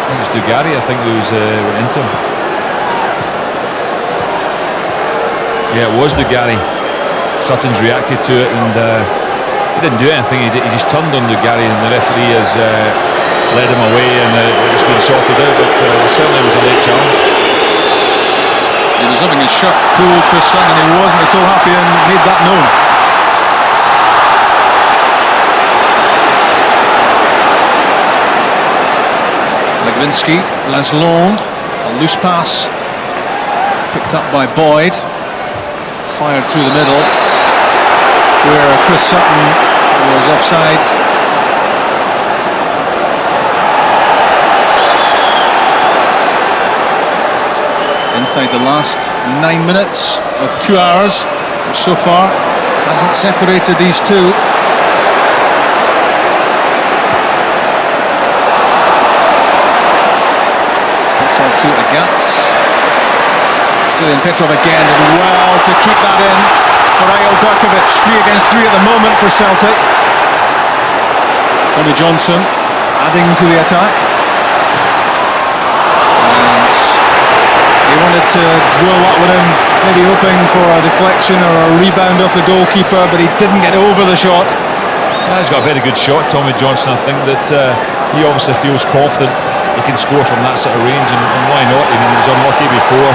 It was Dugarry, I think, who was went into him. Yeah, it was Dugarry. Sutton's reacted to it, and he didn't do anything. He just turned on Dugarry, and the referee has led him away, and it's been sorted out. But certainly it was a late challenge. He was having his shirt pulled, Chris Sutton, and he wasn't at all happy and made that known. Legwinski, Laslandes, a loose pass picked up by Boyd, fired through the middle where Chris Sutton was offside. Inside the last 9 minutes of 2 hours, which so far hasn't separated these two. To Agats, still in Petrov again, and well to keep that in for Ail Berkovic. 3 against 3 at the moment for Celtic. Tommy Johnson adding to the attack, and he wanted to drill that one in, maybe hoping for a deflection or a rebound off the goalkeeper, but he didn't get over the shot. He's got a very good shot, Tommy Johnson. I think that he obviously feels confident he can score from that sort of range, and why not? I mean, he was unlucky before.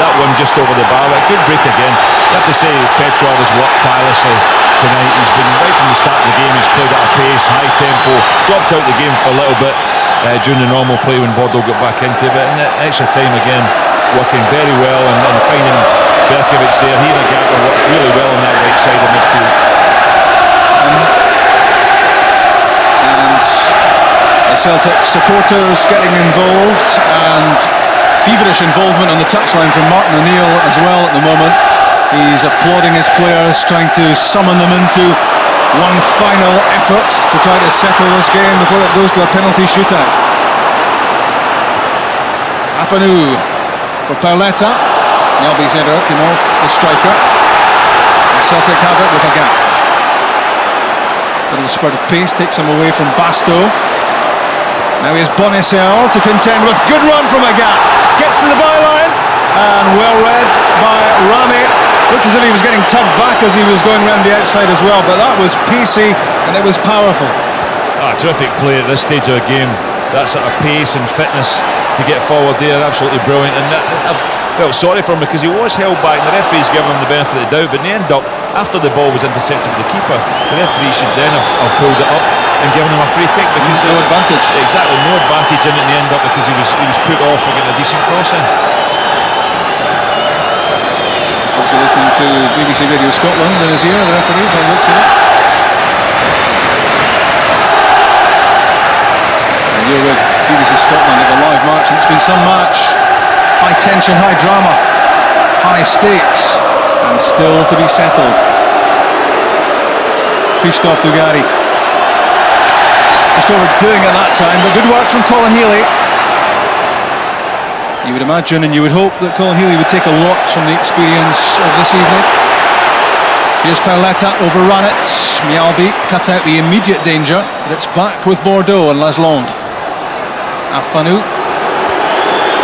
That one just over the bar, a good break again. You have to say Petrov has worked tirelessly tonight. He's been right from the start of the game. He's played at a pace, high tempo, dropped out the game for a little bit during the normal play when Bordeaux got back into it, and extra time again, working very well and finding Berkovic there. He and Agata worked really well on that right side of midfield. The Celtic supporters getting involved, and feverish involvement on the touchline from Martin O'Neill as well at the moment. He's applauding his players, trying to summon them into one final effort to try to settle this game before it goes to a penalty shootout. Afanou for Pauleta. Nelby's header came off the striker, and Celtic have it with Agats. Little spurt of pace takes him away from Basto. Now here's Bonnissel to contend with. Good run from Agat. Gets to the byline, and well read by Ramé. Looked as if he was getting tugged back as he was going round the outside as well, but that was pacey and it was powerful. Terrific play at this stage of the game. That sort of pace and fitness to get forward there, absolutely brilliant. And I've felt sorry for him because he was held back, and the referee's given him the benefit of the doubt, but in the end up, after the ball was intercepted with the keeper, the referee should then have pulled it up and given him a free kick, because no advantage. Exactly, no advantage in it in the end up, because he was put off for getting a decent cross in. Also listening to BBC Radio Scotland in his ear, the referee, by the looks of it. And you're with BBC Scotland at the live match, and it's been some match. High tension, high drama, high stakes, and still to be settled. Christophe Dugarry. Just overdoing it that time, but good work from Colin Healy. You would imagine and you would hope that Colin Healy would take a lot from the experience of this evening. Here's Pauleta, overrun it. Mialbi cut out the immediate danger, but it's back with Bordeaux and Laslandes. Afanou.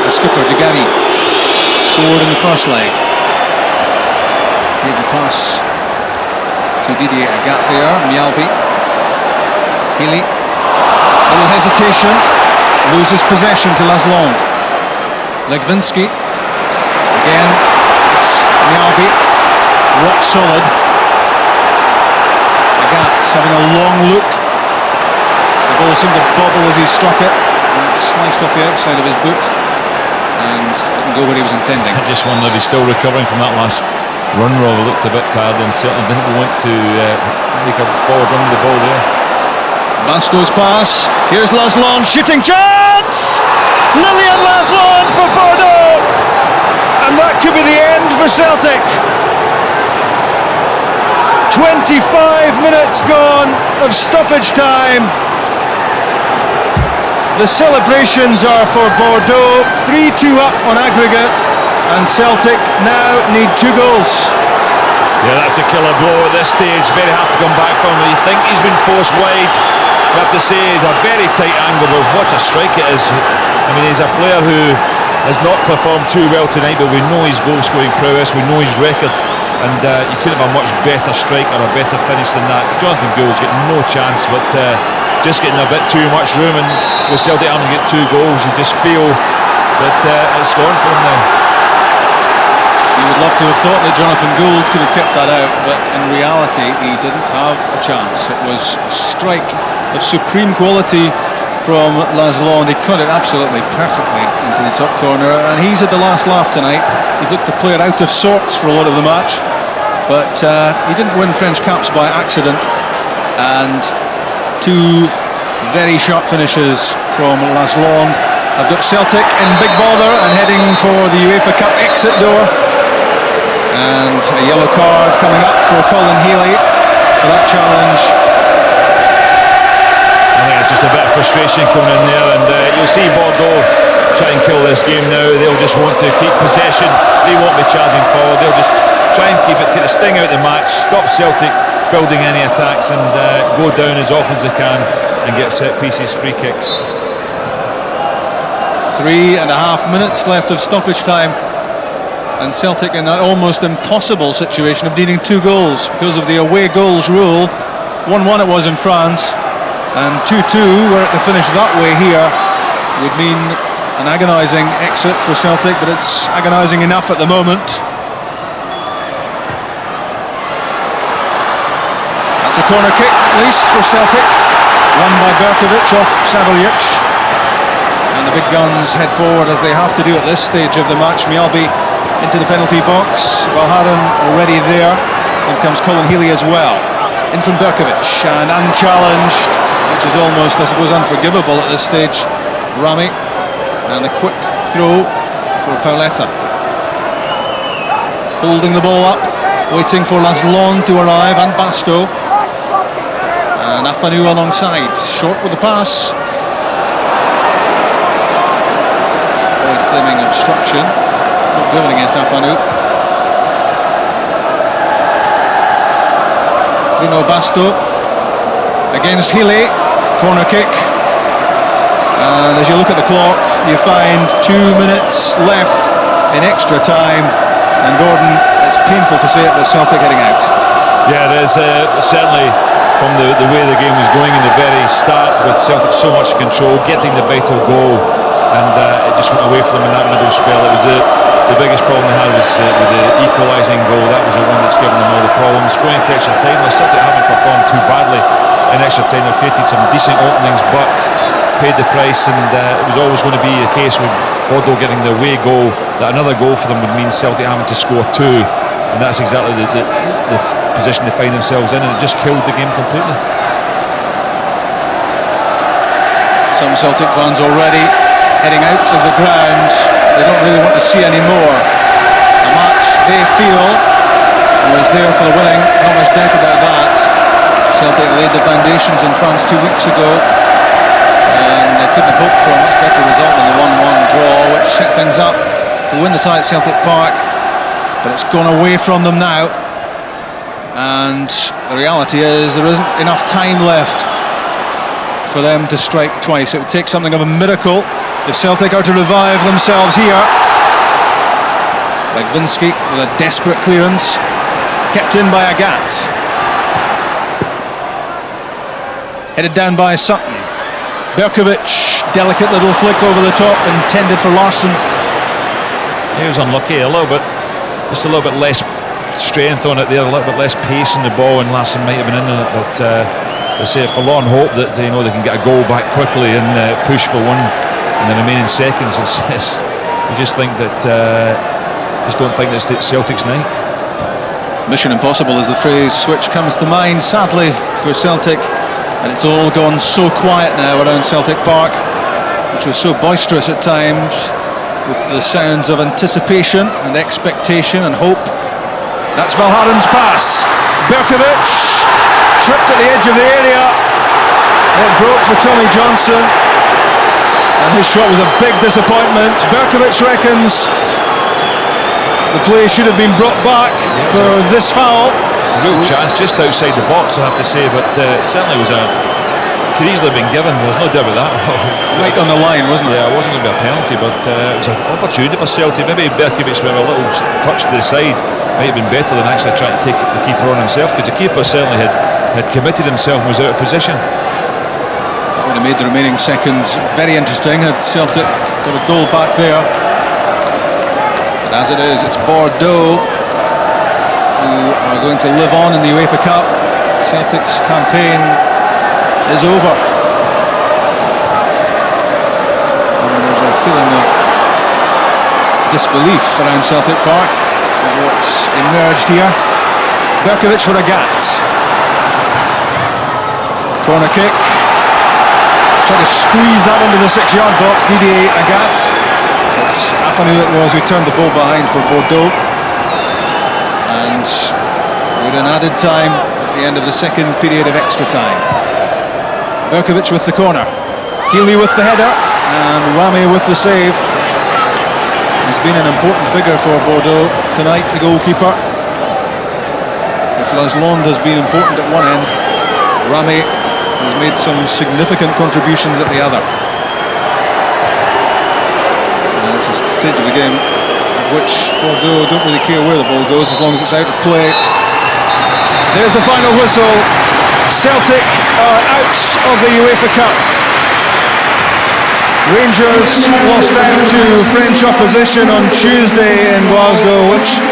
The skipper, Dugarry, scored in the first leg. Gave the pass to Didier Agat there. Mialbi. Healy. Little hesitation. Loses possession to Laslandes. Legwinski. Again, it's Mialbi. Rock solid. Agat having a long look. The ball seemed to bobble as he struck it. And it sliced off the outside of his boot and didn't go where he was intending. I just wonder if he's still recovering from that last run. Rather looked a bit tired and certainly didn't want to make a forward run with the ball there. Basto's pass. Here's Laslandes, shooting chance! Lilian Laslandes for Bordeaux! And that could be the end for Celtic. 25 minutes gone of stoppage time. The celebrations are for Bordeaux, 3-2 up on aggregate, and Celtic now need 2 goals. Yeah, that's a killer blow at this stage. Very hard to come back from. You think he's been forced wide. You have to say it's a very tight angle, but what a strike it is. I mean, he's a player who has not performed too well tonight, but we know his goal-scoring prowess, we know his record, and you couldn't have a much better strike or a better finish than that. Jonathan Gould's got no chance, but just getting a bit too much room, and with Celtic having to get 2 goals, you just feel that it's gone for him now. You would love to have thought that Jonathan Gould could have kept that out, but in reality he didn't have a chance. It was a strike of supreme quality from Laslandes. He cut it absolutely perfectly into the top corner, and he's had the last laugh tonight. He's looked a player out of sorts for a lot of the match, but he didn't win French caps by accident, and 2 very sharp finishes from Laslandes have got Celtic in big bother and heading for the UEFA Cup exit door. And a yellow card coming up for Colin Healy for that challenge. I think it's just a bit of frustration coming in there, and you'll see Bordeaux try and kill this game now. They'll just want to keep possession. They won't be charging forward. They'll just try and keep it, take the sting out of the match, stop Celtic building any attacks, and go down as often as they can and get set pieces, free kicks. 3.5 minutes left of stoppage time, and Celtic in that almost impossible situation of needing 2 goals because of the away goals rule. 1-1 it was in France, and 2-2 were it to finish that way here would mean an agonising exit for Celtic, but it's agonising enough at the moment. That's a corner kick at least for Celtic, won by Berkovic off Saveljic, and the big guns head forward as they have to do at this stage of the match. Mialbi into the penalty box, Valharan already there, and comes Colin Healy as well. In from Berkovic, and unchallenged, which is almost, I suppose, unforgivable at this stage, Ramé, and a quick throw for Pauleta. Holding the ball up, waiting for Laslandes to arrive, and Basto, and Afanou alongside, short with the pass. Very Fleming obstruction. Not given against Afanou. Bruno Basto against Healy, corner kick, and as you look at the clock you find 2 minutes left in extra time, and Gordon, it's painful to say it, but Celtic heading out. Yeah, it is, certainly from the way the game was going in the very start, with Celtic so much control, getting the vital goal, and it just went away from them in that middle spell. It was the biggest problem they had was with the equalising goal. That was the one that's given them all the problems. Going into extra time, Celtic haven't performed too badly in extra time. They've created some decent openings, but paid the price, and it was always going to be a case with Bordeaux getting the away goal, that another goal for them would mean Celtic having to score 2, and that's exactly the position they find themselves in, and it just killed the game completely. Some Celtic fans already heading out of the ground. They don't really want to see any more. A match they feel was there for the winning, not much doubt about that. Celtic laid the foundations in France 2 weeks ago, and they couldn't have hoped for a much better result than the 1-1 draw, which set things up to win the tie at Celtic Park, but it's gone away from them now, and the reality is there isn't enough time left for them to strike twice. It would take something of a miracle if Celtic are to revive themselves here. Legwinski with a desperate clearance, kept in by Agat, headed down by Sutton. Berkovic, delicate little flick over the top, intended for Larsson. He was unlucky a little bit, just a little bit less strength on it there, a little bit less pace in the ball, and Larsson might have been in it, but they say a forlorn hope that they can get a goal back quickly and push for one in the remaining seconds. You just think that don't think it's Celtic's night. Mission impossible is the phrase which comes to mind, sadly for Celtic, And it's all gone so quiet now around Celtic Park, which was so boisterous at times, with the sounds of anticipation and expectation and hope. That's Valharen's pass. Berkovic tripped at the edge of the area. It broke for Tommy Johnson, and his shot was a big disappointment. Berkovic reckons the play should have been brought back for this foul. A real chance just outside the box, I have to say, but certainly was could easily have been given. There's no doubt about that. Right on the line, wasn't it? Yeah, it wasn't going to be a penalty, but it was an opportunity for Celtic. Maybe Berkovic with a little touch to the side might have been better than actually trying to take the keeper on himself, because the keeper certainly had committed himself and was out of position. That would have made the remaining seconds very interesting had Celtic got a goal back there. But as it is, it's Bordeaux who are going to live on in the UEFA Cup. Celtic's campaign is over. And there's a feeling of disbelief around Celtic Park of what's emerged here. Berkovic for Agat. Corner kick. Trying to squeeze that into the 6-yard box, Didier Agat. It's Afanou it was who turned the ball behind for Bordeaux. And we're in added time at the end of the second period of extra time. Berkovic with the corner. Healy with the header, and Ramé with the save. He's been an important figure for Bordeaux tonight, the goalkeeper. If Laslandes has been important at one end, Ramé has made some significant contributions at the other. And it's a stage of the game at which Bordeaux don't really care where the ball goes as long as it's out of play. There's the final whistle. Celtic are out of the UEFA Cup. Rangers lost out to French opposition on Tuesday in Glasgow, which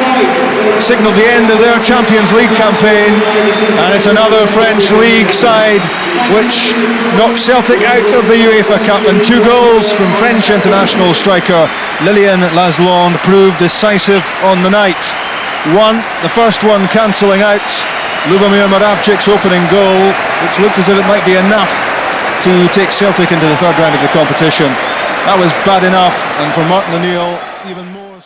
signalled the end of their Champions League campaign, and it's another French league side which knocked Celtic out of the UEFA Cup, and 2 goals from French international striker Lilian Laslandes proved decisive on the night. The first one cancelling out Lubomir Moravcik's opening goal, which looked as if it might be enough to take Celtic into the third round of the competition. That was bad enough, and for Martin O'Neill, even more.